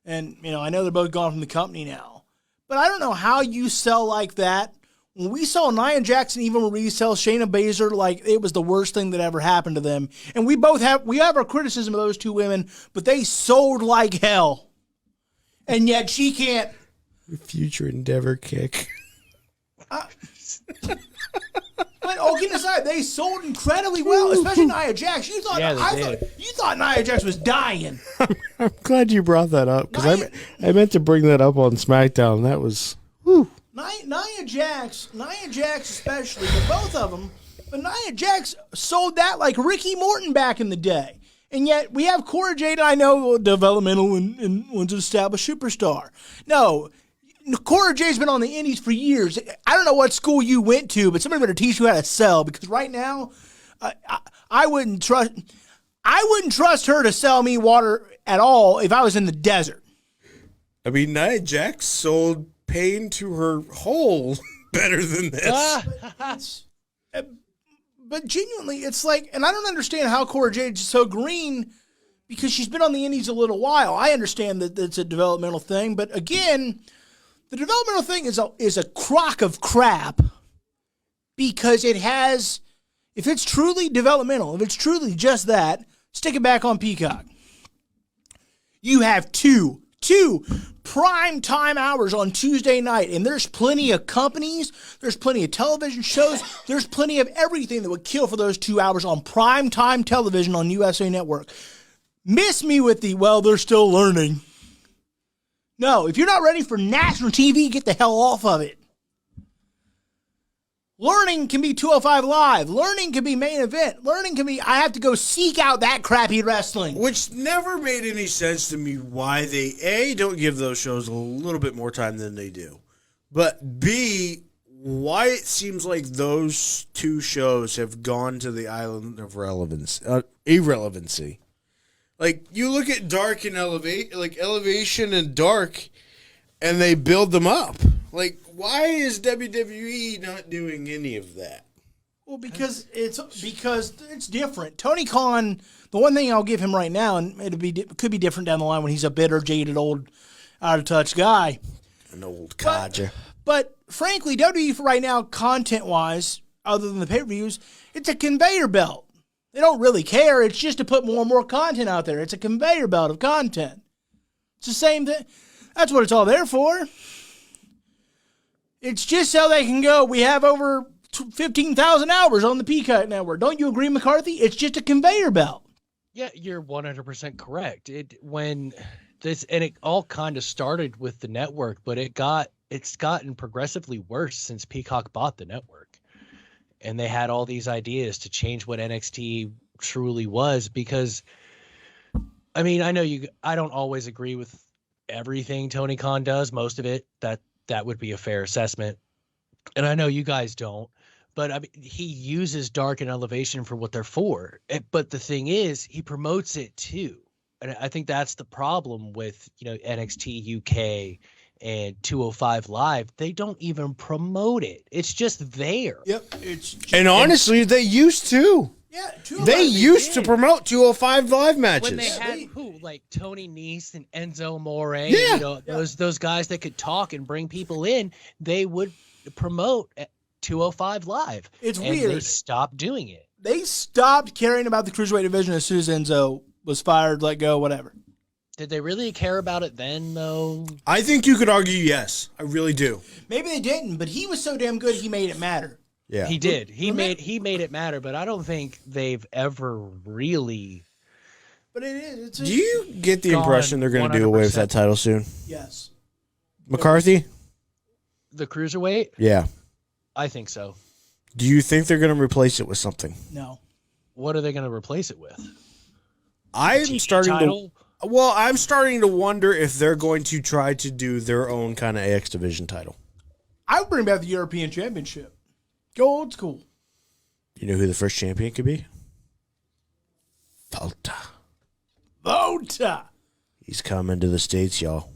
And, I know they're both gone from the company now. But I don't know how you sell like that. When we saw Nia Jackson even resell Shayna Baszler like it was the worst thing that ever happened to them. And we have our criticism of those two women, but they sold like hell. And yet she can't. Future Endeavor kick. But all kidding aside, they sold incredibly well, especially Nia Jax. You thought Nia Jax was dying. I'm glad you brought that up because I meant to bring that up on SmackDown. That was Nia Jax especially, but both of them. But Nia Jax sold that like Ricky Morton back in the day. And yet we have Cora Jade, I know, developmental and one's an established superstar. No, Cora Jade's been on the indies for years. I don't know what school you went to, but somebody better teach you how to sell because right now, I wouldn't trust her to sell me water at all if I was in the desert. I mean, Nia Jax sold pain to her hole better than this. But genuinely, it's like, and I don't understand how Cora Jade's so green because she's been on the indies a little while. I understand that it's a developmental thing, but again, the developmental thing is a crock of crap because it has, if it's truly developmental, if it's truly just that, stick it back on Peacock. You have two prime time hours on Tuesday night, and there's plenty of companies, there's plenty of television shows, there's plenty of everything that would kill for those 2 hours on prime time television on USA Network. Miss me with they're still learning. No, if you're not ready for national TV, get the hell off of it. Learning can be 205 Live. Learning can be Main Event. Learning can be, I have to go seek out that crappy wrestling. Which never made any sense to me why they, A, don't give those shows a little bit more time than they do. But B, why it seems like those two shows have gone to the island of irrelevancy. Like, you look at Dark and Elevation and Dark, and they build them up. Like, why is WWE not doing any of that? Well, because it's different. Tony Khan, the one thing I'll give him right now, and it could be different down the line when he's a bitter, jaded, old, out of touch guy. An old codger. But frankly, WWE for right now, content-wise, other than the pay-per-views, it's a conveyor belt. They don't really care. It's just to put more and more content out there. It's a conveyor belt of content. It's the same thing. That's what it's all there for. It's just so they can go, we have over 15,000 hours on the Peacock Network. Don't you agree, McCarthy? It's just a conveyor belt. Yeah, you're 100% correct. It all kind of started with the network, but it's gotten progressively worse since Peacock bought the network. And they had all these ideas to change what NXT truly was because, I mean, I know I don't always agree with everything Tony Khan does, most of it, that would be a fair assessment. And I know you guys don't, but I mean, he uses Dark and Elevation for what they're for. But the thing is, he promotes it too. And I think that's the problem with, NXT UK and 205 Live. They don't even promote it. It's just there. Yep. And honestly, they used to. Yeah, they used to promote 205 Live matches. When they had like Tony Nese and Enzo Amore, yeah. Those guys that could talk and bring people in, they would promote 205 Live. It's and weird. They stopped doing it. They stopped caring about the Cruiserweight division as soon as Enzo was fired, let go, whatever. Did they really care about it then, though? I think you could argue yes. I really do. Maybe they didn't, but he was so damn good he made it matter. Yeah, he did. He made it matter, but I don't think they've ever really. But it is. Do you get the impression they're going to do away with that title soon? Yes. McCarthy? The Cruiserweight? Yeah. I think so. Do you think they're going to replace it with something? No. What are they going to replace it with? I'm starting title? I'm starting to wonder if they're going to try to do their own kind of AX Division title. I would bring back the European Championship. Go old school. You know who the first champion could be? Volta. He's coming to the States, y'all.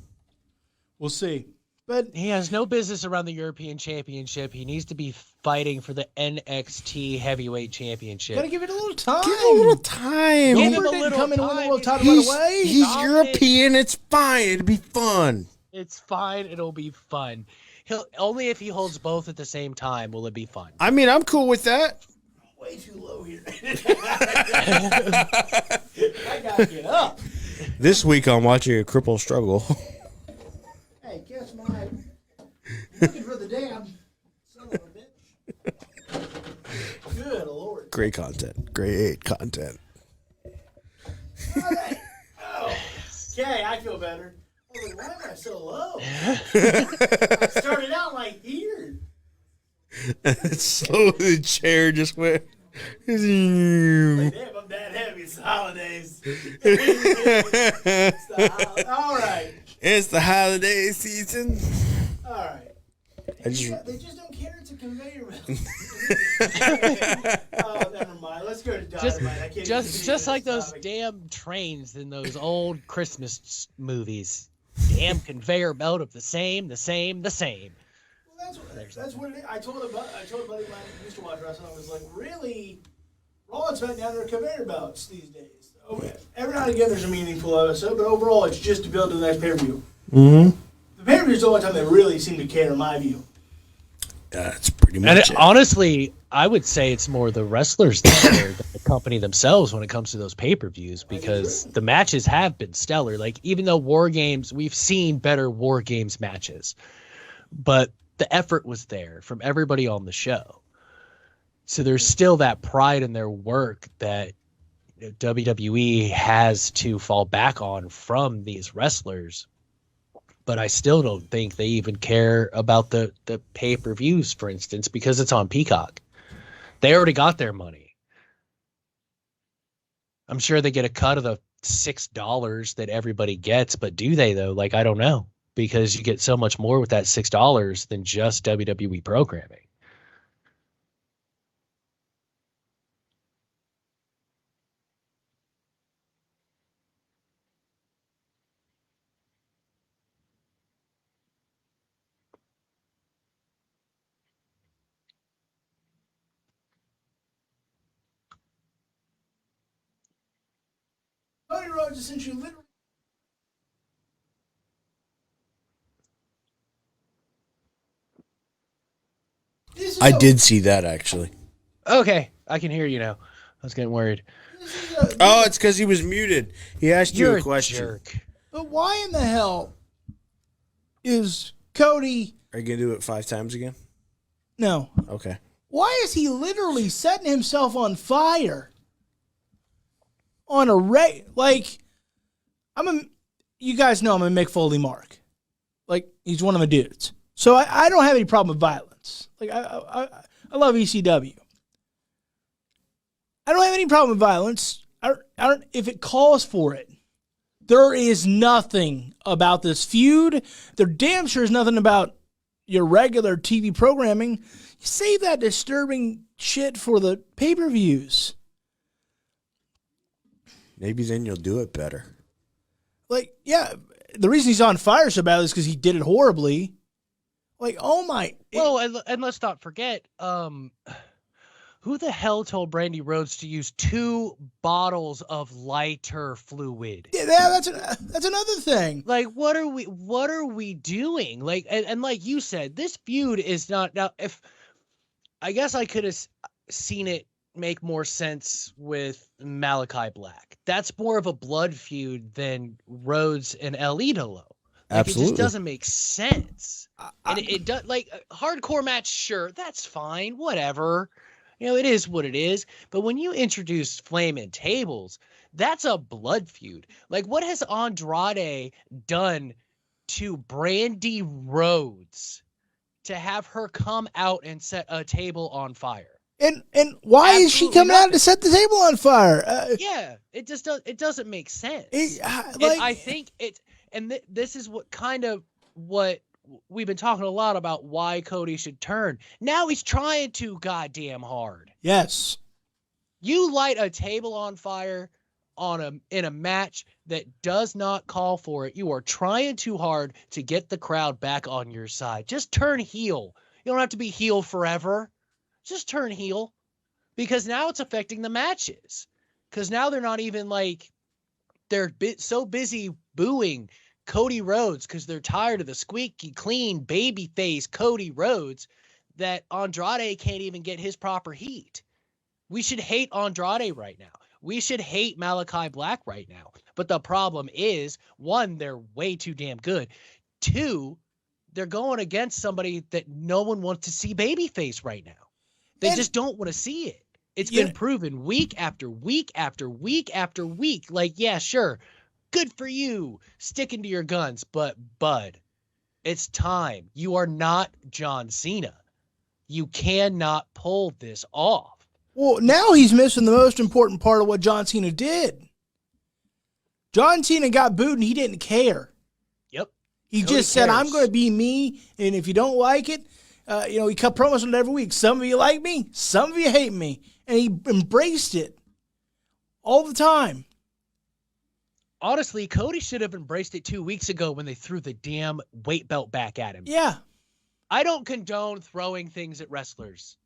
We'll see. But He has no business around the European Championship. He needs to be fighting for the NXT Heavyweight Championship. gotta give it a little time. Give it a little time. Give him Goldberg a didn't little come in and win the time. world title right away. He's Dominate. European. It's fine. It'll be fun. It's fine. It'll be fun. He'll only if he holds both at the same time will it be fun. I mean, I'm cool with that. Way too low here. I gotta get up. This week I'm watching a cripple struggle. Hey, guess my looking for the damn son of a bitch. Good Lord. Great content. Great content. All right. Oh. Okay, I feel better. I was like, why am I so low? I started out like here. Slowly the chair just went. Like, damn, I'm that heavy. It's the holidays. All right. It's the holiday season. All right. They just don't care. It's a conveyor belt. Oh, never mind. Let's go to Dynamite. I can't Just like this those topic. damn trains in those old Christmas movies. Damn conveyor belt of the same. Well, that's what it is. I told a buddy of mine who used to watch wrestling. I was like, really, Raw and SmackDown are conveyor belts these days. Every now and again, there's a meaningful episode, but overall, it's just to build to the next pay-per-view. Mm-hmm. The pay-per-view is the only time they really seem to care, in my view. That's pretty much And it. honestly, I would say it's more the wrestlers that care than the company themselves when it comes to those pay-per-views, because the matches have been stellar. Like, even though War Games, we've seen better War Games matches, but the effort was there from everybody on the show. So there's still that pride in their work that WWE has to fall back on from these wrestlers. But I still don't think they even care about the pay-per-views, for instance, because it's on Peacock. They already got their money. I'm sure they get a cut of the $6 that everybody gets, but do they, though? Like, I don't know, because you get so much more with that $6 than just WWE programming. Cody Rhodes essentially literally. I did see that, actually. Okay, I can hear you now. I was getting worried. Oh, it's because he was muted. He asked you You're a question. jerk. But why in the hell is Cody? Are you going to do it 5 times again? No. Okay. Why is he literally setting himself on fire? On a like, you guys know I'm a Mick Foley mark. Like, he's one of my dudes. So I don't have any problem with violence. Like, I love ECW. I don't have any problem with violence. I don't if it calls for it. There is nothing about this feud. There damn sure is nothing about your regular TV programming. You save that disturbing shit for the pay-per-views. Maybe then you'll do it better. Like, yeah, the reason he's on fire so badly is because he did it horribly. Like, oh my. Well, and let's not forget, who the hell told Brandy Rhodes to use 2 bottles of lighter fluid? Yeah, that's another thing. Like, what are we doing? Like, and like you said, this feud is not now. If I guess I could have seen it make more sense with Malachi Black. That's more of a blood feud than Rhodes and El Idolo. Like, Absolutely. it just doesn't make sense. And it does, like, a hardcore match, sure, that's fine, whatever. You know, it is what it is. But when you introduce Flaming Tables, that's a blood feud. Like, what has Andrade done to Brandy Rhodes to have her come out and set a table on fire. And why is she coming out to set the table on fire? Yeah, it just doesn't make sense. I think it's this is what we've been talking a lot about, why Cody should turn. Now he's trying too goddamn hard. Yes. You light a table on fire in a match that does not call for it. You are trying too hard to get the crowd back on your side. Just turn heel. You don't have to be heel forever. Just turn heel, because now it's affecting the matches. Because now they're not even they're so busy booing Cody Rhodes because they're tired of the squeaky clean babyface Cody Rhodes that Andrade can't even get his proper heat. We should hate Andrade right now. We should hate Malachi Black right now. But the problem is, one, they're way too damn good. Two, they're going against somebody that no one wants to see babyface right now. They just don't want to see it. It's been proven week after week after week after week. Yeah, sure. Good for you sticking to your guns. But, bud, it's time. You are not John Cena. You cannot pull this off. Well, now he's missing the most important part of what John Cena did. John Cena got booed and he didn't care. Yep. He just said, I'm going to be me, and if you don't like it, he cut promos on it every week. Some of you like me, some of you hate me. And he embraced it all the time. Honestly, Cody should have embraced it 2 weeks ago when they threw the damn weight belt back at him. Yeah. I don't condone throwing things at wrestlers.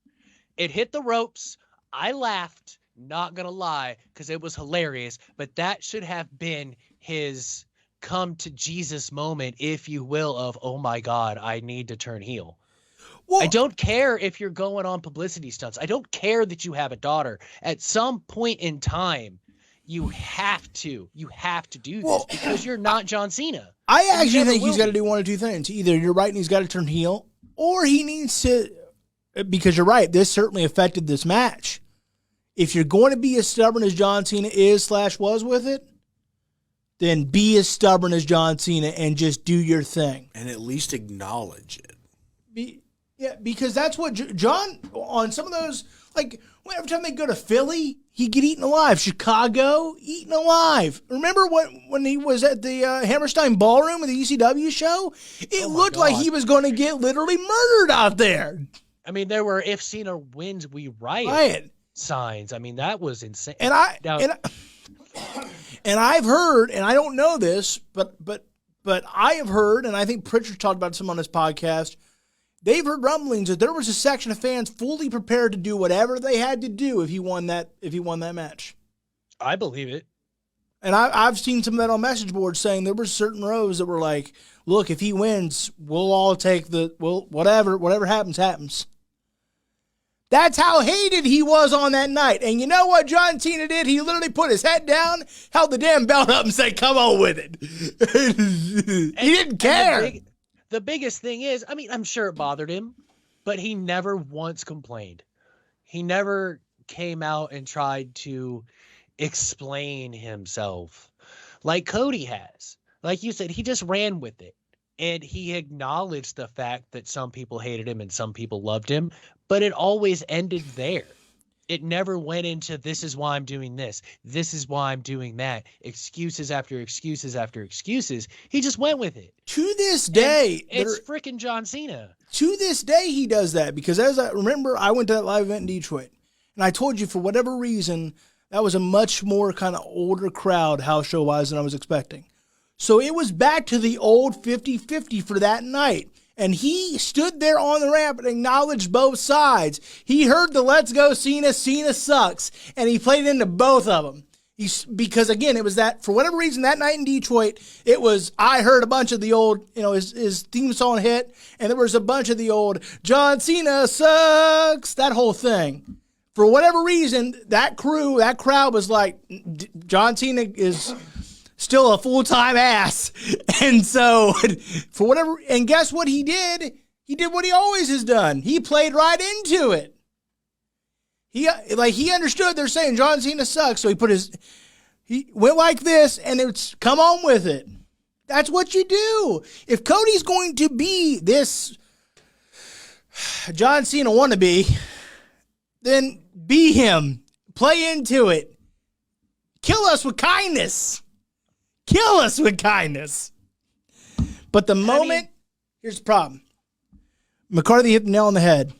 It hit the ropes. I laughed, not going to lie, because it was hilarious. But that should have been his come to Jesus moment, if you will, of, oh my God, I need to turn heel. Well, I don't care if you're going on publicity stunts. I don't care that you have a daughter. At some point in time, you have to do this because you're not John Cena. I actually think he's got to do one of two things. Either you're right and he's got to turn heel, or he needs to, because you're right, this certainly affected this match. If you're going to be as stubborn as John Cena is/was with it, then be as stubborn as John Cena and just do your thing. And at least acknowledge it. Yeah, because that's what John, on some of those, every time they go to Philly, he'd get eaten alive. Chicago, eaten alive. Remember when he was at the Hammerstein Ballroom with the ECW show? It looked like he was going to get literally murdered out there. I mean, there were "If Cena wins, we riot" signs. I mean, that was insane. And I've heard, and I don't know this, but I have heard, and I think Pritchard talked about some on his podcast. They've heard rumblings that there was a section of fans fully prepared to do whatever they had to do if he won that match. I believe it. And I've seen some of that on message boards saying there were certain rows that were like, look, if he wins, we'll all take whatever happens. That's how hated he was on that night. And you know what John Cena did? He literally put his head down, held the damn belt up, and said, come on with it. He didn't care. The biggest thing is, I mean, I'm sure it bothered him, but he never once complained. He never came out and tried to explain himself like Cody has. Like you said, he just ran with it. And he acknowledged the fact that some people hated him and some people loved him, but it always ended there. It never went into, this is why I'm doing this. This is why I'm doing that. Excuses after excuses after excuses. He just went with it. To this day. It's freaking John Cena. To this day, he does that because as I remember, I went to that live event in Detroit. And I told you, for whatever reason, that was a much more kind of older crowd house show-wise than I was expecting. So it was back to the old 50-50 for that night. And he stood there on the ramp and acknowledged both sides. He heard the "Let's go Cena, Cena sucks," and he played into both of them. Because again, it was that, for whatever reason, that night in Detroit, it was, I heard a bunch of the old, his theme song hit, and there was a bunch of the old John Cena sucks, that whole thing. For whatever reason, that crowd was like, John Cena is still a full-time ass. And so, for whatever, and guess what he did? He did what he always has done. He played right into it. He understood they're saying John Cena sucks, so he went like this, and it's, come on with it. That's what you do. If Cody's going to be this John Cena wannabe, then be him. Play into it. Kill us with kindness. Kill us with kindness. But the moment, here's the problem. McCarthy hit the nail on the head.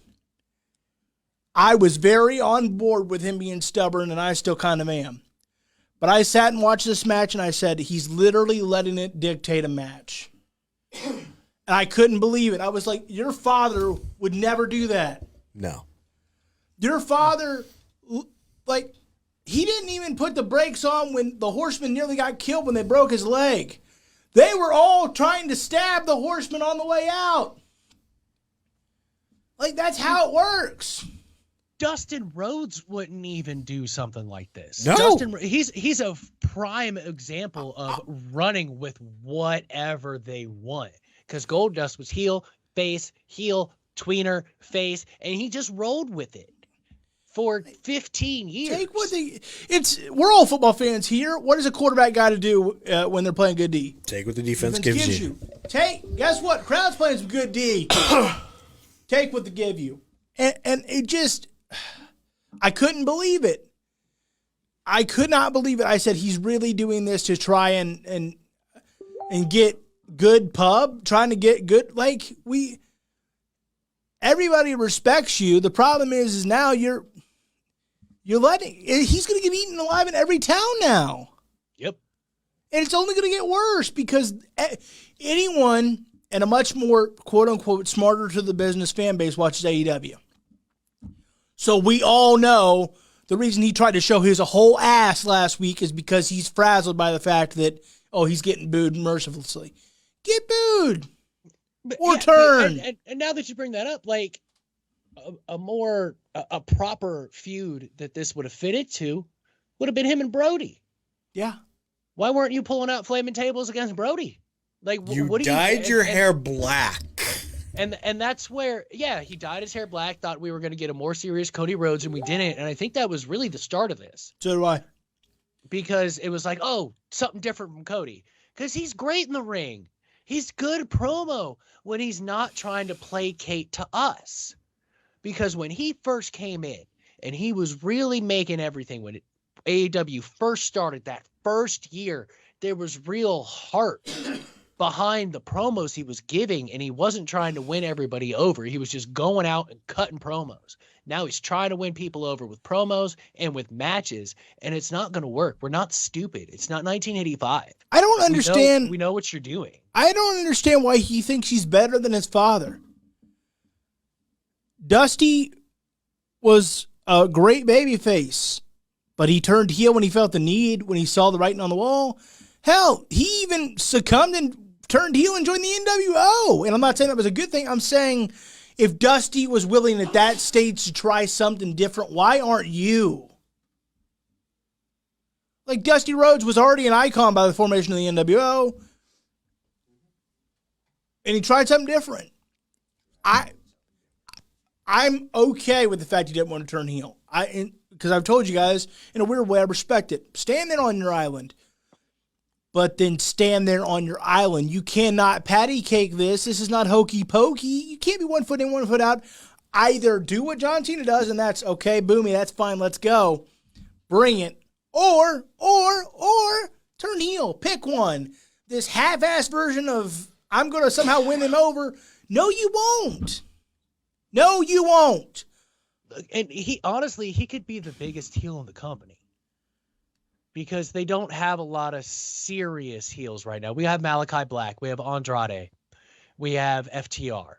I was very on board with him being stubborn, and I still kind of am. But I sat and watched this match, and I said, he's literally letting it dictate a match. And I couldn't believe it. I was like, your father would never do that. No. Your father, like, he didn't even put the brakes on when the Horseman nearly got killed when they broke his leg. They were all trying to stab the Horseman on the way out. Like, that's how it works. Dustin Rhodes wouldn't even do something like this. No. He's a prime example of running with whatever they want. Because Goldust was heel, tweener, face, and he just rolled with it for 15 years. We're all football fans here. What does a quarterback got to do when they're playing good D? Take what the defense gives you. Guess what? Crowd's playing some good D. Take what they give you. And it just, I couldn't believe it. I could not believe it. I said, he's really doing this to try and get good pub, trying to get good. Everybody respects you. The problem is now you're letting, he's going to get eaten alive in every town now. Yep. And it's only going to get worse because anyone and a much more, quote unquote, smarter to the business fan base watches AEW. So we all know the reason he tried to show his whole ass last week is because he's frazzled by the fact that, he's getting booed mercilessly. Get booed. Or turn. And now that you bring that up, like a proper feud that this would have fitted to would have been him and Brody. Yeah. Why weren't you pulling out flaming tables against Brody? Like you dyed your hair black. And that's where, he dyed his hair black, thought we were going to get a more serious Cody Rhodes, and we didn't. And I think that was really the start of this. So do I. Because it was like, something different from Cody. Because he's great in the ring. He's good promo when he's not trying to placate to us. Because when he first came in, and he was really making everything, when AEW first started that first year, there was real heart behind the promos he was giving, and he wasn't trying to win everybody over. He was just going out and cutting promos. Now he's trying to win people over with promos and with matches, and it's not going to work. We're not stupid. It's not 1985. I don't understand. We know what you're doing. I don't understand why he thinks he's better than his father. Dusty was a great babyface, but he turned heel when he felt the need, when he saw the writing on the wall. Hell, he even succumbed and turned heel and joined the NWO. And I'm not saying that was a good thing. I'm saying if Dusty was willing at that stage to try something different, why aren't you? Like, Dusty Rhodes was already an icon by the formation of the NWO. And he tried something different. I'm okay with the fact he didn't want to turn heel. Because I've told you guys, in a weird way, I respect it. Stand there on your island. But then stand there on your island. You cannot patty cake this. This is not hokey pokey. You can't be 1 foot in, 1 foot out. Either do what John Cena does, and that's okay, boomy, that's fine, let's go. Bring it. Or turn heel. Pick one. This half-assed version of I'm going to somehow win him over. No, you won't. No, you won't. And he could be the biggest heel in the company. Because they don't have a lot of serious heels right now. We have Malachi Black. We have Andrade. We have FTR.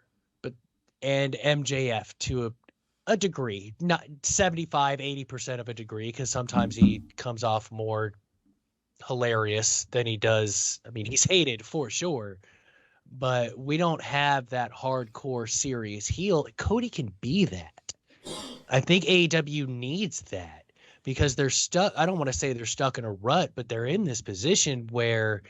And MJF to a degree. Not 75, 80% of a degree, because sometimes he comes off more hilarious than he does. I mean, he's hated for sure. But we don't have that hardcore serious heel. Cody can be that. I think AEW needs that. Because they're stuck, I don't want to say they're stuck in a rut, but they're in this position where,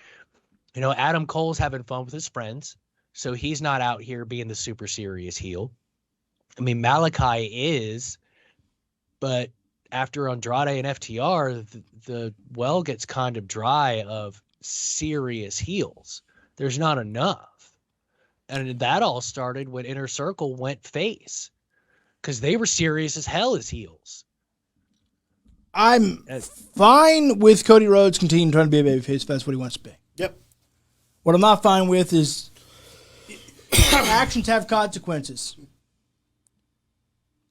Adam Cole's having fun with his friends, so he's not out here being the super serious heel. I mean, Malachi is, but after Andrade and FTR, the well gets kind of dry of serious heels. There's not enough. And that all started when Inner Circle went face, because they were serious as hell as heels. I'm fine with Cody Rhodes continuing trying to be a babyface if that's what he wants to be. Yep. What I'm not fine with is actions have consequences.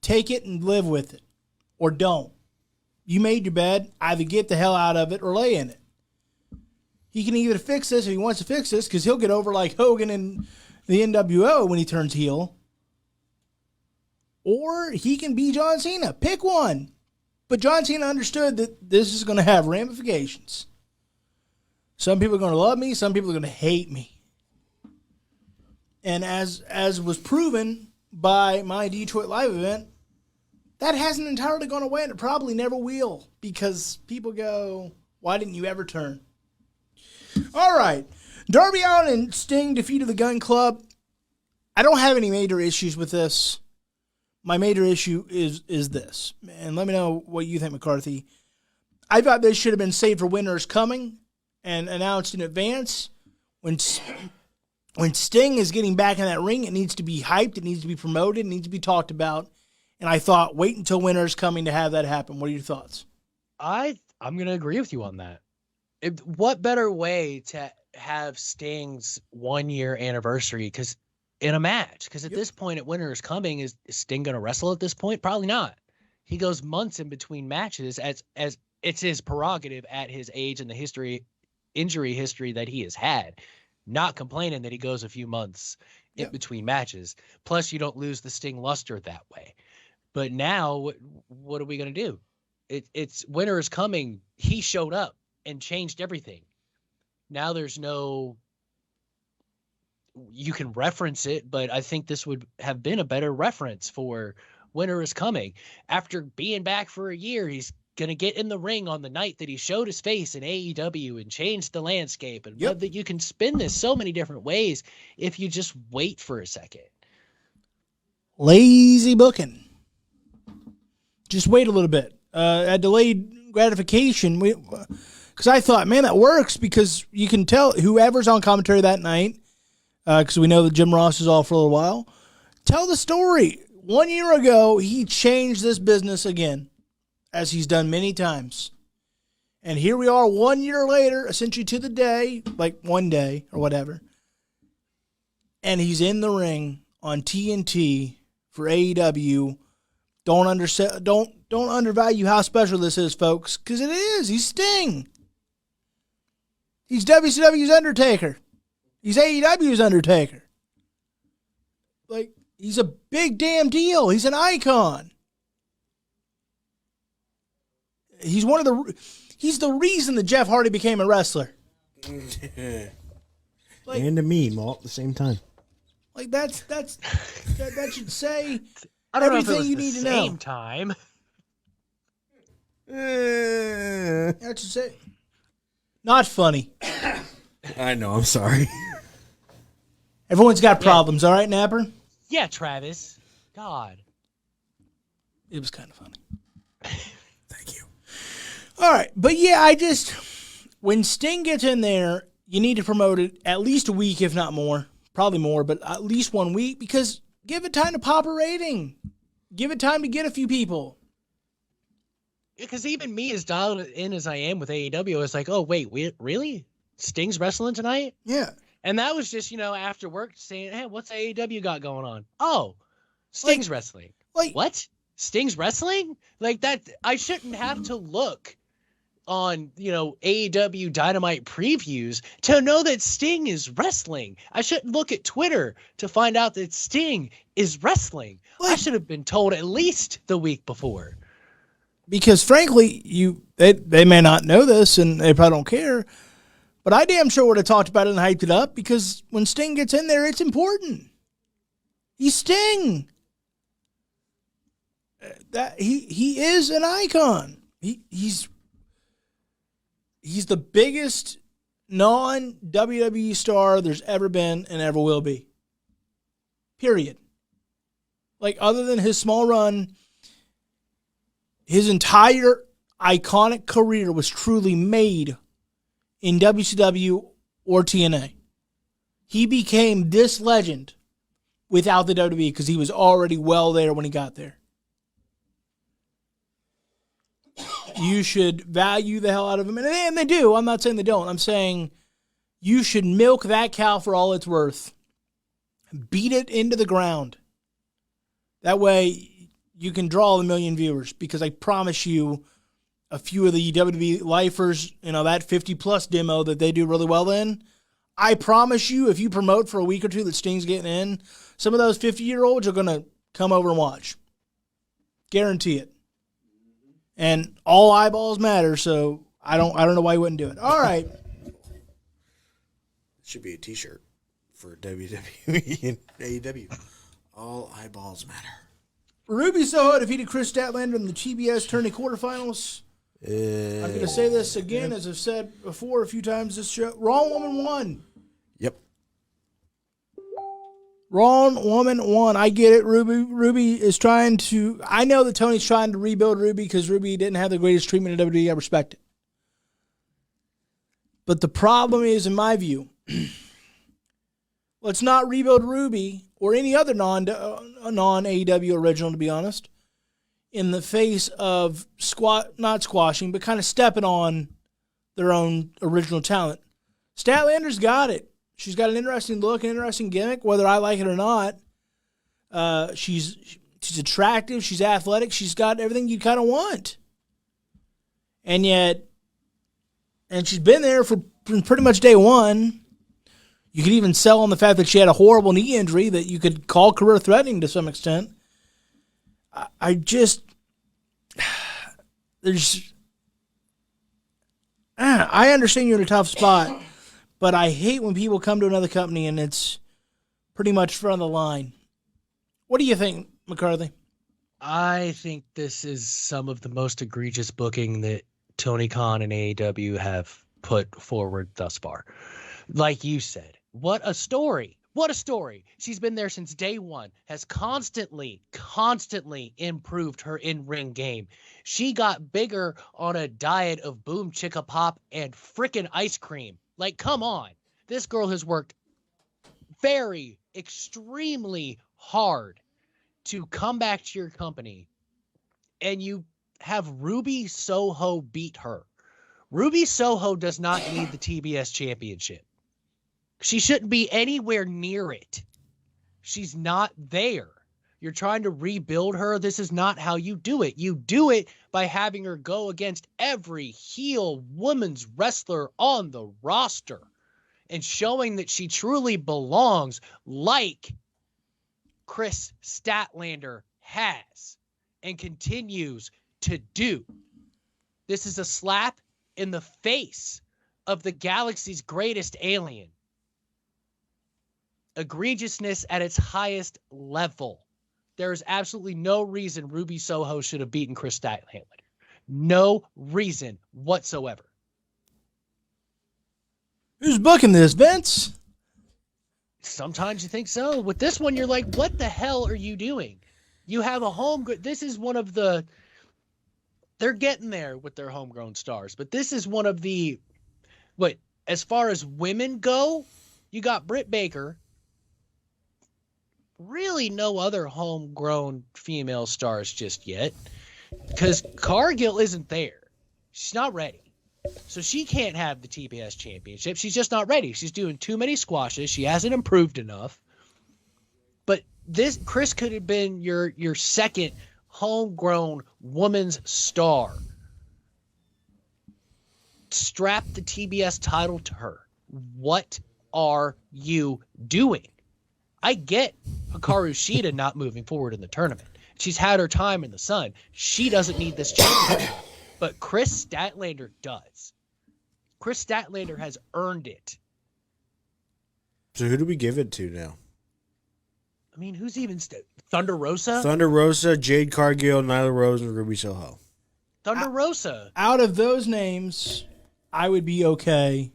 Take it and live with it, or don't. You made your bed, either get the hell out of it or lay in it. He can either fix this if he wants to fix this, because he'll get over like Hogan in the NWO when he turns heel. Or he can be John Cena. Pick one. But John Cena understood that this is going to have ramifications. Some people are going to love me. Some people are going to hate me. And as was proven by my Detroit Live event, that hasn't entirely gone away, and it probably never will, because people go, why didn't you ever turn? All right. Darby Allin and Sting defeated the Gun Club. I don't have any major issues with this. My major issue is this. And let me know what you think, McCarthy. I thought this should have been saved for Winners Coming and announced in advance. When Sting is getting back in that ring, it needs to be hyped, it needs to be promoted, it needs to be talked about. And I thought, wait until Winners Coming to have that happen. What are your thoughts? I'm going to agree with you on that. What better way to have Sting's 1-year anniversary in a match? Because at this point, at Winners Coming, is Sting going to wrestle at this point? Probably not. He goes months in between matches as it's his prerogative at his age and the injury history that he has had. Not complaining that he goes a few months in between matches. Plus, you don't lose the Sting luster that way. But now, what are we going to do? It's Winners Coming. He showed up and changed everything. Now there's no... You can reference it, but I think this would have been a better reference for Winter is Coming. After being back for a year, he's going to get in the ring on the night that he showed his face in AEW and changed the landscape. And that you can spin this so many different ways if you just wait for a second. Lazy booking. Just wait a little bit. A delayed gratification. Because I thought, man, that works, because you can tell whoever's on commentary that night, because we know that Jim Ross is off for a little while, tell the story. 1 year ago, he changed this business again, as he's done many times. And here we are 1 year later, essentially to the day, like one day or whatever, and he's in the ring on TNT for AEW. Don't undervalue how special this is, folks, because it is. He's Sting. He's WCW's Undertaker. He's AEW's Undertaker. Like, he's a big damn deal. He's an icon. He's the reason that Jeff Hardy became a wrestler. Like, and a meme all at the same time. Like, that should say I don't everything know if it was you the need to same know. time. That should say not funny. I know, I'm sorry. Everyone's got problems, all right, Napper? Yeah, Travis. God. It was kind of funny. Thank you. All right, but yeah, when Sting gets in there, you need to promote it at least a week, if not more. Probably more, but at least 1 week, because give it time to pop a rating. Give it time to get a few people. Because even me, as dialed in as I am with AEW, I was like, oh, wait, really? Sting's wrestling tonight? Yeah. And that was just, after work saying, hey, what's AEW got going on? Oh, Sting's wrestling. What? Sting's wrestling? Like that, I shouldn't have to look on, AEW Dynamite previews to know that Sting is wrestling. I shouldn't look at Twitter to find out that Sting is wrestling. I should have been told at least the week before. Because frankly, they may not know this and they probably don't care, but I damn sure would have talked about it and hyped it up, because when Sting gets in there, it's important. He's Sting. That he is an icon. He's the biggest non-WWE star there's ever been and ever will be. Period. Like, other than his small run, his entire iconic career was truly made in WCW or TNA. He became this legend without the WWE because he was already well there when he got there. You should value the hell out of him. And they do. I'm not saying they don't. I'm saying you should milk that cow for all it's worth. Beat it into the ground. That way you can draw 1 million viewers, because I promise you a few of the WWE lifers, that 50-plus demo that they do really well in, I promise you if you promote for a week or two that Sting's getting in, some of those 50-year-olds are going to come over and watch. Guarantee it. And all eyeballs matter, so I don't know why you wouldn't do it. All right. Should be a T-shirt for WWE and AEW. All eyeballs matter. Ruby Soho defeated Chris Statlander in the TBS tourney quarterfinals. I'm going to say this again, as I've said before a few times this show. Wrong woman won. Yep. Wrong woman won. I get it. Ruby is trying to... I know that Tony's trying to rebuild Ruby because Ruby didn't have the greatest treatment in WWE. I respect it. But the problem is, in my view, let's not rebuild Ruby or any other non-AEW original, to be honest, in the face of not squashing, but kind of stepping on their own original talent. Statlander's got it. She's got an interesting look, an interesting gimmick, whether I like it or not. She's attractive. She's athletic. She's got everything you kind of want. And she's been there from pretty much day one. You could even sell on the fact that she had a horrible knee injury that you could call career-threatening to some extent. I understand you're in a tough spot, but I hate when people come to another company and it's pretty much front of the line. What do you think, McCarthy? I think this is some of the most egregious booking that Tony Khan and AEW have put forward thus far. Like you said, what a story. What a story. She's been there since day one, has constantly improved her in-ring game. She got bigger on a diet of boom chicka pop and frickin' ice cream. Like, come on. This girl has worked extremely hard to come back to your company, and you have Ruby Soho beat her. Ruby Soho does not need the TBS championship. She shouldn't be anywhere near it. She's not there. You're trying to rebuild her. This is not how you do it. You do it by having her go against every heel women's wrestler on the roster and showing that she truly belongs, like Chris Statlander has and continues to do. This is a slap in the face of the galaxy's greatest alien. Egregiousness at its highest level. There is absolutely no reason Ruby Soho should have beaten Chris Statlander. No reason whatsoever. Who's booking this, Vince? Sometimes you think so. With this one, you're like, what the hell are you doing? You have a homegrown... This is one of the... They're getting there with their homegrown stars, but this is one of the... As far as women go, you got Britt Baker. Really no other homegrown female stars just yet, because Cargill isn't there. She's not ready. So she can't have the TBS championship. She's just not ready. She's doing too many squashes. She hasn't improved enough. But Chris could have been your second homegrown woman's star. Strap the TBS title to her. What are you doing? I get Hikaru Shida not moving forward in the tournament. She's had her time in the sun. She doesn't need this championship. But Chris Statlander does. Chris Statlander has earned it. So who do we give it to now? I mean, who's even... Thunder Rosa? Thunder Rosa, Jade Cargill, Nyla Rose, and Ruby Soho. Thunder Rosa. Out of those names, I would be okay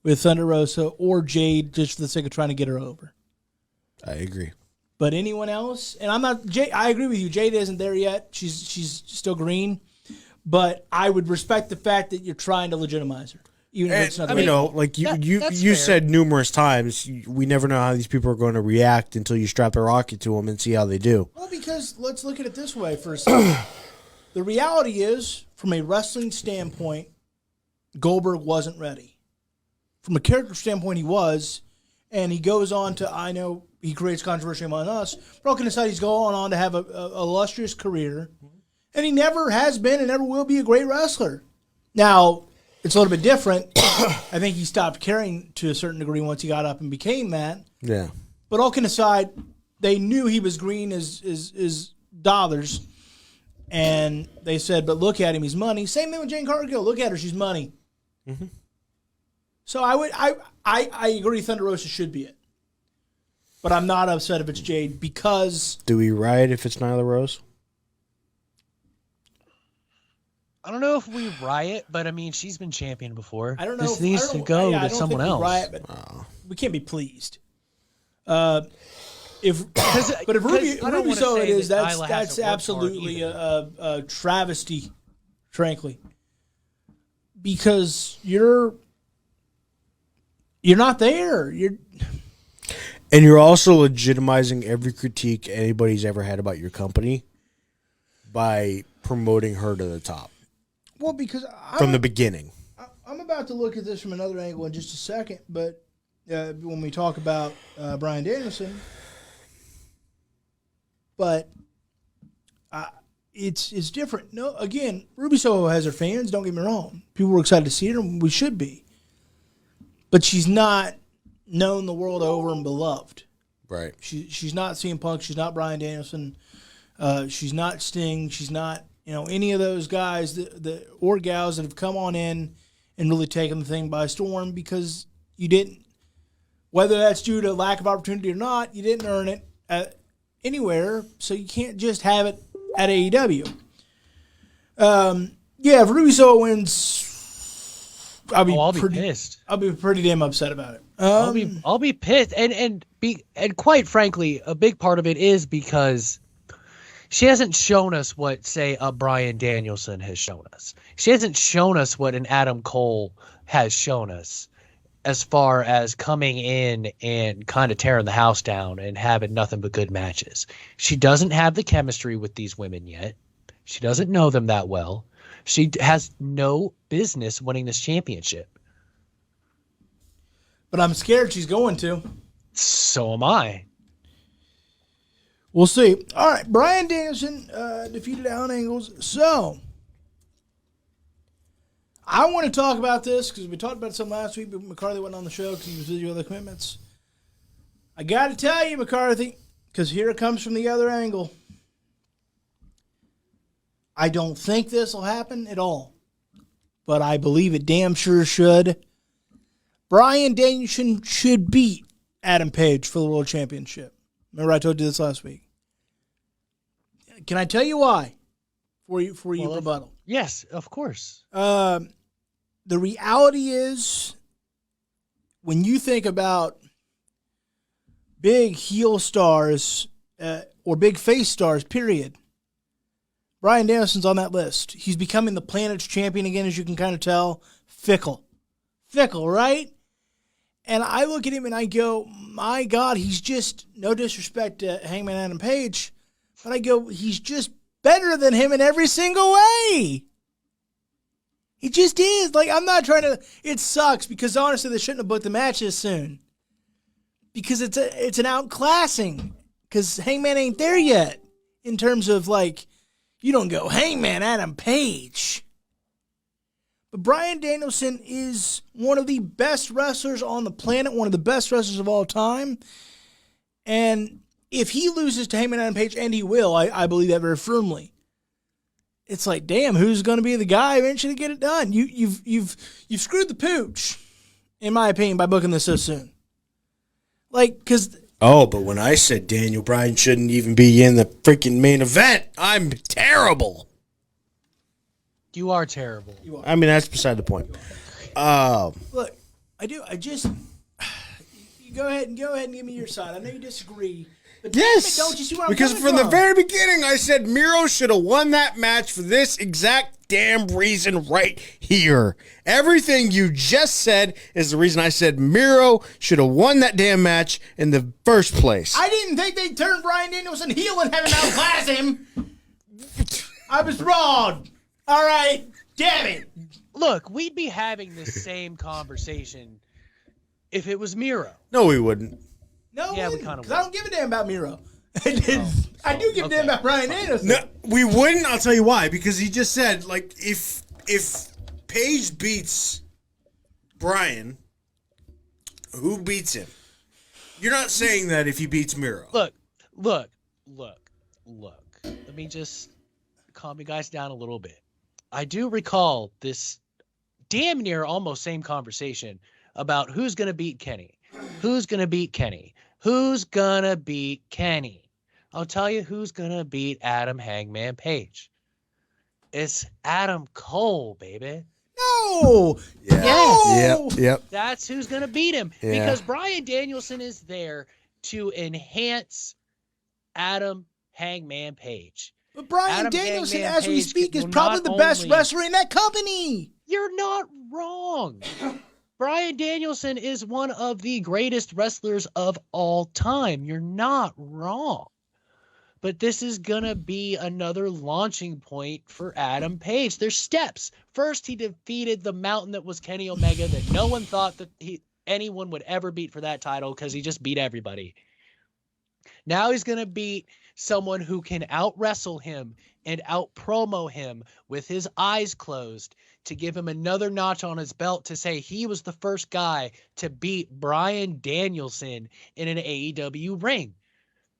with Thunder Rosa or Jade just for the sake of trying to get her over. I agree. But anyone else, and I agree with you. Jade isn't there yet. She's still green. But I would respect the fact that you're trying to legitimize her. Even if it's not. Like you said numerous times, we never know how these people are going to react until you strap a rocket to them and see how they do. Well, because let's look at it this way for a second. The reality is, from a wrestling standpoint, Goldberg wasn't ready. From a character standpoint, he was, and he goes on to, I know he creates controversy among us, but all can decide he's going on to have a illustrious career, and he never has been and never will be a great wrestler. Now, it's a little bit different. I think he stopped caring to a certain degree once he got up and became that. Yeah. But all can aside, they knew he was green as dollars. And they said, but look at him, he's money. Same thing with Jane Cargill. Look at her, she's money. Mm-hmm. So I agree Thunder Rosa should be it. But I'm not upset if it's Jade because... Do we riot if it's Nyla Rose? I don't know if we riot, but I mean, she's been champion before. I don't know. This needs to go to someone else. Riot, but we can't be pleased. If Ruby so it is, that's absolutely a travesty, frankly, because you're not there. And you're also legitimizing every critique anybody's ever had about your company by promoting her to the top. Well, because from the beginning. I'm about to look at this from another angle in just a second, but when we talk about Bryan Danielson. But it's different. No, again, Ruby Soho has her fans. Don't get me wrong. People were excited to see her, and we should be. But she's not known the world over and beloved. Right. She's not CM Punk. She's not Bryan Danielson. She's not Sting. She's not any of those guys or gals that have come on in and really taken the thing by storm because you didn't. Whether that's due to lack of opportunity or not, you didn't earn it anywhere, so you can't just have it at AEW. If Ruby Soho wins, I'll be pissed. I'll be pretty damn upset about it. I'll be pissed, and quite frankly, a big part of it is because she hasn't shown us what, say, a Bryan Danielson has shown us. She hasn't shown us what an Adam Cole has shown us. As far as coming in and kind of tearing the house down and having nothing but good matches. She doesn't have the chemistry with these women yet. She doesn't know them that well. She has no business winning this championship. But I'm scared she's going to. So am I. We'll see. All right, Bryan Danielson defeated Alan Angles. So... I want to talk about this because we talked about some last week, but McCarthy wasn't on the show because he was busy with other commitments. I got to tell you, McCarthy, because here it comes from the other angle. I don't think this will happen at all, but I believe it damn sure should. Bryan Danielson should beat Adam Page for the World Championship. Remember I told you this last week. Can I tell you why? For you rebuttal. Yes, of course. The reality is, when you think about big heel stars or big face stars, period, Bryan Danielson's on that list. He's becoming the planet's champion again, as you can kind of tell. Fickle, right? And I look at him and I go, my God, he's just, no disrespect to Hangman Adam Page, but I go, he's just better than him in every single way. He just is. Like, I'm not trying to... It sucks because, honestly, they shouldn't have booked the matches soon. Because it's an outclassing. Because Hangman ain't there yet. In terms of, like, you don't go, Hangman Adam Page. But Bryan Danielson is one of the best wrestlers on the planet. One of the best wrestlers of all time. And if he loses to Hangman Adam Page, and he will, I believe that very firmly. It's like, damn, who's going to be the guy eventually to get it done? You've screwed the pooch, in my opinion, by booking this so soon. Like, because... Oh, but when I said Daniel Bryan shouldn't even be in the freaking main event, I'm terrible. You are terrible. You are. I mean, that's beside the point. Look, I do. I just... You go ahead and give me your side. I know you disagree. But damn it, don't you see where I'm because coming from the very beginning, I said Miro should have won that match for this exact damn reason right here. Everything you just said is the reason I said Miro should have won that damn match in the first place. I didn't think they'd turn Bryan Danielson heel and have him outclass him. I was wrong. All right. Damn it. Look, we'd be having the same conversation if it was Miro. No, we wouldn't. No, Yeah, we kind of because I don't give a damn about Miro. I do give a damn about Bryan Danielson. No, we wouldn't. I'll tell you why. Because he just said, like, if Paige beats Bryan, who beats him? You're not saying that if he beats Miro. Look. Let me just calm you guys down a little bit. I do recall this damn near almost same conversation about who's going to beat Kenny. Who's going to beat Kenny? Who's going to beat Kenny? I'll tell you who's going to beat Adam Hangman Page. It's Adam Cole, baby. No. Yeah. Yes. Yep. That's who's going to beat him. Yeah. Because Bryan Danielson is there to enhance Adam Hangman Page. But Bryan Adam Danielson, Hangman as we Page speak, is will probably not the best only- wrestler in that company. You're not wrong. Bryan Danielson is one of the greatest wrestlers of all time. You're not wrong. But this is going to be another launching point for Adam Page. There's steps. First, he defeated the mountain that was Kenny Omega that no one thought that anyone would ever beat for that title because he just beat everybody. Now he's going to beat someone who can out-wrestle him and out-promo him with his eyes closed to give him another notch on his belt to say he was the first guy to beat Bryan Danielson in an AEW ring.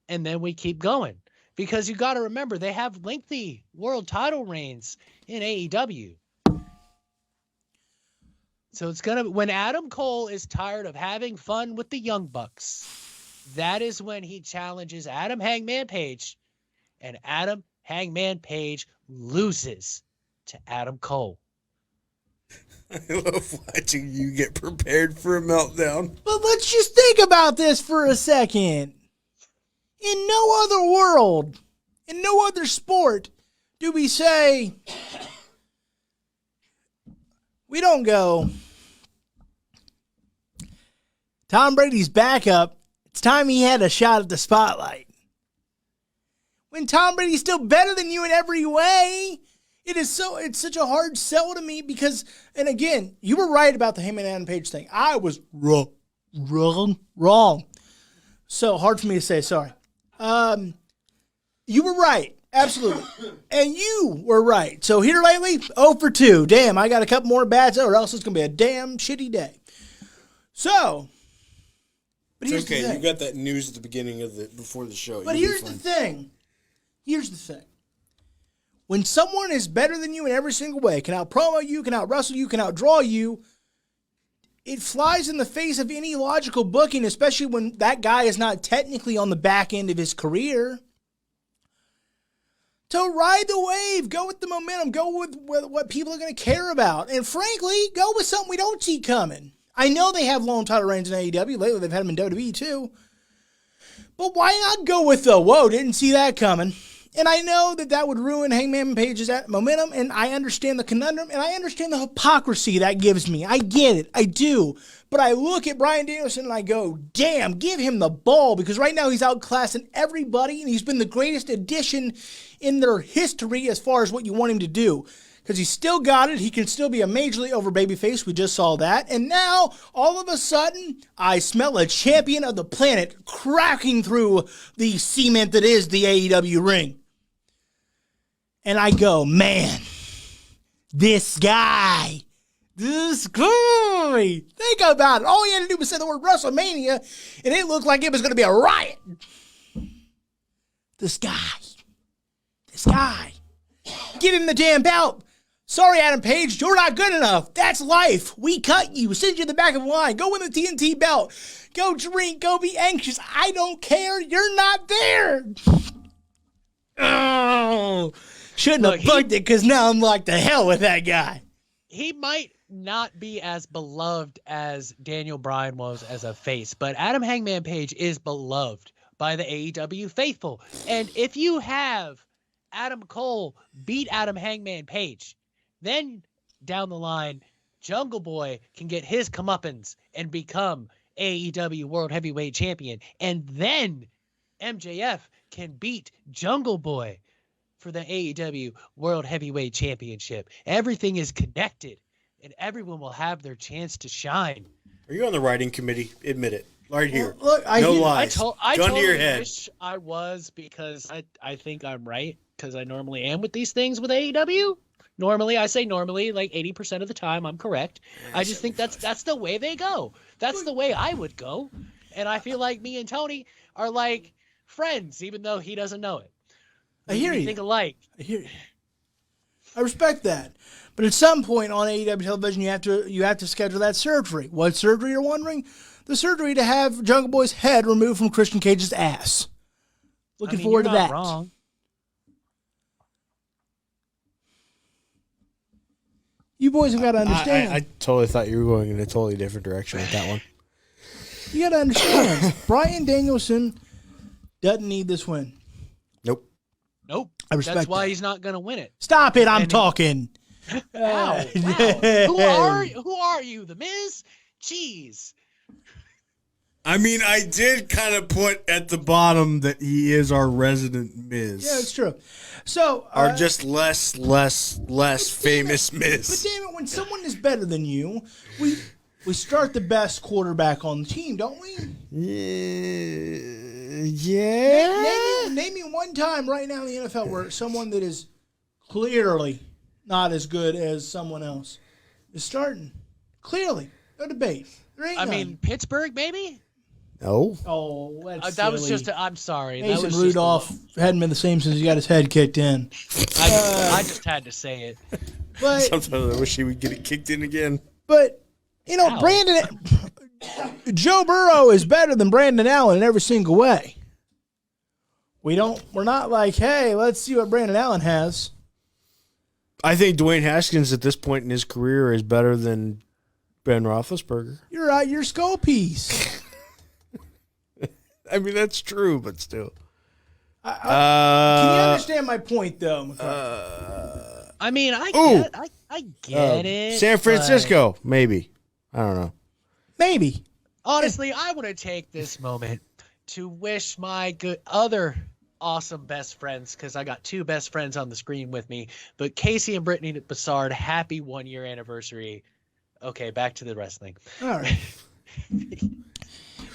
And then we keep going. Because you got to remember, they have lengthy world title reigns in AEW. So it's going to, when Adam Cole is tired of having fun with the Young Bucks, that is when he challenges Adam Hangman Page, and Adam Hangman Page loses to Adam Cole. I love watching you get prepared for a meltdown. But let's just think about this for a second. In no other world, in no other sport, do we say, we don't go, Tom Brady's backup, it's time he had a shot at the spotlight. When Tom Brady's still better than you in every way, it's such a hard sell to me because, and again, you were right about the Heyman Adam Page thing. I was wrong. So hard for me to say, sorry. You were right. Absolutely. And you were right. So here lately, 0 for 2. Damn, I got a couple more bats or else it's going to be a damn shitty day. So, but here's Okay, the thing. you got that news at the beginning of before the show. But here's the thing. Here's the thing. When someone is better than you in every single way, can out-promo you, can out-wrestle you, can out-draw you, it flies in the face of any logical booking, especially when that guy is not technically on the back end of his career. So ride the wave. Go with the momentum. Go with what people are going to care about. And frankly, go with something we don't see coming. I know they have long title reigns in AEW. Lately, they've had them in WWE too. But why not go with the, whoa, didn't see that coming. And I know that would ruin Hangman Page's momentum, and I understand the conundrum, and I understand the hypocrisy that gives me. I get it. I do. But I look at Bryan Danielson and I go, damn, give him the ball, because right now he's outclassing everybody, and he's been the greatest addition in their history as far as what you want him to do. Because he's still got it. He can still be a majorly over babyface. We just saw that. And now, all of a sudden, I smell a champion of the planet cracking through the cement that is the AEW ring. And I go, man, this guy. Think about it. All he had to do was say the word WrestleMania, and it looked like it was going to be a riot. This guy. Give him the damn belt. Sorry, Adam Page, you're not good enough. That's life. We cut you. Send you to the back of the line. Go win the TNT belt. Go drink. Go be anxious. I don't care. You're not there. Oh. Shouldn't have booked it because now I'm like, the hell with that guy. He might not be as beloved as Daniel Bryan was as a face, but Adam Hangman Page is beloved by the AEW faithful. And if you have Adam Cole beat Adam Hangman Page, then down the line, Jungle Boy can get his comeuppance and become AEW World Heavyweight Champion. And then MJF can beat Jungle Boy for the AEW World Heavyweight Championship. Everything is connected, and everyone will have their chance to shine. Are you on the writing committee? Admit it. Right here. Well, look, no lies. I Gun to your totally head. wish I was, because I think I'm right, because I normally am with these things with AEW. Normally, I say normally, like 80% of the time, I'm correct. I just think that's the way they go. That's the way I would go. And I feel like me and Tony are like friends, even though he doesn't know it. I hear We you. think alike. I hear you. I respect that. But at some point on AEW television, you have to schedule that surgery. What surgery, you're wondering? The surgery to have Jungle Boy's head removed from Christian Cage's ass. Looking forward to you're not that. Wrong. You boys have got to understand. I totally thought you were going in a totally different direction with that one. You got to understand. Bryan Danielson doesn't need this win. Nope. Nope. I respect That's why that. he's not going to win it. Stop it! I'm talking. Wow. Who are you, The Miz? Jeez. I mean, I did kind of put at the bottom that he is our resident Miz. Yeah, it's true. So, Or just less famous but Miz. damn it, when someone is better than you, we start the best quarterback on the team, don't we? Yeah. Name me one time right now in the NFL where someone that is clearly not as good as someone else is starting. Clearly. No debate. There ain't I none. mean, Pittsburgh, maybe? No. Oh, that's That was silly. just, I'm sorry. Mason that was Rudolph hadn't been the same since he got his head kicked in. I just had to say it. But Sometimes I wish he would get it kicked in again. you know, Ow. Brandon Joe Burrow is better than Brandon Allen in every single way. We're not like, hey, let's see what Brandon Allen has. I think Dwayne Haskins at this point in his career is better than Ben Roethlisberger. You're out your skull piece. I mean, that's true, but still. Can you understand my point, though, McCarthy? I mean, I get it. San Francisco, maybe. I don't know. Maybe. Honestly, I want to take this moment to wish my good other awesome best friends, because I got two best friends on the screen with me, but Casey and Brittany Bassard, happy 1 year anniversary. Okay, back to the wrestling. All right.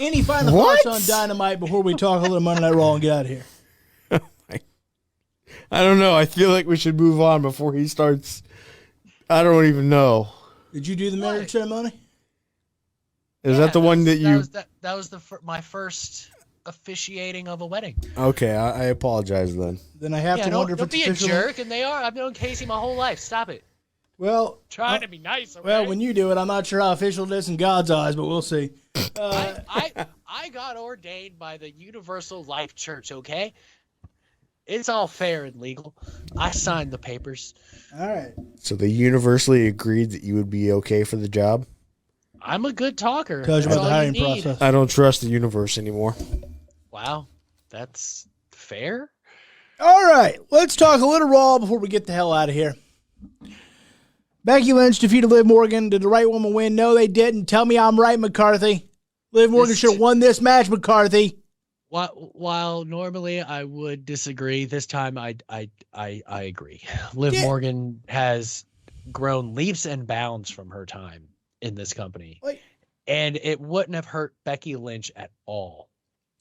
Any final What? thoughts on Dynamite before we talk a little Monday Night Raw and get out of here? I don't know. I feel like we should move on before he starts. I don't even know. Did you do the marriage ceremony? Is that the one that you? That was my first officiating of a wedding. Okay, I apologize then. Then I have to wonder if don't it's be a official. jerk, and they are. I've known Casey my whole life. Stop it. Well, Trying to be nice. Okay? well, when you do it, I'm not sure how official it is in God's eyes, but we'll see. I got ordained by the Universal Life Church. Okay, it's all fair and legal. I signed the papers. All right. So they universally agreed that you would be okay for the job? I'm a good talker. Tells you That's about the all hiring you need. process. I don't trust the universe anymore. Wow, that's fair. All right, let's talk a little Raw before we get the hell out of here. Becky Lynch defeated Liv Morgan. Did the right woman win? No, they didn't. Tell me I'm right, McCarthy. Liv Morgan should have won this match, McCarthy. While normally I would disagree, this time I agree. Liv Yeah. Morgan has grown leaps and bounds from her time in this company, Like, and it wouldn't have hurt Becky Lynch at all.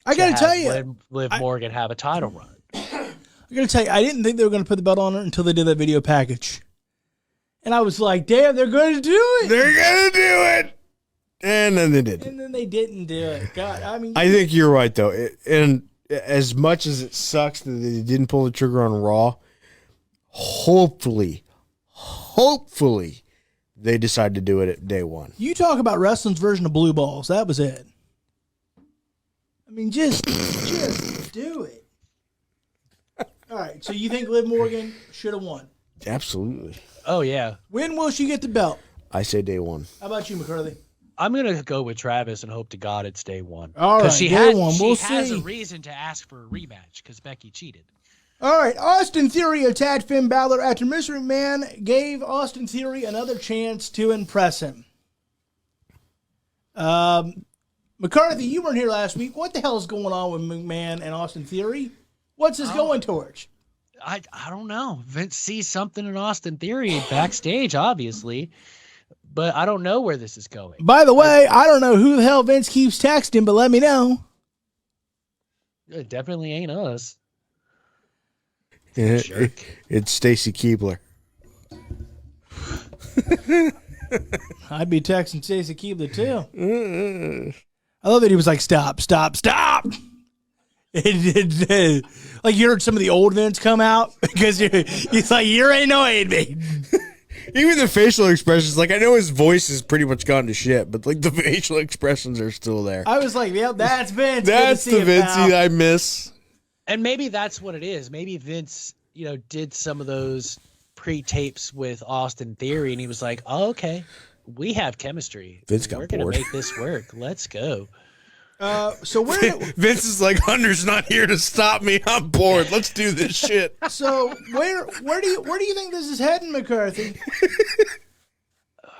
I got to have tell you, Liv Morgan have a title run. I got to tell you, I didn't think they were going to put the belt on her until they did that video package. And I was like, damn, they're going to do it. They're going to do it! And then they did. And then they didn't do it. God, I mean, I think you're right, though. And as much as it sucks that they didn't pull the trigger on Raw, hopefully, they decide to do it at day one. you talk about wrestling's version of blue balls. That was it. I mean, just do it. All right, so you think Liv Morgan should have won? Absolutely. Oh yeah, When will she get the belt? I say day one. How about you, McCarthy? I'm gonna go with Travis and hope to God it's day one. All right, she day has, one. she We'll has a see. reason to ask for a rematch because Becky cheated. All right, Austin Theory attacked Finn Balor after Mr. McMahon gave Austin Theory another chance to impress him. McCarthy, you weren't here last week. What the hell is going on with McMahon and Austin Theory? What's this going towards? I don't know. Vince sees something in Austin Theory backstage, obviously, but I don't know where this is going. By the way, I don't know who the hell Vince keeps texting, but let me know. It definitely ain't us. It's Stacy Keibler. I'd be texting Stacey Keibler too. I love that he was like, stop, stop, stop. Like you heard some of the old Vince come out because he's like, you're annoying me. Even the facial expressions, like I know his voice has pretty much gone to shit, but like the facial expressions are still there. I was like, yep, that's Vince. That's the Vincey I miss. And maybe that's what it is. Maybe Vince, did some of those pre-tapes with Austin Theory, and he was like, oh, okay, we have chemistry. Vince got We're bored. going to make this work. Let's go. So Vince is like, Hunter's not here to stop me. I'm bored. Let's do this shit. So where do you think this is heading, McCarthy?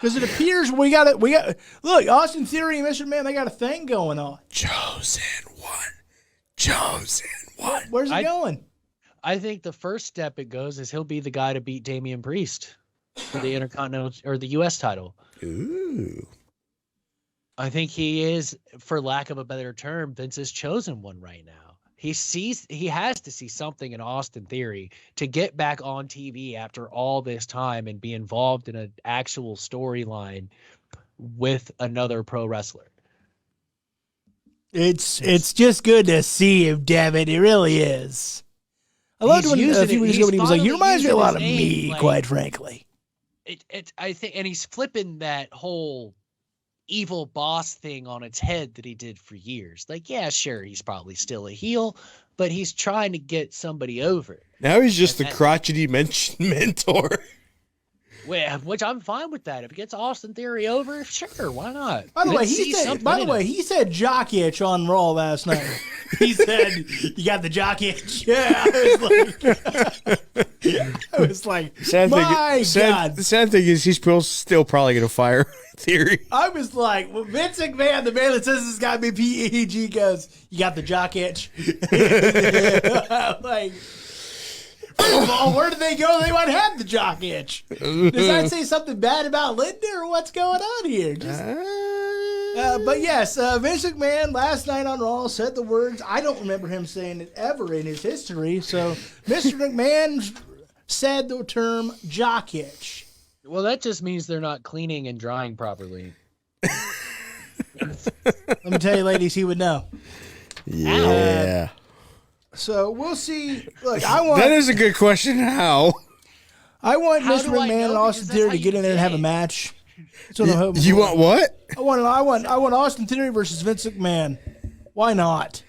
Because it appears we got look, Austin Theory and Mr. Man, they got a thing going on. Chosen one. Where's it going? I think the first step it goes is he'll be the guy to beat Damian Priest for the Intercontinental or the U.S. title. Ooh. I think he is, for lack of a better term, Vince's chosen one right now. He has to see something in Austin Theory to get back on TV after all this time and be involved in an actual storyline with another pro wrestler. It's just good to see him, damn it. It really is. I loved when a few weeks ago when he was like, "You remind me a lot of me," quite frankly. I think, and he's flipping that whole evil boss thing on its head that he did for years. Like, yeah, sure, he's probably still a heel, but he's trying to get somebody over. Now he's just the crotchety mentor. Which I'm fine with that. If it gets Austin Theory over, sure, why not? By the way, he said jock itch on Raw last night. He said, "You got the jock itch." Yeah, I was like, my God. The sad thing is he's still probably going to fire Theory. I was like, well, Vince McMahon, the man that says it's got to be PEG, goes, "You got the jock itch." Like, first of all, where did they go? They might have the jock itch. Does that say something bad about Linda or what's going on here? But yes, Vince McMahon last night on Raw said the words. I don't remember him saying it ever in his history. So Mr. McMahon said the term jock itch. Well, that just means they're not cleaning and drying properly. Let me tell you, ladies, he would know. Yeah. So we'll see. Look, that is a good question. How? I want How Mr. do I McMahon know? and Austin Because that's Theory how to get you in there and have a say it. match. That's what I'm hoping You for. want what? I want Austin Theory versus Vince McMahon. Why not?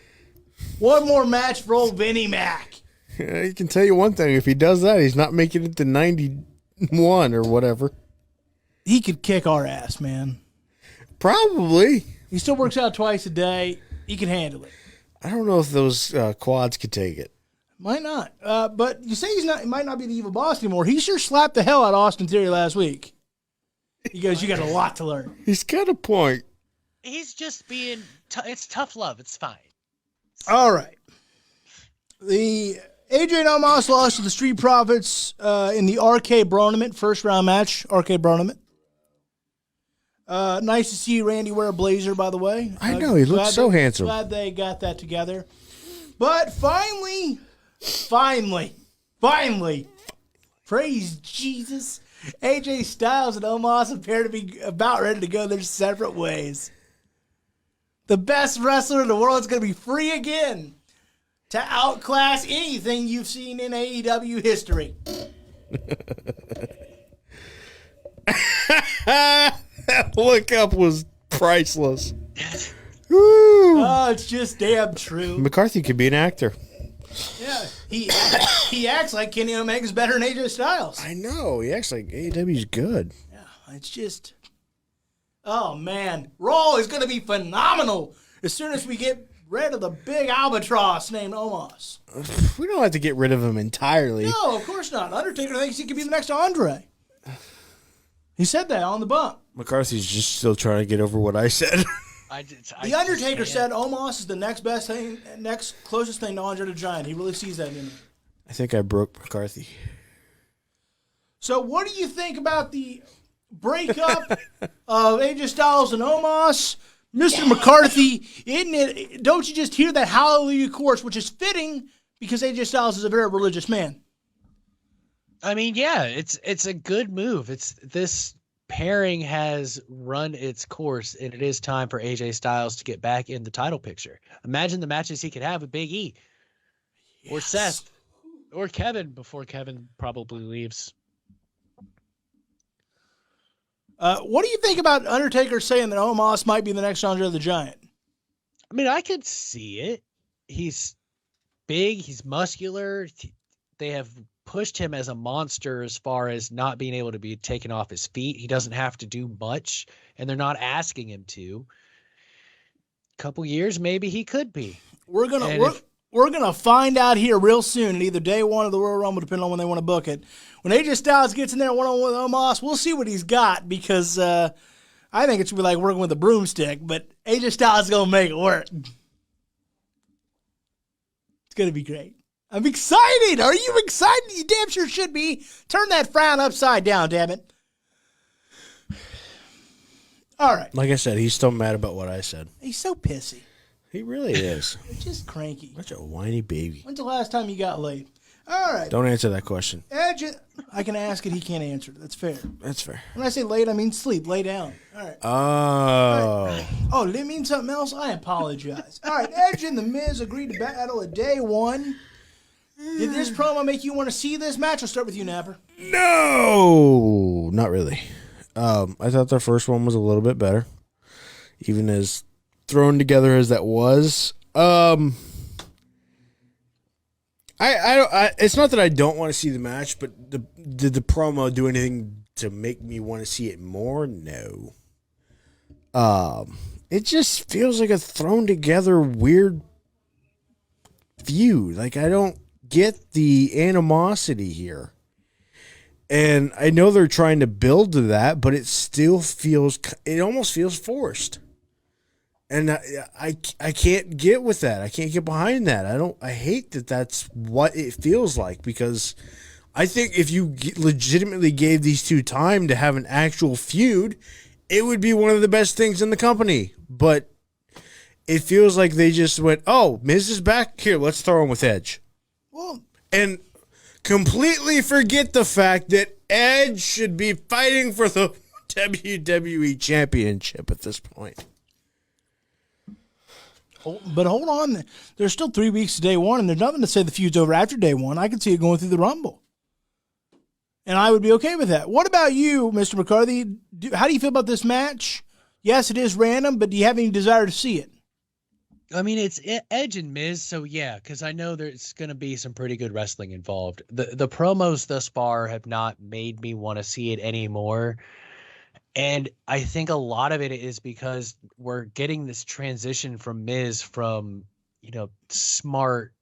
One more match for old Vinnie Mac. I can tell you one thing. If he does that, he's not making it to 91 or whatever. He could kick our ass, man. Probably. He still works out twice a day. He can handle it. I don't know if those quads could take it. Might not. But you say he might not be the evil boss anymore. He sure slapped the hell out of Austin Theory last week. He goes, "You got a lot to learn." He's got a point. He's just being, it's tough love. It's fine. All right. The AJ and Omos lost to the Street Profits in the RK Bronament, first round match, RK Bronament. Nice to see Randy wear a blazer, by the way. I know, he looks so handsome. Glad they got that together. But finally, praise Jesus, AJ Styles and Omos appear to be about ready to go their separate ways. The best wrestler in the world is going to be free again to outclass anything you've seen in AEW history. That look up was priceless. Woo. Oh, it's just damn true. McCarthy could be an actor. Yeah, he acts like Kenny Omega's better than AJ Styles. I know. He acts like AEW's good. Yeah, it's just Oh, man. Raw is going to be phenomenal as soon as we get rid of the big albatross named Omos. We don't have to get rid of him entirely. No, of course not. Undertaker thinks he could be the next Andre. He said that on the bump. McCarthy's just still trying to get over what I said. The Undertaker said Omos is the next best thing, next closest thing to Andre the Giant. He really sees that in him. I think I broke McCarthy. So what do you think about the breakup of AJ Styles and Omos? Mr. McCarthy, isn't it? Don't you just hear that hallelujah chorus, which is fitting because AJ Styles is a very religious man? I mean, yeah, it's a good move. This pairing has run its course, and it is time for AJ Styles to get back in the title picture. Imagine the matches he could have with Big E, or Seth, or Kevin before Kevin probably leaves. What do you think about Undertaker saying that Omos might be the next Andre the Giant? I mean, I could see it. He's big. He's muscular. They have pushed him as a monster as far as not being able to be taken off his feet. He doesn't have to do much, and they're not asking him to. Couple years, maybe he could be. We're gonna find out here real soon, at either day one of the Royal Rumble, depending on when they want to book it. When AJ Styles gets in there one-on-one with Omos, we'll see what he's got, because I think it's gonna be like working with a broomstick, but AJ Styles is gonna make it work. It's gonna be great. I'm excited. Are you excited? You damn sure should be. Turn that frown upside down, damn it. All right. Like I said, he's still mad about what I said. He's so pissy. He really is. Just cranky. Such a whiny baby. When's the last time you got laid? All right. Don't answer that question. Edge it. I can ask it. He can't answer it. That's fair. That's fair. When I say laid, I mean sleep. Lay down. All right. Oh. Oh, did it mean something else? I apologize. All right. Edge and The Miz agreed to battle at day one. Did this promo make you want to see this match? I'll start with you, Napper. No, not really. I thought their first one was a little bit better, even as thrown together as that was. It's not that I don't want to see the match, but did the promo do anything to make me want to see it more? No. It just feels like a thrown together weird feud. Like, I don't get the animosity here. And I know they're trying to build to that, but it still it almost feels forced. And I can't get with that. I can't get behind that. I hate that that's what it feels like, because I think if you legitimately gave these two time to have an actual feud, it would be one of the best things in the company. But it feels like they just went, oh, Miz is back? Here, let's throw him with Edge. Well, and completely forget the fact that Edge should be fighting for the WWE Championship at this point. But hold on. There's still 3 weeks to day one, and there's nothing to say the feud's over after day one. I can see it going through the Rumble. And I would be okay with that. What about you, Mr. McCarthy? How do you feel about this match? Yes, it is random, but do you have any desire to see it? I mean, it's Edge and Miz, so yeah, because I know there's going to be some pretty good wrestling involved. The promos thus far have not made me want to see it anymore. And I think a lot of it is because we're getting this transition from Miz from, smart,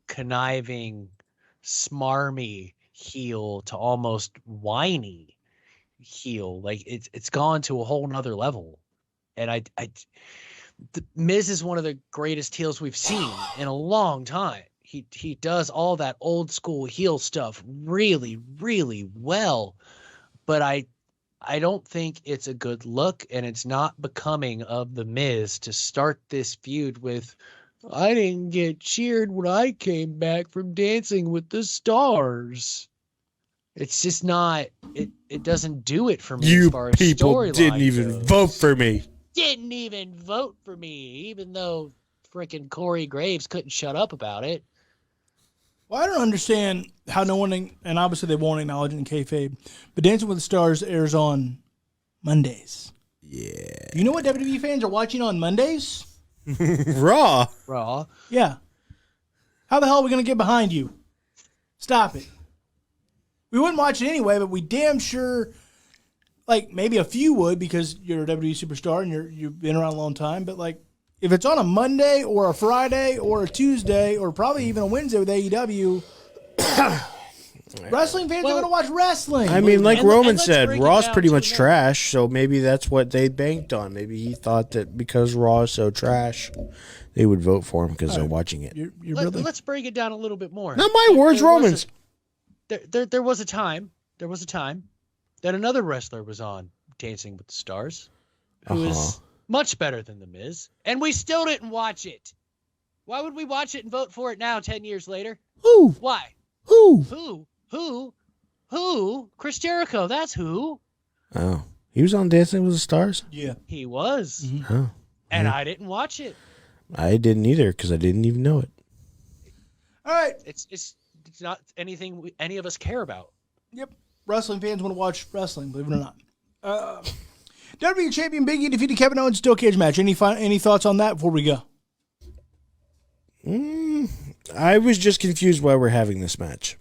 conniving, smarmy heel to almost whiny heel. Like, it's gone to a whole nother level. And the Miz is one of the greatest heels we've seen in a long time. He does all that old school heel stuff really, really well. But I don't think it's a good look, and it's not becoming of the Miz to start this feud with, I didn't get cheered when I came back from Dancing with the Stars. It's just not, it doesn't do it for me. You as far as people didn't even vote for me. Didn't even vote for me, even though freaking Corey Graves couldn't shut up about it. Well, I don't understand how no one, and obviously they won't acknowledge it in kayfabe, but Dancing with the Stars airs on Mondays. Yeah. You know what WWE fans are watching on Mondays? Raw. Yeah. How the hell are we going to get behind you? Stop it. We wouldn't watch it anyway, but we damn sure like maybe a few would because you're a WWE superstar and you've been around a long time. But like if it's on a Monday or a Friday or a Tuesday or probably even a Wednesday with AEW, wrestling fans are going to watch wrestling. I mean, like Roman said, break it Raw's down pretty to much another. trash, so maybe that's what they banked on. Maybe he thought that because Raw is so trash, they would vote for him because they're watching it. You're really Let's break it down a little bit more. Not my words, Roman's. There was a time that another wrestler was on Dancing with the Stars who is much better than The Miz, and we still didn't watch it. Why would we watch it and vote for it now 10 years later? Who? Why? Who? Who? Chris Jericho, that's who. Oh, he was on Dancing with the Stars? yeah. He was. Oh, And I didn't watch it. I didn't either because I didn't even know it. All right. It's not anything any of us care about. Yep. Wrestling fans want to watch wrestling, believe it or not. WWE Champion Big E defeated Kevin Owens steel cage match. Any thoughts on that before we go? I was just confused why we're having this match.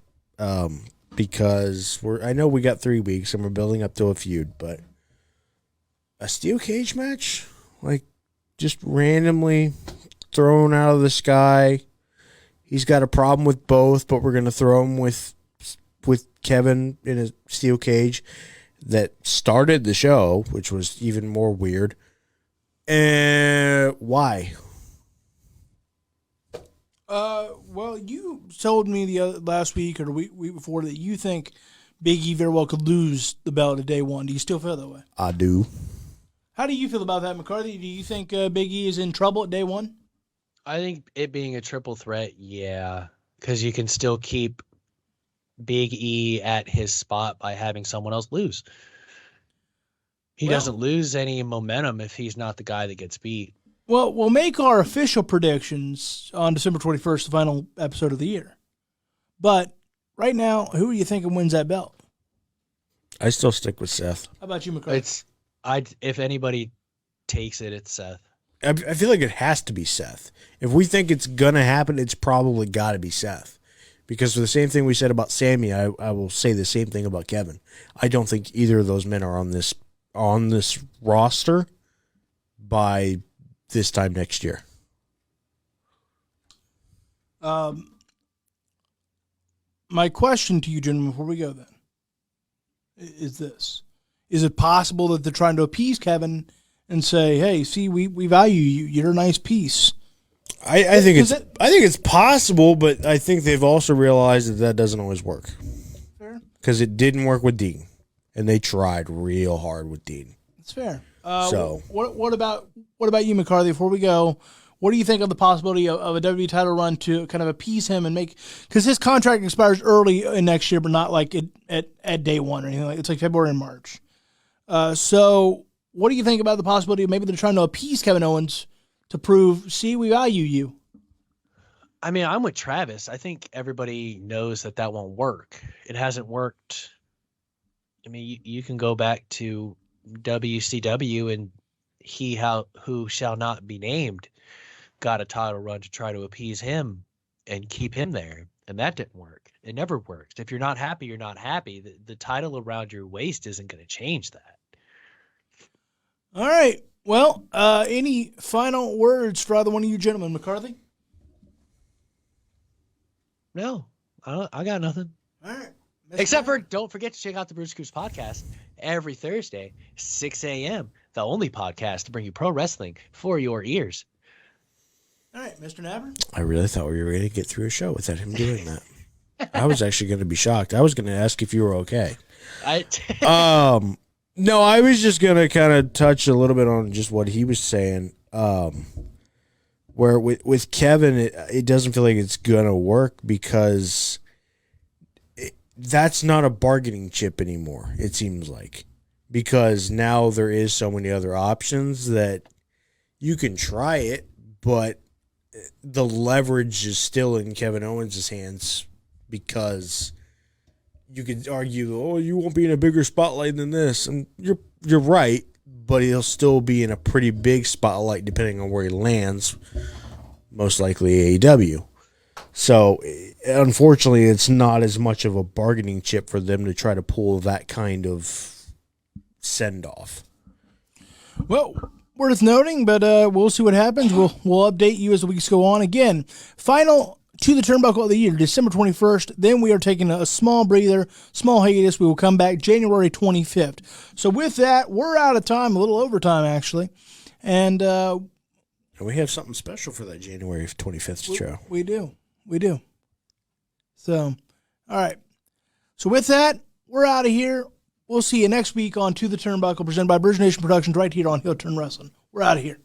Because I know we got 3 weeks and we're building up to a feud, but a steel cage match? Like, just randomly thrown out of the sky. He's got a problem with both, but we're going to throw him with Kevin in a steel cage that started the show, which was even more weird. Why? Well, you told me last week or the week before that you think Big E very well could lose the belt at day one. Do you still feel that way? I do. How do you feel about that, McCarthy? Do you think Big E is in trouble at day one? I think it being a triple threat, yeah, because you can still keep Big E at his spot by having someone else lose. He doesn't lose any momentum if he's not the guy that gets beat. Well, we'll make our official predictions on December 21st, the final episode of the year. But right now, who are you thinking wins that belt? I still stick with Seth. How about you, McCarthy? If anybody takes it, it's Seth. I feel like it has to be Seth. If we think it's going to happen, it's probably got to be Seth. Because for the same thing we said about Sammy, I will say the same thing about Kevin. I don't think either of those men are on this roster by this time next year. My question to you, gentlemen, before we go then, is this. Is it possible that they're trying to appease Kevin and say, hey, see, we value you. You're a nice piece. I think it's possible, but I think they've also realized that doesn't always work. Fair. Because it didn't work with Dean, and they tried real hard with Dean. That's fair. So what about you, McCarthy? Before we go, what do you think of the possibility of a WWE title run to kind of appease him and make, because his contract expires early in next year, but not like at day one or anything like it's like February and March. So what do you think about the possibility of maybe they're trying to appease Kevin Owens to prove, see, we value you? I mean, I'm with Travis. I think everybody knows that won't work. It hasn't worked. I mean, you can go back to WCW and who shall not be named got a title run to try to appease him and keep him there, and that didn't work. It never works. If you're not happy, you're not happy. The title around your waist isn't going to change that. All right. Well, any final words for either one of you gentlemen, McCarthy? No, I got nothing. All right. Except for don't forget to check out the Bruce Cruz podcast every Thursday, 6 a.m., the only podcast to bring you pro wrestling for your ears. All right, Mr. Navver. I really thought we were going to get through a show without him doing that. I was actually going to be shocked. I was going to ask if you were okay. No, I was just going to kind of touch a little bit on just what he was saying. Where with Kevin, it doesn't feel like it's going to work because that's not a bargaining chip anymore, it seems like. Because now there is so many other options that you can try it, but the leverage is still in Kevin Owens' hands because you could argue, oh, you won't be in a bigger spotlight than this. And you're right, but he'll still be in a pretty big spotlight depending on where he lands, most likely AEW. So, unfortunately, it's not as much of a bargaining chip for them to try to pull that kind of send off. Well, worth noting, but we'll see what happens. We'll update you as the weeks go on. Again, final To the Turnbuckle of the year, December 21st. Then we are taking a small breather, small hiatus. We will come back January 25th. So with that, we're out of time, a little overtime actually. And we have something special for that January 25th show. We do. So, all right. So with that, we're out of here. We'll see you next week on To the Turnbuckle, presented by Bruiser Nation Productions right here on Heel Turn Wrestling. We're out of here.